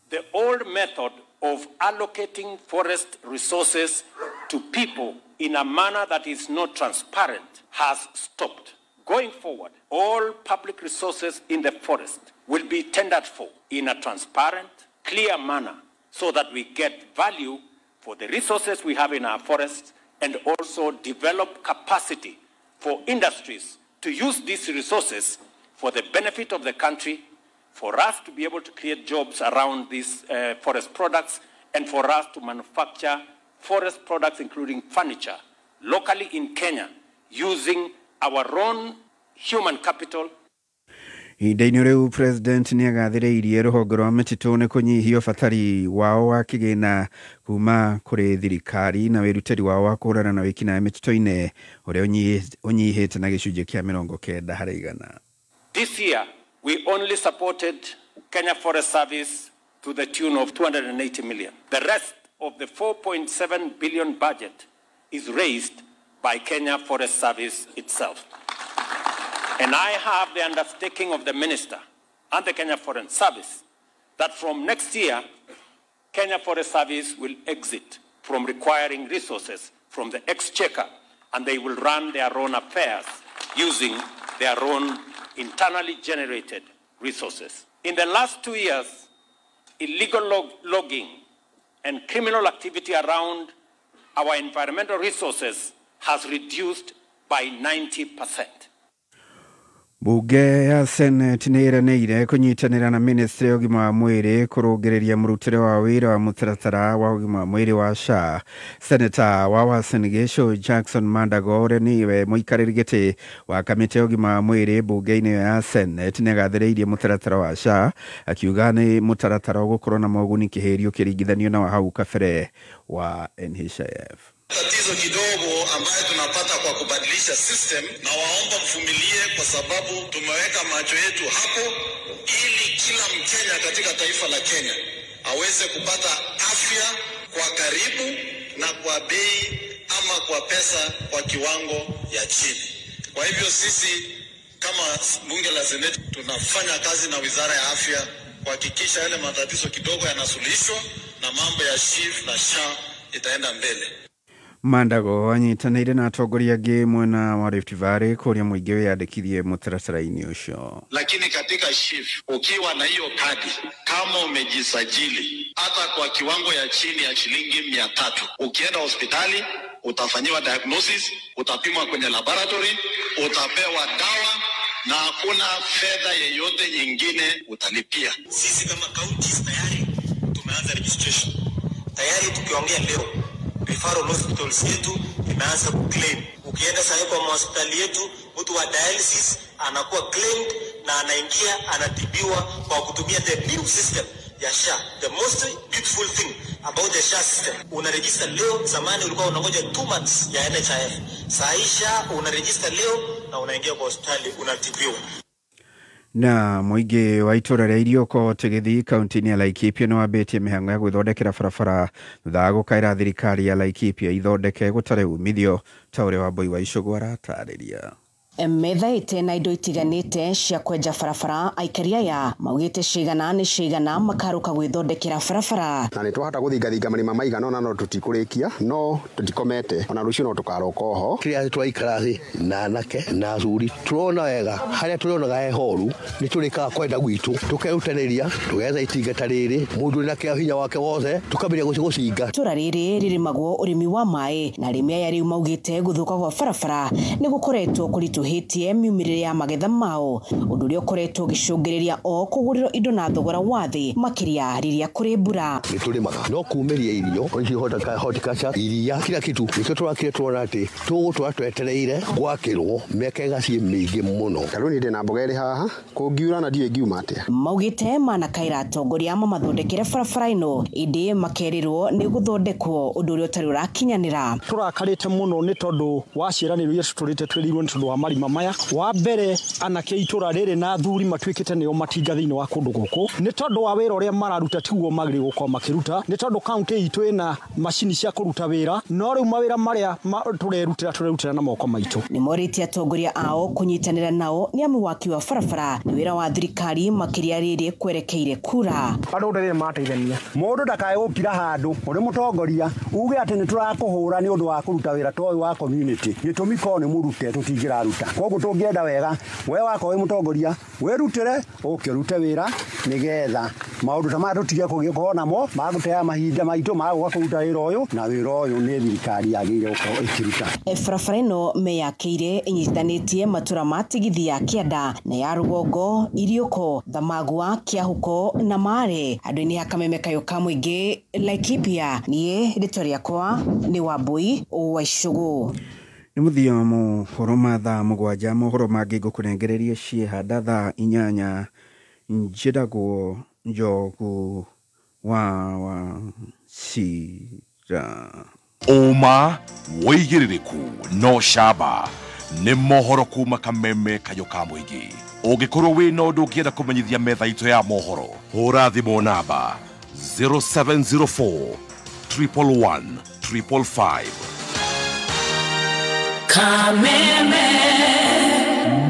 The old method of allocating forest resources to people in a manner that is not transparent has stopped. Going forward, all public resources in the forest will be tendered for in a transparent, clear manner so that we get value for the resources we have in our forests and also develop capacity for industries to use these resources for the benefit of the country, for us to be able to create jobs around these forest products, and for us to manufacture forest products, including furniture, locally in Kenya, using our own human capital. Ihinda-inĩ rĩu President nĩagathĩrĩirie rũhonge rwa mĩtitũ nĩ kũnyihia ũbatari wao wa kĩgĩna kuma kũrĩ thirikari na wĩrutĩri wao wa kũhũrana na wĩkinaĩ mĩtitũ-inĩ ũrĩa ũnyihĩte na gĩcunjĩ kĩa 90 harĩ 100. This year, we only supported Kenya Forest Service to the tune of 280 million. The rest of the 4.7 billion budget is raised by Kenya Forest Service itself. And I have the undertaking of the Minister and the Kenya Forest Service that from next year, Kenya Forest Service will exit from requiring resources from the exchequer, and they will run their own affairs using their own internally generated resources. In the last 2 years, illegal logging and criminal activity around our environmental resources has reduced by 90%. Bunge ya Senate nĩĩranĩire kũnyitanĩra na Ministry ya ũgima wa mwĩrĩ kũrũngĩrĩria mũrutĩre wa wĩra wa mũtaratara wa ũgima wa mwĩrĩ wa SHA. Senator wa Uasin Gishu Jackson Mandago ũrĩa nĩwe mũikarĩri gĩtĩ wa kamĩtĩ ya ũgima wa mwĩrĩ bunge-inĩ ya Senate nĩagathĩrĩirie mũtaratara wa SHA akiuga nĩ mũtaratara ũgũkorwo na moguni kĩhĩrio kĩringithanio na wa hau kabere wa NHIF. Tatizo kidogo ambayo tunapata kwa kubadilisha system, na waomba mvumilie kwa sababu tumeweka macho yetu hapo ili kila Mkenya katika taifa la Kenya aweze kupata afya kwa karibu na kwa bei ama kwa pesa kwa kiwango ya chini. Kwa hivyo sisi kama bunge la Seneti tunafanya kazi na Wizara ya Afya kuhakikisha yale matatizo kidogo yanasuluhishwa na mambo ya SHIF na SHA itaenda mbele. Mandago anyitanĩire na atongoria angĩ mwena wa Rift Valley kũrĩa mũingĩ wĩyandĩkithie mũtaratara-inĩ ũcio. Lakini katika SHIF ukiwa na hiyo kadi, kama umejisajili hata kwa kiwango ya chini ya shilingi 300, ukienda hospitali utafanyiwa diagnosis, utapimwa kwenye laboratory, utapewa dawa na hakuna fedha yeyote nyingine utalipia. Sisi kama counties tayari tumeanza registration. Tayari tukiongea leo referral hospitals yetu imeanza kuclaim. Ukienda sasa kwa hospitali yetu, mtu wa dialysis anakuwa claimed na anaingia anatibiwa kwa kutumia the new system ya SHA. The most beautiful thing about the SHA system, unaregister leo. Zamani ulikuwa unangoja 2 months ya NHIF. Sasa SHA unaregister leo na unaingia kwa hospitali unatibiwa. Na mũingĩ wa itũra rĩa Irioko Tigithii kaunti-inĩ ya Laikipia nĩ wambĩtie mĩhang'o ya gwĩthondekera barabara thutha wa gũkaĩra thirikari ya Laikipia ithondeke gũtarĩ umithio ta ũrĩa Wambui wa Icũgũ aratarĩria. Methaĩte na indo itiganĩte cia kwenja barabara, aikaria ya maugĩte cigana makaruka gwĩthondekera barabara. Na nĩtwahota gũthingathinga marima maigana ona no tũtikũrĩkia, no tũtikomete ona rũciũ no tũkaroka oho. Kĩrĩa twaikara thĩ na anake na athuri turona wega harĩa turonaga hehoru nĩ tũrĩkaga kwenda gwitũ tũkerutanĩria tũgetha itingata rĩrĩ mũndũ na kĩa hinya wake wothe tũkambĩrĩria gũcinga. Itũra rĩrĩ rĩrĩmagwo ũrĩmi wa maĩ na arĩmi aya rĩu maugĩte gũthũka kwa barabara nĩ gũkoretwo kũritũ nyuhitie miumirire ya magetha mao undu uria ukoretwo gicungiriria o kuguriro indo na thogora wa thi makiria riria kuri mbura niturimaga no kumiria irio onje horticulture iria kila kitu nikyo turakire tuona ati tugutwa twetereire gwakirwo mekega cie mingi muno taruni ndi na mboga iri haha kungiura na ndiye ngiuma atia maugite mana kaira atongoria ama mathondekere barabara ino indi makerirwo ni guthondekwo undu uria utari urakinyanira turakarite muno ni tondu wa ciiraniro iria tuturite twerirwo ni tondu wa marima maya wa mbere anake itura riri na thuri matwikite nio matinga thiini wa kundu guku ni tondu wa wira uria mararuta tiguo magiri guko makiruta ni tondu county itu ina mashini cia kuruta wira no riu mawira maria turerutira na moko maitu ni moriti atongoria ao kunyitanira nao ni amu waki wa barabara ni wira wa thirikari makiria riri kwerekeire kura andu ndire mateithania mundu ndakae gukira handu uri mutongoria uge ati ni turakuhura ni undu wa kuruta wira toyu wa community gitumi ko ni murute tutingiraruta koguo tungienda wega we wako wi mutongoria werutire ukirute wira nigetha maundu ta matu tiga kugikona mo magutea mahinda maitu maguka kuruta wira uyu na wira uyu ni thirikari yagire uko ikiruta barabara ino meyakeire inyitanitie matura matigithi ya Kianda na ya Rugongo Irioko Thamagua Kiahuko na Mare andu-ini ya Kameme Kayuka muingi Laikipia nie ritoria kwa ni Wambui wa Icugu ni muthia mo horoma tha mugwanja mohoro mangi gukurengereria ciehanda tha 8 njidagwo njogu wa cira Oma woigiririku no shaba ni mohoro kuma Kameme Kayuka muingi ugikorwo wi no ndu ngienda kumenyithia metha itu ya mohoro hura thimo namba 0704 111 555 Kameme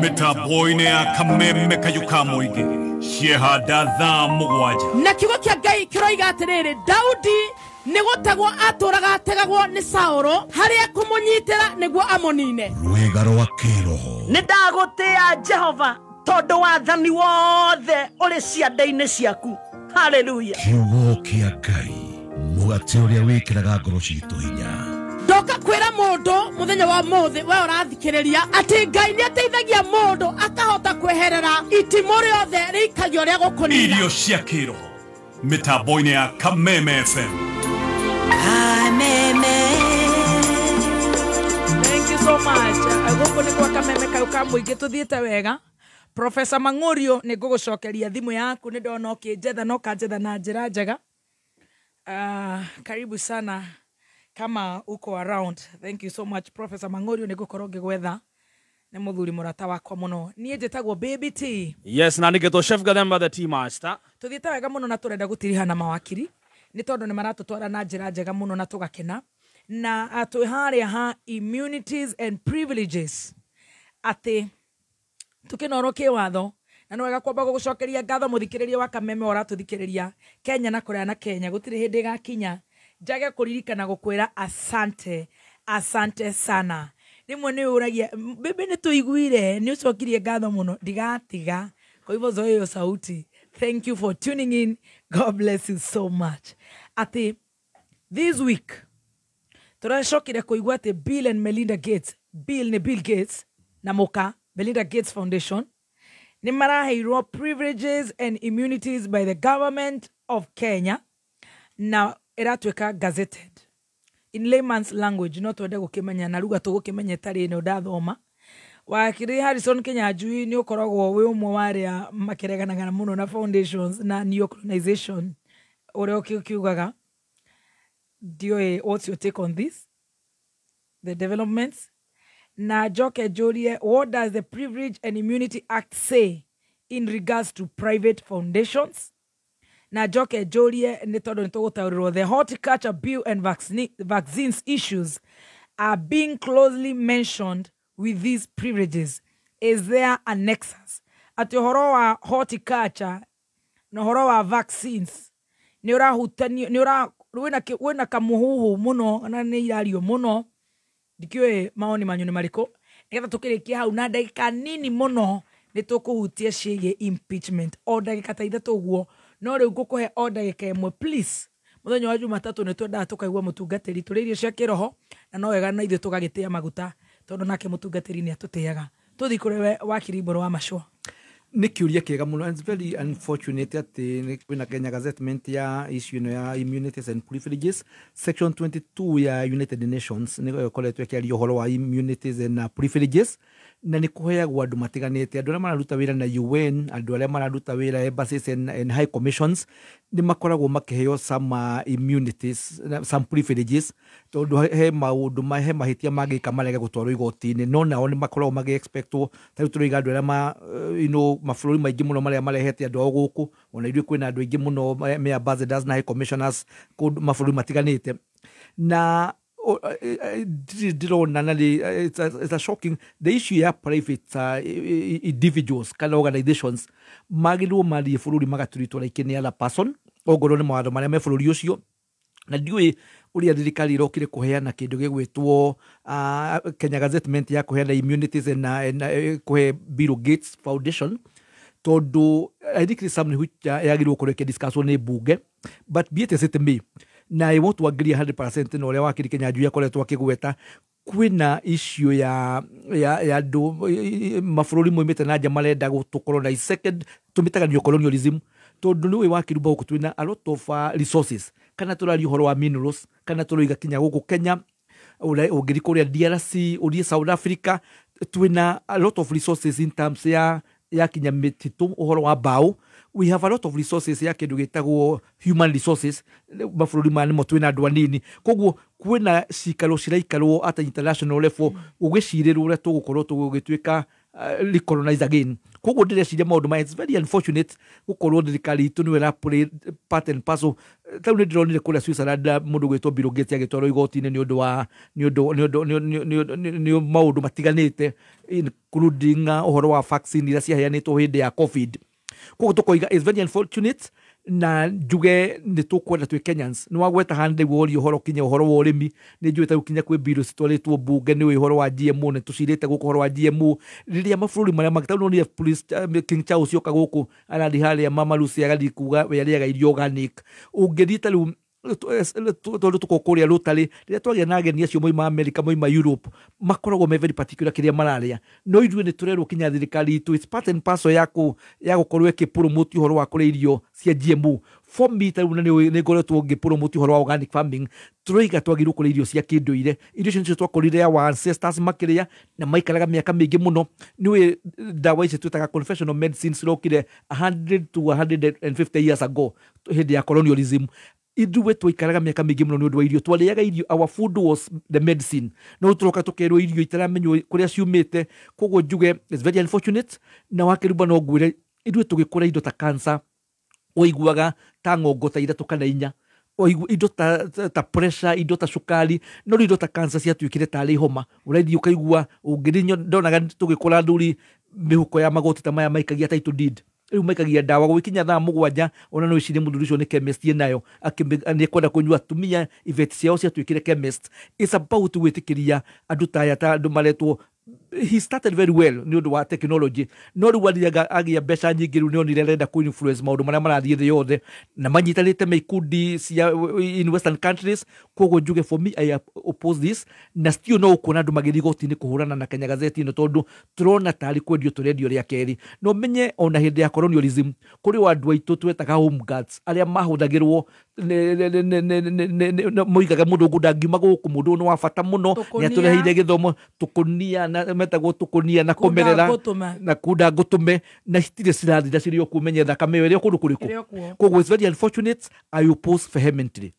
Metaboine ya Kameme Kayuka muingi ciehanda tha mugwanja na kiugo kia Ngai kiroiga atiriri Daudi nigutagwo aturaga ategagwo ni Sauro haria kumunyitira niguo amonine rwega rwa kiroho Nidagutia Jehova tondu wathani wothe uri cianda-ini ciaku haleluya kiugo kia Ngai mugate uria wikiraga ngoro citu hinya ndoka kwira mundu muthenya wa muthi we urathikiriria ati Ngai ni ateithagia mundu akahota kweherera itimo riothe rikagio ria gukunina irio cia kiroho metaboine ya Kameme FM Thank you so much. Aguko ni kwa Kameme Kayuka muingi tuthiite wega. Professor Mangurio ni ngugucokeria thimu yaku ni ndona ukinjetha no kanjetha na njira njega. Karibu sana kama uko around. Thank you so much Professor Mangurio ni ngukorwo ngigwetha. Ni muthuri murata wakwa muno. Nie njitagwo Baby T. Yes, na nigeto Chef Gademba the Tea Master. Tuthiite wega muno na turenda gutiriha na mawakiri. Ni tondu ni maratutwara na njira njega muno na tugakena. Na atuharia ha immunities and privileges ati Tunorwo Kiwatho na nwega kwamba gucokeria ngatho muthikiriria wa Kameme ora tuthikiriria Kenya na kuria na Kenya gutiri hindi gakinya njage kuririkana gukwira asante sana rimwe ni uragia bibi ni tuiguire ni ucokirie ngatho muno ndigatiga kwa hivyo zoe sauti. Thank you for tuning in. God bless you so much. Ati this week turashokire kuigwa ati Bill and Melinda Gates, Bill ni Bill Gates na Moka Melinda Gates Foundation ni maraheirwo privileges and immunities by the government of Kenya na iratweka gazetted in layman's language no twende gukimenya na ruga tugukimenya tari no ndathoma wakiri Harrison Kinyanjui ni ukoragwo wi umwe waria makireganaga muno na foundations na new colonization ore kiugaga Dio, what's your take on this? The developments? Na Joke Jolie, what does the Privilege and Immunity Act say in regards to private foundations? Na Joke Jolie, the horticulture bill and vaccines issues are being closely mentioned with these privileges. Is there a nexus? At uhoro wa horticulture, na uhoro wa vaccines, ni ura wena kamuhuhu muno na ni irario muno dikiwe maoni manyu ni mariko nigetha tukirikia hau na ndagika nini muno ni tukuhutia ciige impeachment o ndagika ta ithatu guo no riu ngukuhe o ndagika imwe please muthenya wa Jumatatu ni twenda tukaigwa mutungatiri turirio cia kiroho na no wega na ithu tugagitia maguta tondu nake mutungatiri ni atutiaga tuthi kurewe wakili Mburu Machua. Nĩ kĩũria kĩega mũno. It's very unfortunate atĩ kwĩna Kenya Gazettement ya issue ĩno ya immunities and privileges. Section 22 ya United Nations nĩ ĩkoretwo ĩkĩaria ũhoro wa immunities and privileges, na nĩ kũheagwo andũ matiganĩte, andũ arĩa mararuta wĩra na UN, andũ arĩa mararuta wĩra embassies and high commissions nĩ makoragwo makĩheo some immunities, some privileges, tondũ he maũndũ he mahĩtia mangĩka marege gũtwarwo igoti-inĩ, no nao nĩ makoragwo magĩ-expectwo. Ta rĩu tũroiga andũ arĩa mabũrũri maingĩ mũno marĩa marehete andũ ao gũkũ, ona ithuĩ kwĩna andũ aingĩ mũno me ambassadors na high commissioners mabũrũri matiganĩte, na ndĩrona na it's a shocking the issue ya private individuals kana organizations magĩrĩrwo mathiĩ bũrũri magaturitwo like any other person ongorwo nĩ mawatho marĩa me bũrũri ũcio, na ndiũĩ ũrĩa thirikari ĩrokire kũheana kĩndũ gĩgwĩtwo Kenya Gazettement ya kũheana immunities na kũhe Bill Gates Foundation, tondũ I think it's something which yagĩrĩrwo kũreke discusswo nĩ mbunge, but be it as it may, na I want to agree 100% na ũrĩa wakiri Kinyanjui akoretwo akĩgweta kwĩna issue ya andũ mabũrũri moimĩte na nja marenda gũtũkoronize second tũmĩtaga colonialism, tondũ nĩ wakiri gũkũ twĩna a lot of resources, kana tũraria ũhoro wa minerals, kana tũroiga kinya gũkũ Kenya, ũngĩri kũrĩa DRC, ũthiĩ South Africa, twĩna a lot of resources in terms ya kinya mĩtitũ, ũhoro wa mbaũ. We have a lot of resources ya kĩndũ gĩtagwo human resources, mabũrũri maya nĩmo twĩna andũ anini, koguo kwĩna cikaro ciraikarwo at international level ũgĩcirĩrwo ũrĩa tũgũkorwo tũgĩtuĩka recolonize again. Koguo ndĩreciria maũndũ maya, it's very unfortunate gũkorwo thirikari itũ nĩyo ĩra part and parcel. Rĩu nĩ ndĩronire kũrĩa Switzerland mũndũ gwĩtwo Bill Gates agĩtwarwo igoti-inĩ nĩ maũndũ matiganĩte, including ũhoro wa vaccine iria ciaheanĩtwo hĩndĩ ya COVID. Koguo tũkoiga is very unfortunate, na njuge nĩ tũkwenda twĩ Kenyans nĩ wagweta hande wori ũhoro kinya ũhoro wa ũrĩmi, nĩ njũĩ ta kinya kwĩ bill citwarĩtwo mbunge nĩ ũhoro wa GMO, nĩ tũcirĩte gũkũ ũhoro wa GMO rĩrĩa mabũrũri marĩa magĩtau nĩ police King Charles yoka gũkũ arathi harĩa Mama Lucy agathiĩ kuga we arĩaga irio organic. Ũngĩthiĩ ta rĩu tondũ tũkũrĩa rũtarĩ rĩrĩa twagĩa na ageni acio moima America moima Europe makoragwo me very particular kĩrĩa mararĩa, no ithuĩ nĩ tũrerwo kinya thirikari itũ it's part and parcel ya gũkorwo ĩkĩpromote ũhoro wa kũrĩa irio cia GMO. For me ta rĩu nĩ ngoretwo ngĩpromote ũhoro wa organic farming, tũroiga twagĩrĩirwo kũrĩa irio cia kĩndũire, irio icio twakorire our ancestors makĩrĩa na maikaraga mĩaka mĩingĩ mũno. Nĩwe ndawa ici twĩtaga conventional medicine cirokire 100 to 150 years ago hĩndĩ ya colonialism. Ithuĩ twaikaraga mĩaka mĩingĩ mũno nĩ ũndũ wa irio, twarĩaga irio, our food was the medicine, no tũroka tũkerwo irio itaramenywo kũrĩa ciumĩte. Koguo njuge it's very unfortunate, na wakĩrumba no ngwĩre ithuĩ tũgĩkũra indo ta cancer ũiguaga ta ng'ongo ta 3 kana 4, indo ta pressure, indo ta cukari, no indo ta cancer ciatuĩkire tarĩ homa, ũraithiĩ ũkaigua ũngĩrĩ ndonaga tũgĩkũra ndũri mĩhuko ya magoti ta maya maikagia title deed, rĩu maikagia ndawa gũkinya thaa 7 ona no icire mũndũ ũcio nĩ chemist nayo nĩ kwenda kũnyua atumia iveti ciao ciatuĩkire chemist. It's about gwĩtĩkĩria andũ ta aya ta andũ maretwo. He started very well nĩ ũndũ wa technology, no rĩu athiaga agĩa mbeca nyingĩ, rĩu nĩonire arenda kũ-influence maũndũ marĩa marathiĩ thĩ yothe na manyitanĩte maikundi cia in western countries. Koguo njuge for me I oppose this, na still no ũkuona andũ magĩthiĩ igoti-inĩ kũhũrana na Kenya Gazette-ino tondũ tũrona tarĩ kwendio tũrendio rĩa kerĩ. No menye ona hĩndĩ ya colonialism kũrĩ andũ aitũ twetaga home guards arĩa mahũthagĩrwo moigaga mũndũ ũngũ ndangiuma gũkũ, mũndũ nĩ wa bata mũno, nĩ atũreheire gĩthomo, tũkũnia na metagwo tũkũnia na kũmerera na kunda ngũtũme, na citirĩ cirathira cirĩ o kũmenye thakame ĩrĩa kũndũ kũrĩkũ. Koguo it's very unfortunate, I oppose vehemently.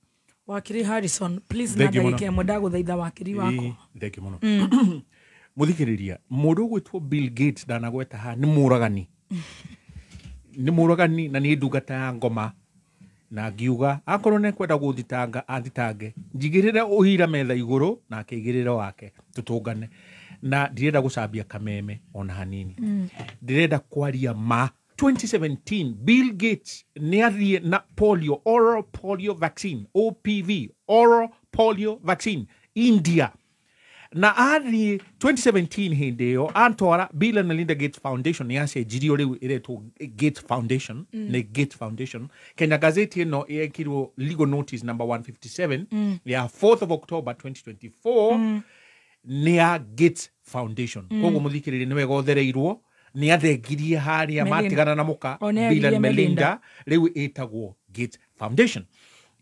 Wakiri Harrison, please na ndagĩka ĩmwe ndagũthaitha wakiri wako. Thengi mũno. Mũthikĩrĩria, mũndũ ũgwĩtwo Bill Gates ndanagweta ha nĩ mũragani. Nĩ mũragani na nĩ ndungata ya ngoma, na ngiuga akorwo nĩ kwenda gũthitanga athitange, njigĩrĩre ũhira metha igũrũ na akĩigĩrĩra wake tũtũngane, na ndirenda gũcambia kameme ona hanini. Ndirenda kwaria ma 2017 Bill Gates nĩ athiĩ na polio, oral polio vaccine, OPV, oral polio vaccine India, na athiĩ 2017 hĩndĩ ĩyo antwara Bill and Melinda Gates Foundation nĩ yacenjirio rĩu ĩretwo Gates Foundation, nĩ Gates Foundation. Kenya Gazette ĩno ĩekirwo legal notice number 157 ya 4th of October 2024 ni ya Gates Foundation koguo muthikiriri ni wega uthereirwo ni athengirie haria matigana na muka Bill and Melinda riu etagwo Gates Foundation.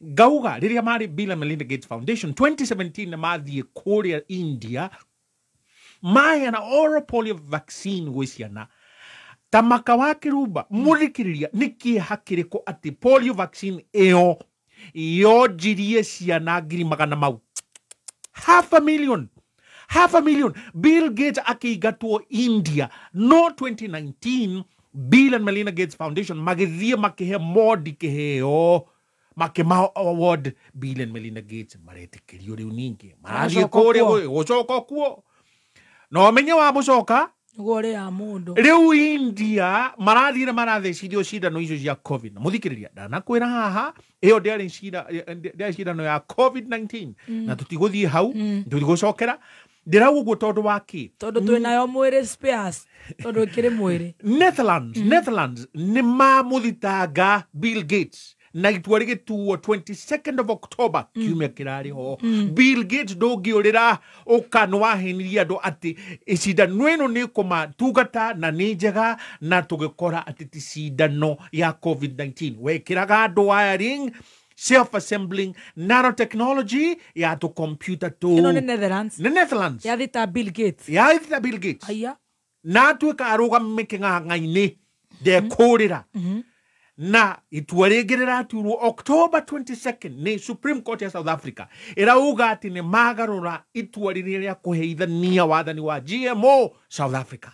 Gauga riria mari Bill and Melinda Gates Foundation 2017 na mathie kuria India maya na oral polio vaccine gwiciana tamaka wa kiruba muthikiriria niki hakiriko ati polio vaccine eo yojirie ciana ngiri magana mau 500,000 Bill Gates akigatwo India no 2019 Bill and Melinda Gates Foundation magithie makihe modi kiheo makema award Bill and Melinda Gates maretikirio riu ningi marathie kuri gucoka kuo no menye wa mucoka gore ya mundu riu India marathire marathecirio cindano icio cia covid muthikiriria ndanakwira haha iyo ndiari cindano ya covid-19 na tutiguthie hau tutigocokera ndirauga guo tondu waki tondu twinayo mwiri spares tondu kiri mwiri Netherlands ni mamuthitanga Bill Gates na itua rigituo 22nd of October kiumia kirari ho Bill Gates ndungiurira ukanwa heniria andu ati icindano ino ni kumatungata na ni njega na tugikora ati ti cindano ya covid-19 wekiraga andu wiring self-assembling nanotechnology ya to computer to ino ni Netherlands ya thita Bill Gates aya na tuika arugamike ng'ang'aini de kurira na itua ringi riraturwo October 22nd ni Supreme Court ya South Africa irauga ati ni magarura itua riria kuheithania wathani wa GMO South Africa.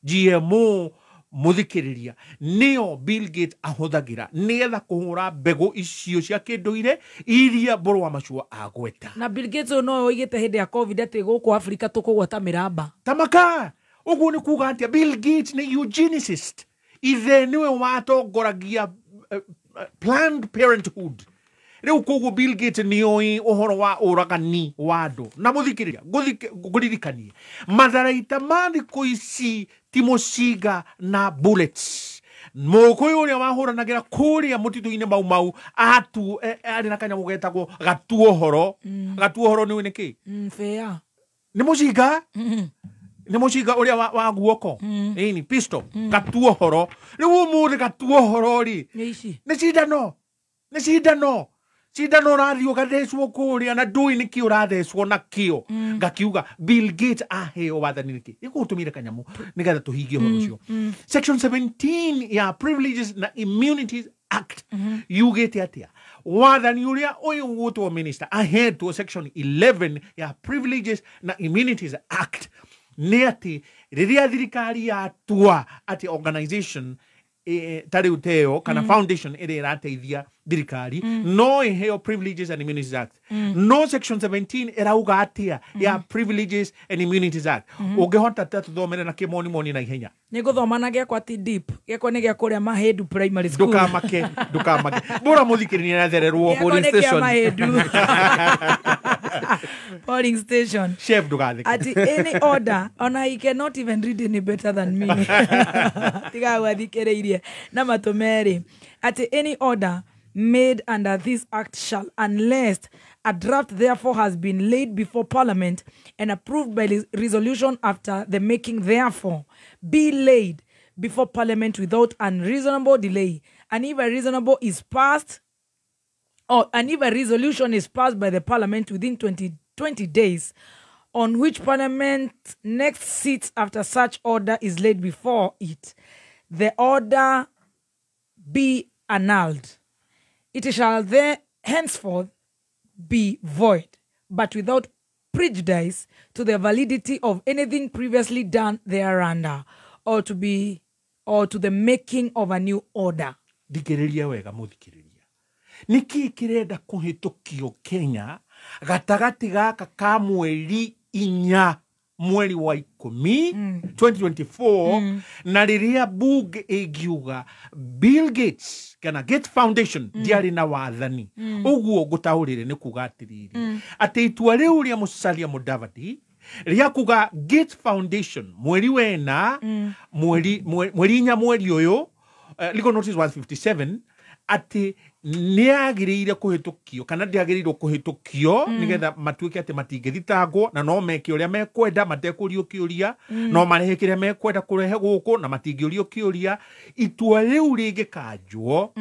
GMO muthikiriria nio Bill Gates ahuthagira nigetha kuhura mbegu icio cia kinduire iria Mburu Machua agweta. Na Bill Gates no oigite hindi ya covid ati guku Africa tukugwata miramba tamaka uguo ni kuga ati Bill Gates ni eugenicist ithe niwe watongoragia Planned Parenthood. Riu koguo Bill Gates nioi uhoro wa uragani wa andu na muthikiriria guthirikanie matharaita ma thiku ici timociga na bullets mukuyu uria wahuranagira kuria mutitu-ini mau atu ari na kanya mugetagwo gatuohoro ni niki fair ni muciga ni muciga uria wa guoko ni pistol gatuohoro riu muthi gatuohoro ri ni cindano rathi ugathecwo kuria na ndui niki urathecwo nakio ngakiuga Bill Gates aheo wathani niki igutumire kanyamu nigetha tuhingie horo ucio section 17 ya Privileges na Immunities Act yugite atia wathani uria uyu gutwo minister ahetwo section 11 ya Privileges na Immunities Act ni ati riria thirikari yatua ati organization tari uteo kana foundation iri irateithia thirikari no iheo Privileges and Immunities Act no section 17 irauga atia ya Privileges and Immunities Act ungihota tuthomere na kimoni na ihenya niguthoma gyakwa ti deep gyakwa ni gya kuria mahedu primary school ndukamake bora muthikiriria na thererwo police station polling station chef dugathike at any order ona he cannot even read any better than me tiga wathikiririe na matumeri at any order made under this act shall, unless a draft therefore has been laid before Parliament and approved by resolution after the making therefore, be laid before Parliament without unreasonable delay. And if a reasonable is passed, and if a resolution is passed by the Parliament within 20 days, on which Parliament next sits after such order is laid before it, the order be annulled. It shall then henceforth be void, but without prejudice to the validity of anything previously done thereunder, or to the making of a new order. Thikiriria wega muthikiriria. Niki kirenda kuhitukio Kenya gatagati gaka ka mweri inya mweri wa 10 2024 na riria bunge igiuga Bill Gates kana Gates Foundation diari na wathani uguo gutaurire ni kuga atiriri ati itua riu ria Musalia Mudavadi ria kuga Gates Foundation mweri wena mweri inya mweri uyu legal notice 157 ati niagiriire kuhitukio kana ndiagiriirwo kuhitukio nigetha matuike ati matingithitangwo na no meke uria mekwenda matekurio kiuria no marehe kiria mekwenda kurehe guku na matingiorio kiuria itua riu ringikanjwo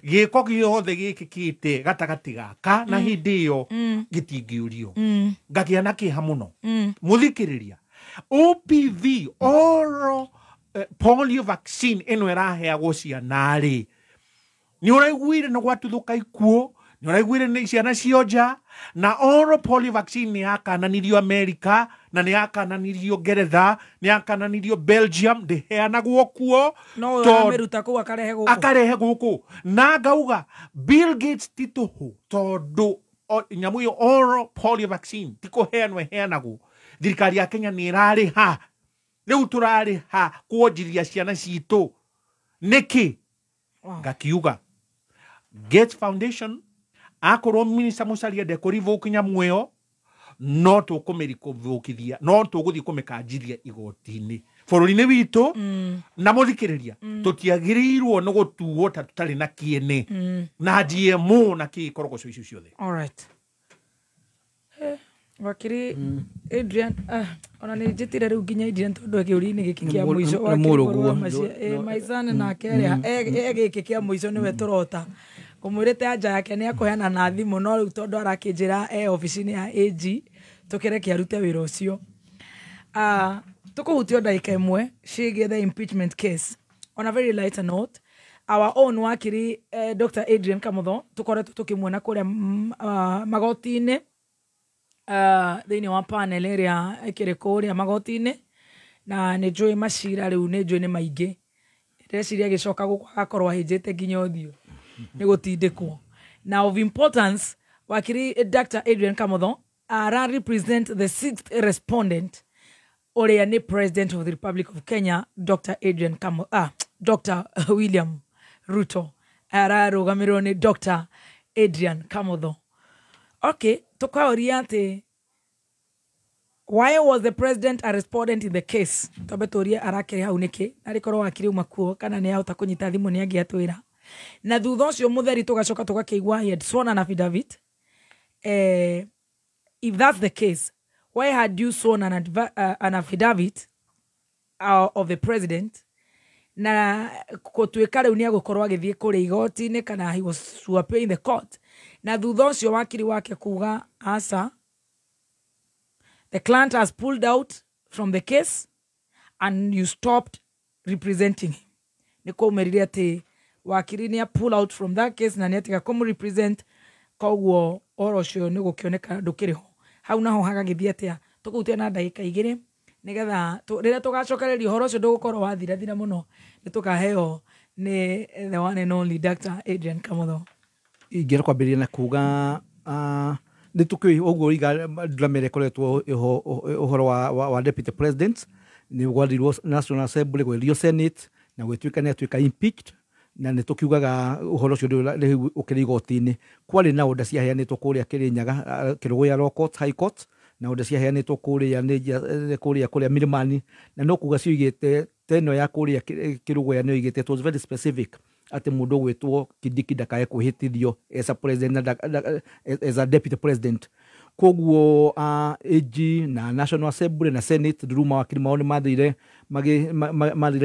giko giothe gikikite gatagati gaka na hindi iyo gitingiorio ngagia na kiha muno muthikiriria OPV oral polio vaccine eno iraheagwo ciana ri ni uraiguire na gwatuthuka ikuo ni uraiguire ni ciana cionja na oral polio vaccine ni akananirio America na ni akananirio Ngeretha ni akananirio Belgium ndiheanagwo kuo no ameruta ku akarehe guku na ngauga Bill Gates tituhu tondu nyamu yo oral polio vaccine tikuheanwo heanagwo thirikari ya Kenya ni irariha riu turariha kuonjiria ciana citu niki ngakiuga Gates Foundation akorwo minister Musalia ndekurivoka nyamweyo no tukumirikuvukithia no tuguthii kumikanjithia igoti-ini bururi-ini witu na muthikiriria tutiagirirwo ni gutuo ta tutari na kiene na GMO na kikorogoco icio ciothe. All right. Wakiri Adrian ona ni njitire riu nginya Adrian tondu giuri-ini giki kia muico wakiri maizana na keria giki kia muico niwe turota kumwirite anja yake ni akuheana na thimu no riu tondu arakinjira office-ini ya AG tukirekia arute wira ucio tukuhutio ndaika imwe ciigie the impeachment case. On a very lighter note, our own wakiri Dr. Adrian Kamotho tukoretwo tukimwona kuria magoti-ini thiini wa panel iria ikiri kuria magoti-ini na ni njui macira riu ni njui ni maingi reciria gicoka guko agakorwo ahinjite nginya uthio ni gutindikwo. Now of importance, wakiri Dr. Adrian Kamotho represent the sixth respondent uria ni President of the Republic of Kenya Dr. Adrian Kamotho Dr. William Ruto ararugamirwo ni Dr. Adrian Kamotho. Okay, tukauria ati why was the president a respondent in the case? Tobeturia arakiri hau niki arikorwo wakiri umakuo kana ni ahota kunyita thimu ni agiatwira na thutha ucio mutheri tugacoka tugakeigwa he had sworn an affidavit. If that's the case, why had you sworn an affidavit of the president na kutuika riu ni agukorwo agithie kuri igoti-ini kana he was swapping the court na thutha ucio wakiri wake kuga asa the client has pulled out from the case and you stopped representing him. Niko merire ati wakiri ni pull out from that case na ni atiga komu represent koguo oro cio ni gukioneka ndukiriho hau naho hagagithia atia tukutia na ndaika igiri nigetha rira tugacokereria horo cio ndugukorwo wathira muno ni tukaheo ni the one and only Dr. Adrian Kamotho. Ingera kwambiria na kuga ni tukui oguo iga ndramere koretwo uhoro wa deputy president ni gwathirwo National Assembly gwerio Senate na gwituika ni atuika impeached na ni tukiugaga uhoro cio ukiri igoti-ini kwari na oda ciaheanitwo kuria Kirinyaga Kiruguya Law Court High Court na oda ciaheanitwo kuria Milimani na no kuga ciugite teno ya kuria Kiruguya ni igite it was very specific ati mundu gwitwo Kindiki ndakae kuhitithio as a president as a deputy president koguo AG na National Assembly na Senate nduruma wakiri maoni mathire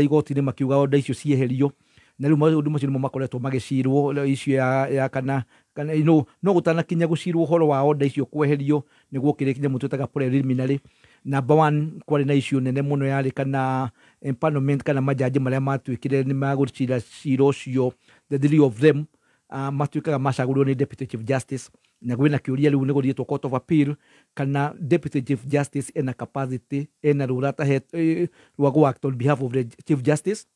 igoti-ini makiuga oda icio cieherio na riu maundu macio nimo makoretwo magicirwo icio ya kana no gutana kinya gucirwo uhoro wa oda icio kweherio niguo kirikinya mututaga preliminary number 1 kwari na icio nene muno yari kana empanelment kana majaji maria matuikire ni magucira ciro cio the three of them matuikaga macagurwo ni deputy chief justice na gwina kiuria riu ni guthietwo court of appeal kana deputy chief justice ena capacity ena rurata rwa go act on behalf of the chief justice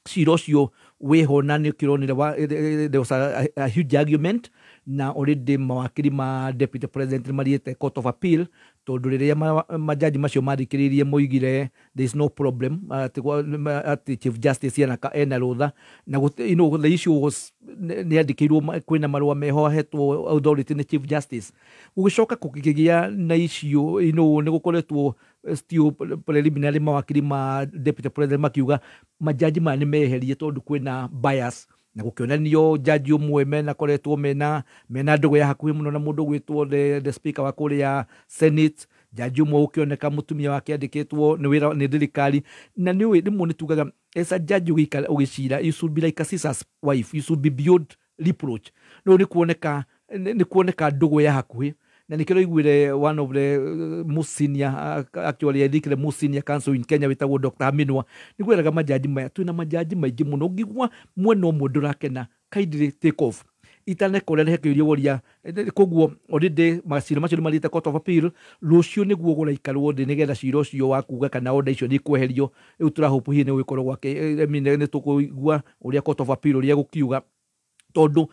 ciro cio wiho na ni kironire there was a huge argument na already mawakiri ma deputy president mariete court of appeal tondu riria majaji macio mathikiririe moigire there is no problem at chief justice ena rutha na the issue was ni andikirwo kwina marua meho hetwo authority ni chief justice ugicoka kukigia na issue ni gukoretwo still preliminary mawakiri ma deputy president makiuga majaji mani meherie tondu kwina bias na gukionanio jaji umwe mena koretwo mena ndogo ya hakuhi muno na mundu gwitwo the speaker wa kule ya Senate jaji umwe ukioneka mutumia wake andikitwo ni wira ni thirikari na ni rimwe nitugaga esa jaji ugicira you should be like a sister's wife, you should be beyond reproach. No ni kuoneka ndogo ya hakuhi na nikiro igwire one of the most senior actually I think the most senior counsel in Kenya witagwo Dr. Aminwa nigwiraga majaji maya twina majaji maingi muno ngigwa mwena mundu rakena kindly take off itane kore hekirio woria koguo already macira macio marite court of appeal rucio niguo gura ikarwo ndi nigetha cira ucio wakuga kana order icio ni kweherio riu turahopu hihi ni wikorwo gwake ni tukugua uria court of appeal uria gukiuga tondu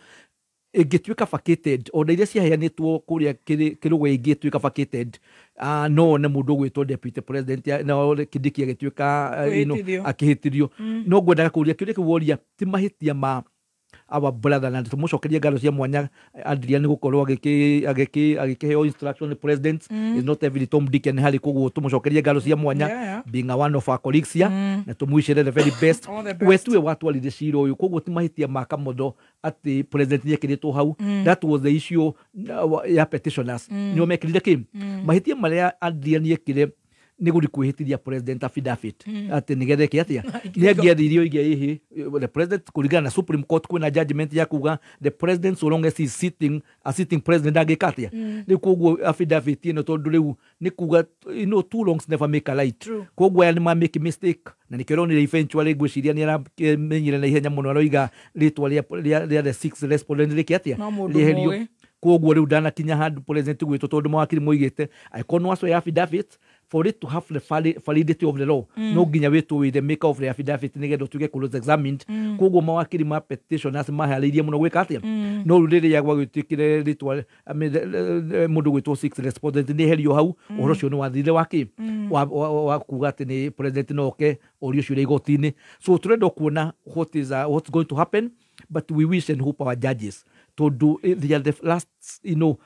ingituika vacated order iria ciaheanitwo kuria kirugwe ingituika vacated no ne mundu gwitwo deputy president na Kindiki agituika akihitirio no ngwendaga kuria kiria kiworia ti mahitia ma our brother na tumucokeria ngaro cia mwanya Adrian gukorwo agikiheo instruction the president is not every Tom Dick and Harry koguo tumucokeria ngaro cia mwanya being a one of our colleagues here na tumwichere the very best wetuwe watu alide cira uyu koguo timahitia maka modo ati president yekiritwo hau that was the issue ya petitioners nio mekirire ki mahitia maria Adrian yekire niguri kwihitiria president affidavit ati nigethe kiatia ni agiathirio igie the president kuligana na Supreme Court kwina judgment ya kuga the president so long as he is sitting president agikatia ni koguo affidavit ino tondu riu ni kuga too long never make a right koguo ya ni ma make mistake na nikero ni eventually gwiciria ni aramenyire na ihenya muno aroiga ritwa ria the six respondent rikiatia riherio koguo riu dana kinya hand president gwito tondu mawakiri moigite ikonwa so ya affidavit for it to have the validity of the law no ginya wetu with the maker of the affidavit nigetho tuge close examined koguo mawakiri ma petitioners mahalirie muno gwika atia no rurire ya gwagitikire ritwa mundu gwitwo six respondent ni herio hau uhoro cio ni wathire waki wa kuga ati ni president noke orio cio igotini so turendo kuona what's going to happen but we wish and hope our judges to do they are the last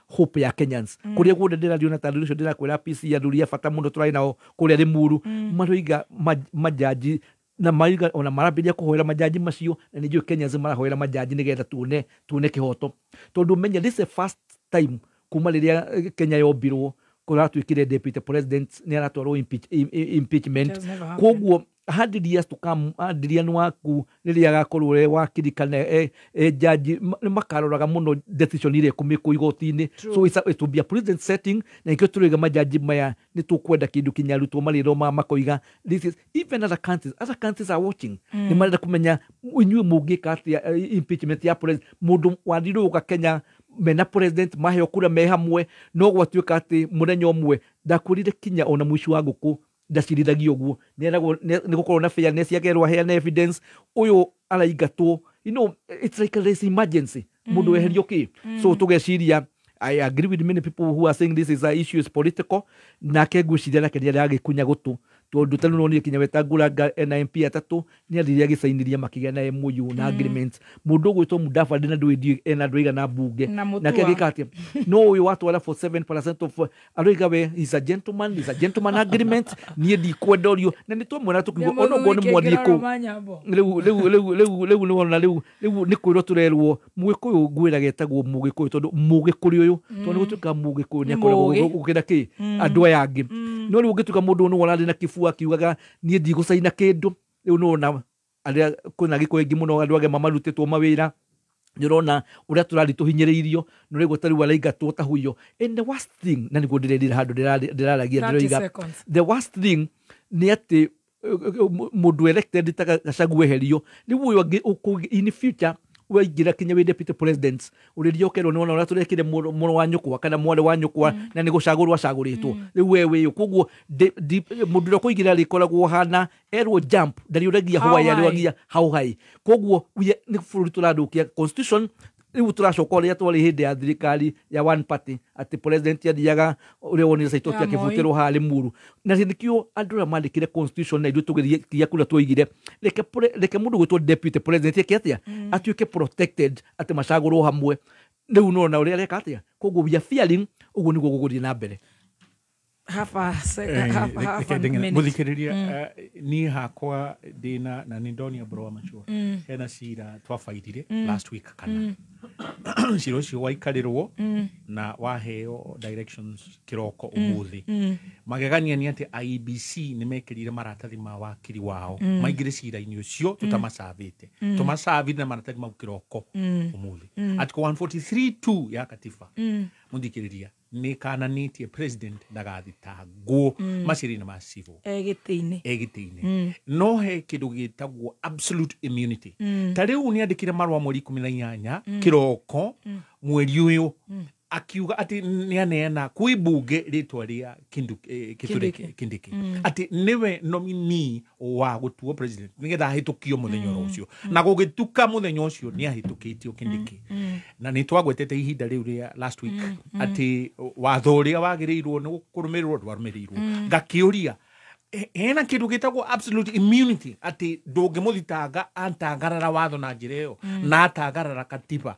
hope ya Kenyans kuria gude ndira diona tadirisho ndira kwira PC ya duria fata mundo turai nao kuria rimuru maroiga majaji na maiga ona marabiria kuhoera majaji macio na nijo Kenyans marahoera majaji nigetha tuone kihoto tondu menya this is the first time kuma riria Kenya yobirwo kuratwikire deputy president ni aratwarwo impeachment koguo had years to come Adrian waku riria gakorwo we wakirikane jaji makaroraga muno decision ile kumiko igotini so it will be a president setting na ikyo turiga majaji maya ni tukwenda kindu kinyarutwo mariro makoiga this is even other countries are watching ni marenda kumenya inyuĩ mungika atia impeachment ya president mundu wandiruga Kenya mena president maheo kura me hamwe no gwatuika ati muthenya umwe ndakurire kinya ona mwisho wa guku ndacirithagia uguo ni gukorwo na fairness yagerwa heana evidence uyu araigatwo it's like a emergency mundu weherio ki so tugeciria I agree with many people who are saying this is a issue is political na kegwiciria na keria yagikunya gutu tondu tanu no ni kinya wetangura NMP atatu ni athiri agisainiria makigia na MOU na agreement mundu gwitwo mudafa ndina ndwidi enadwiga na bunge na kegikatia no uyu watu wala for 7% of aroiga we is a gentleman agreement ni di kwedorio na ni to mwena tukigo ono goni mwadiko lewu ni wona lewu ni kwiro turerwo mwikuyu gwira getagwo mugikuyu tondu mugikuyu uyu tondu gutuka mugikuyu ni akoragwo gukira ki andu aya angi no riu gituka mundu no wala na kifua kiugaga ni ndi gusaina kindu riu no na aria kuna giko ingi muno andu age mamarutitwo mawira nirona uria turari tuhinyiriirio no riu gutari wala ingatwo ta huyo and the worst thing na niguo ndirira handu ndiraragia ndiroiga the worst thing ni ati mundu elected tagacagwe herio riu in future waingira kinya we deputy presidents uririo kerwo ni wona ura turekire muno wa nyukwa kana mwale wa nyukwa na ni gucagurwa caguritwo riu wewe koguo mundu ro kuigira rikoragwo hana erwo jump ndari uragia hwa ya riwagia how high koguo ni bũrũri tũrathũkia constitution riu turacokoria twari hindi ya thirikari ya one party ati president yathiaga uria wonire saitoti akibutirwo hali muru na nikio andura mandikire constitution na ithu tugiria kula tuigire reke mundu gwitwo deputy president yakiatia atuike protected ati macagurwo hamwe riu no na uria reka atia koguo we are fearing uguo niguo guguthii na mbere muthikiriria ni hakwa dina na nindonia Mburu Machua hena cira twabaitire last week kana cira ucio waikarĩrwo na waheo directions kiroko umuthi magegania ni ati IBC nimekirire maratathi ma wakiri wao maingire cira-ini ucio tutamasavite tumasavite na maratathi ma kiroko umuthi article 143(2) ya katiba muthikiriria ni kananitie president ndagathitangwo macirina ma civil egitine no he kindu gitagwo absolute immunity tariu ni andikire marwa mweri 18 kiroko mweri uyu akiuga ati ni aneana kwi bunge ritwa ria Kindiki ati niwe nominee wa gutuo president nigetha hitukio muthenya ucio na gugituka muthenya ucio ni ahitukitio Kindiki na ni twagwetete ihinda riu ria last week ati watho ria wagirirwo ni kurumirirwo dwarumirirwo ngakiuria hena kindu gitagwo absolute immunity ati ndungimuthitanga antangarara watho na njira iyo na atangarara katiba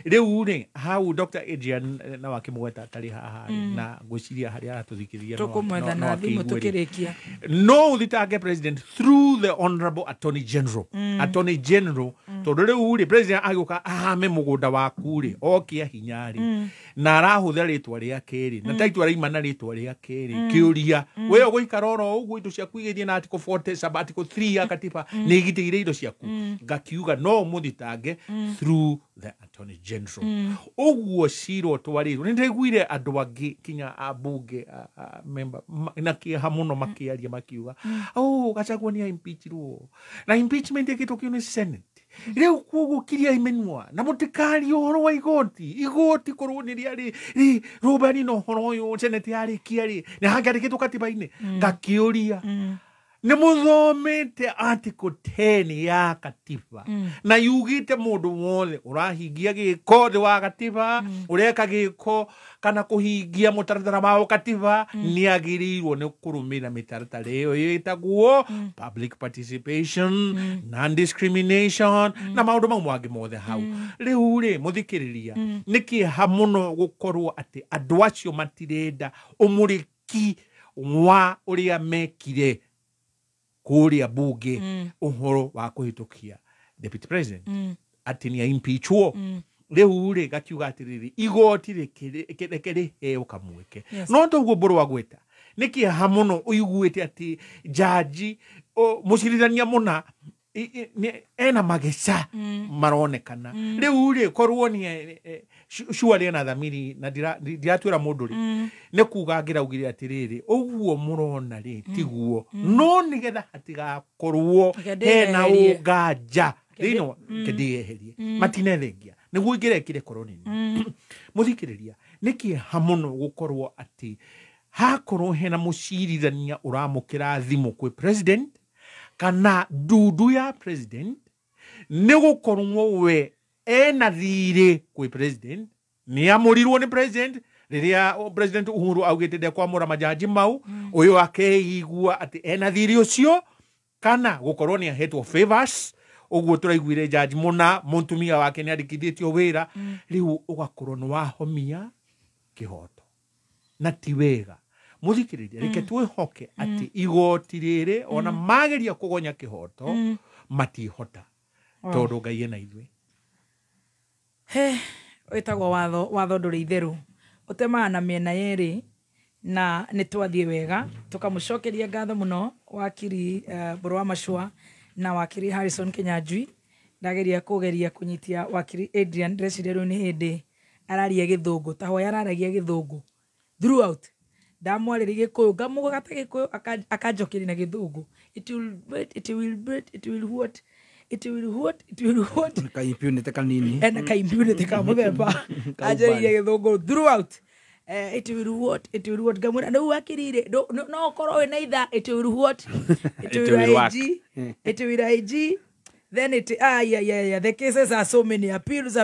riu ri how Dr. Adrian na wakimweta tari haha na gwiciria hari aratuthikiria tukumwetha na thimu tukirikia no uthitange president through the honorable attorney general tondu riu ri president agiuka ahame mugunda waku ri okia hinyari na arahuthira ritwa ria keri na taitwa ria imana ritwa ria keri kiuria we uguikara oro ugu indo ciaku igithie na article 40 article 3 ya katiba ni igitire indo ciaku ngakiuga no muthitange through the attorney general uguo ciro twarirwo ni ndiguire andu angi kinya abunge member na kia muno makiaria makiuga Gachagua ni impeachirwo na impeachment ikitukio ni senate riu kugukiria imenwa na mutikari horo wa igoti korwo ni ri rubani no horo uyu senate yari kiari ni hangari kitu katiba-ini ngakiuria ni muthomete article 10 ya katiba na yugite mundu wothe urahingia giko thi wa katiba ureka giko kana kuhingia mutaratara wa katiba ni agirirwo ni kurumira mitaratara iyo yitagwo public participation non discrimination na maundu mamwe angi mothe hau riu ri muthikiriria niki hamuno gukorwo ati andu acio matirenda umuriki wa uria mekire kuria bunge uhoro wa kuhitukia deputy president ati ni impeachwo riu ri gakiuga atiriri igoti rikiri heo kamweke no toguo Mburu agweta niki hamuno uiguite ati jaji mucirithania muna ena mageca maronekana riu ri korwo ni shuari na thamiri na ndiratwira mundu ri ne kuga ngiraugire atiriri uguo murona ri tiguo no nigetha hatigakorwo hena unganja rino kedieherie matinethengia niguo ngirekire koronini muthikiriria niki hamuno gukorwo ati hakorwo hena mucirithania uramukira thimu kwi president kana dudu ya president ni gukorwo we ena thiri kwi president ni amurirwo ni president riria president Uhuru augite de kwamura majaji mau uyu akeigua ati ena thiri ucio kana gukorwo ni ahetwo favors uguo turaiguire jaji muna muntumia wake ni andikithitio wira riu ugakorwo ni wahomia kihoto na ti wega muthikiriria reke twihoke ati igoti riri ona mageria kugonya kihoto matihota tondu Ngai ena ithui wetagwo watho nduri itheru utemaga na miena yeri na nitwathie wega tukamucokeria ngatho muno wakiri Mburu Machua na wakiri Harrison Kinyanjui ndageria kugeria kunyitia wakiri Adrian ndreciria riu ni hindi araria githungu tahoya araragia githungu throughout ndamwarĩria gĩkũyũ ngamũgata gĩkũyũ akanjokeria na gĩthũngũ it will what kaimpunĩte kanini na kaimpunĩte ka mũthemba anjĩrĩire gĩthũngũ throughout it will what ngamwĩra nĩu wakirire no korwo wĩna itha it will what it will IG then the cases are so many appeals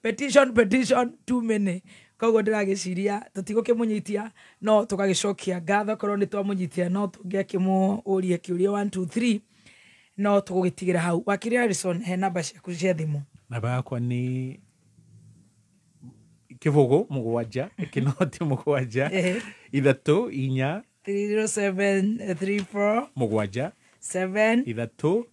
petition too many koguo ndiragiciria tutigukimunyitia no tugagicokia ngatho korwo ni twamunyitia no tungiakimuuria kiuria 1 2 3 no tugugitigira hau wakiri Harrison he namba ciaku cia thimu namba yakwa ni Kivugo mugwanja, kinoti mugwanja, ithatu inya 30734 mugwanja 7 ithatu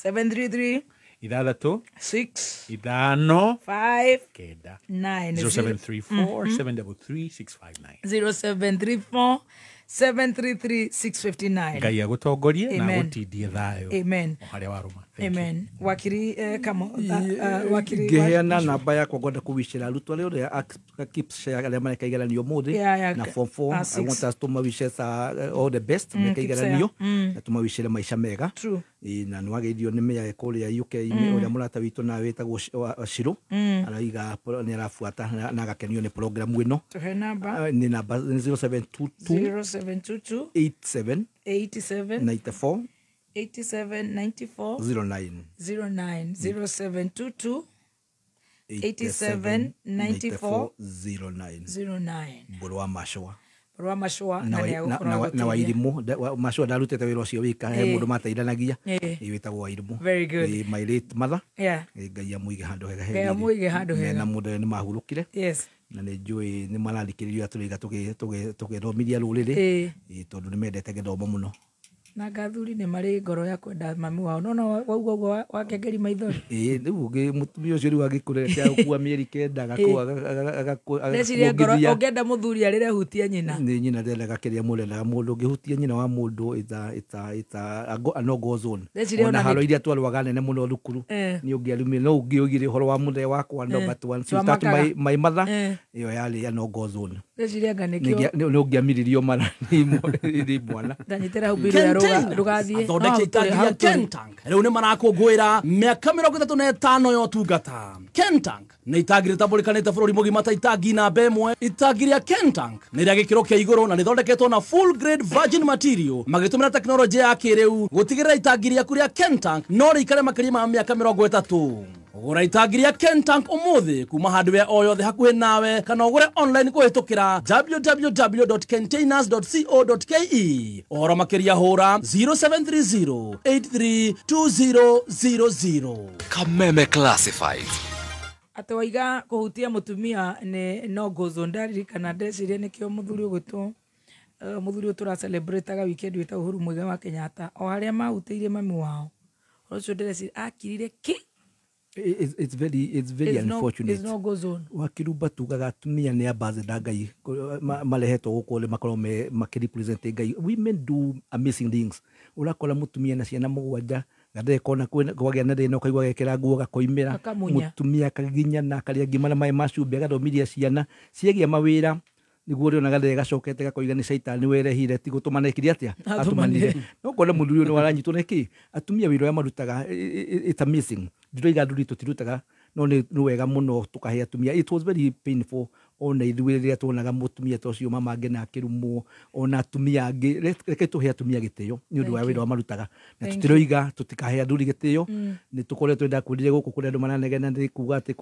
733 ithathatu 6 ithano 5 kenda 9 0734 0734 733-659. Ngai agutongorie na agutindie thayo. Amen. Haria waruma. Amen. Wakiri kamo wakiri ngeheana namba yakwa ngwenda kuwicira arutwo aria othe keeps aria mareka igeranio muthi na form 4. I want us to mawice all the best mareka igeranio na tumawicire maisha mega. True. Na nwageithio nĩ mĩa kũrĩa UK ũrĩa mũrata witũ na wĩtagwo Shiro araiga nĩ arafuata na agakenio nĩ program ĩno. Tuhe namba nĩ namba 0722 87 94 09 0722 87 94 09 Mburu Machua. Mburu Machua na wairimu Machua ndarutete wĩra ũcio wika he mũndũ mateithanagia wĩtagwo wairimu. Very good. My late mother. Yeah. Ngai amũige handũ hega hega. Ngai amũige handũ hega. Na mũndũ nĩ mahurũkire. Yes. Na nĩ njũĩ nĩ marathikĩrĩria tũrĩga tũgĩthomithia rũrĩrĩ tondũ nĩ mendete gĩthomo mũno. Na gathuri nĩ marĩ ngoro ya kwenda mami wao no wauga wakengeri maithori. Rĩu ũngĩ mũtumia ũcio rĩu agĩkũrekia gũkua mĩeri kenda agakuua. Neciria ngoro ũngĩenda mũthuri arĩre hutia nyina. Nĩ nyina ndendaga kĩrĩa mũrendaga mũndũ ũngĩhutia nyina wa mũndũ a no-go zone. Ona haro iria twarũaga nene mũno thukuru nĩ ũngĩarumire no ũngĩoigire ũhoro wa mũndũ wakwa number 1 she start my mother ĩyo yarĩ ya no-go zone. Neciria nganĩkio nĩ ũngĩamiririo mara nĩ mwana. Ndanyitĩra humbĩro ya rugathiĩ athondeki itangi rĩa Kentank rĩu nĩ marakũngũĩra mĩaka 35 ya ũtungata. Kentank nĩ itangi rĩtambũrĩkanĩte bũrũri mũgima ta itangi namba ĩmwe. Itangi rĩa Kentank nĩ rĩa gĩkĩro kĩa igũrũ na rĩthondeketwo na full grade virgin material magĩtũmĩra tekinoronjĩ ya kĩrĩu gũtigĩrĩra itangi rĩaku rĩa Kentank no rĩikare makĩria ma mĩaka 30. Gũra itangi rĩa Kentank ũmũthĩ kuma hardware o yothe hakuhĩ nawe kana ũgũre online kũhĩtũkĩra www.containers.co.ke. Ũhoro makĩria hũra 0730832000. Kameme Classified. Atĩ waiga kũhutia mũtumia nĩ no-go zone ndaririkana ndeciria nĩkĩo mũthuri ũgwĩtwo mũthuri ũtũra celebrate weekend wĩtagwo Uhuru Muigai wa Kenyatta o harĩa mahutĩirie mami wao. Ũcio ndĩreciria akirire ki. It's very unfortunate. It's no go zone. Wakiruba tugaga atumia nĩ ambassador Ngai marehetwo gũkũ rĩ makorwo makĩrepresent Ngai. Women do amazing things. Ũrakora mũtumia na ciana mũgwanja gathekona kwagĩa na thĩna ũkaigua gekĩra nguo gakoimĩra mũtumia kaginya na karĩa ngima na maĩ macumbĩ agathomithia ciana ciagia mawĩra niguo rĩona gathe gacokete gakoiga nĩ caitani werehire ti gũtũmana kĩrĩa atĩa atũmanire no kona mũndũ ũyũ nĩ waranyitwo nĩkĩ atumia wĩra ũrĩa marutaga it's amazing ndĩroiga nduri tũtirutaga no nĩ wega mũno tũkahe atumia. It was very painful ona ithuĩ rĩrĩa tuonaga mũtumia ta ũcio mama angĩ na akĩrumwo ona atumia angĩ reke tũhe atumia gĩtĩo nĩ ũndũ wa wĩra mamarutaga na tũtiroiga tũtikahe athuri gĩtĩo nĩ tũkoretwo twenda kwendire gũkũ kũrĩa andũ maranegena nĩ kuga atĩ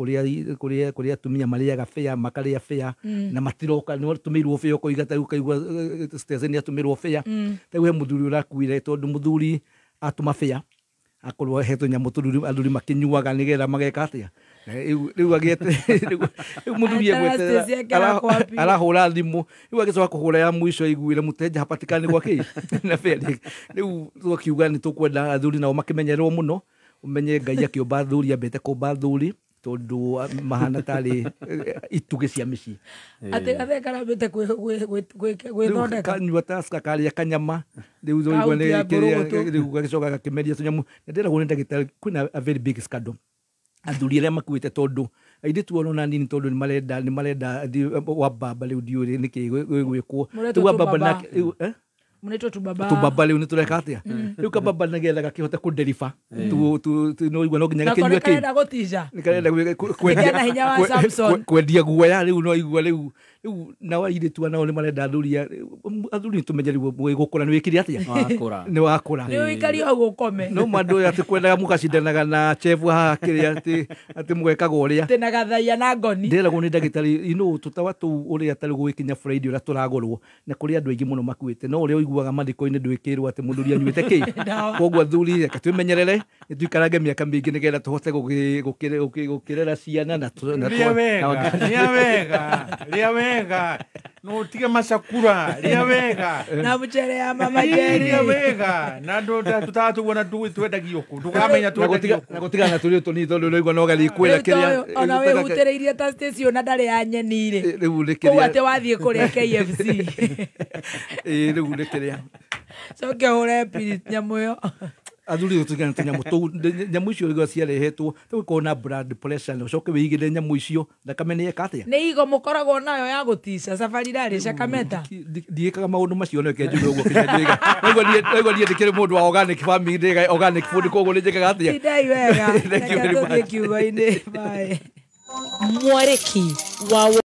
kũrĩa atumia marĩaga fĩa makarĩa fĩa na matiroka nĩ tũmĩirwo fĩa ũkoiga ta ũkaigua station atũmĩrwo fĩa ta he mũthuri ũrakuire tondũ mũthuri atũma fĩa akorwo hetwo nyamũ tũruru athuri makĩnyuaga nĩgetha mageka atĩa rĩu agĩete rĩu mũthuri egwete arahũra thimũ rĩu agĩcoka kũhũra ya mũico iguire mũteja hapatikani gwake na fĩa rĩu tũkiuga nĩ tũkwenda athuri nao makĩmenyererwo mũno ũmenye Ngai akĩũmba athuri ambĩte kũmba athuri tondu mahana tarĩ itugĩ cia mĩciĩ atĩ karambĩte gwĩthondeka kanyua taska karĩa kanyama rĩu zoigua nĩ rĩu gagĩcoka gakĩmeria tũnyamũ ndĩragwo nĩ ndagĩtarĩ kwĩna a very big scandal athuri arĩa makuĩte tondu airĩtu ona nini tondu nĩ marenda wa baba rĩu ndiũrĩ nĩkĩ gwĩkwo rĩu wa baba na Mnaitwa tubaba. Tubaba leo nituleka atia. Rĩu kababa nagenda gakihota kudeliver. No igwa no nginya gakenyua ki. Nikaenda gotija. Nikaenda kwendia guoya rĩu no igwa rĩu na waire tu nao nĩ marenda athuri tumenyerwo gũkũra nĩ wĩkire atia. Nĩ wakũra. Nĩ wĩkari o gũkome. No mandu ati kwendaga mukacindanaga na chef haha kĩrĩa ati mwekaga ũrĩa. Tena gathaia na ngoni. Nderagwo nĩ ndagĩtarĩ tutawa tu ũrĩa atarĩ gwĩkinya Friday ũrĩa tũragũrwo na kũrĩ andũ aingĩ mũno makuĩte no ũrĩa iguaga mandiko-inĩ ndwĩkĩrwo atĩ mũthuri anyuĩte kĩ koguo athuri reka twĩmenyerere nĩtũikarange mĩaka mĩingĩ nĩgetha tũhote gũkĩrera ciana na ria wega no tige macakura ria wega na mucere ya mama Jerry ria wega na ndo tutatuona twendagio ku tukamenya twendagio na gutigana tũrĩ tũnini tondũ rĩu no gali kwĩra kĩrĩa ona we utereirie ta station na ndarĩ ya nyeni rĩ rĩu nĩ kĩrĩa ko ate wathiĩ kũrĩa KFC rĩu nĩ kĩrĩa coke hũre pili nyamũ ĩyo athuri tutigana tũnyamũ tũu nyamũ icio rĩu ciarehetwo tũgĩkorwo na blood pressure ũcoke wĩigĩre nyamũ icio thakame nĩ eka atĩa nĩ igo mũkoragwo nayo ya gũtica safari rarĩ cakameta ndiĩkaga maũndũ macio no kenjuge ũguo Kinyanjui naigua niĩ ndĩkĩrĩ mũndũ wa organic family ndĩga organic food koguo nĩ njĩkaga atĩa tidai wega reke tũthiĩ kiugo-inĩ bye mwarĩki wa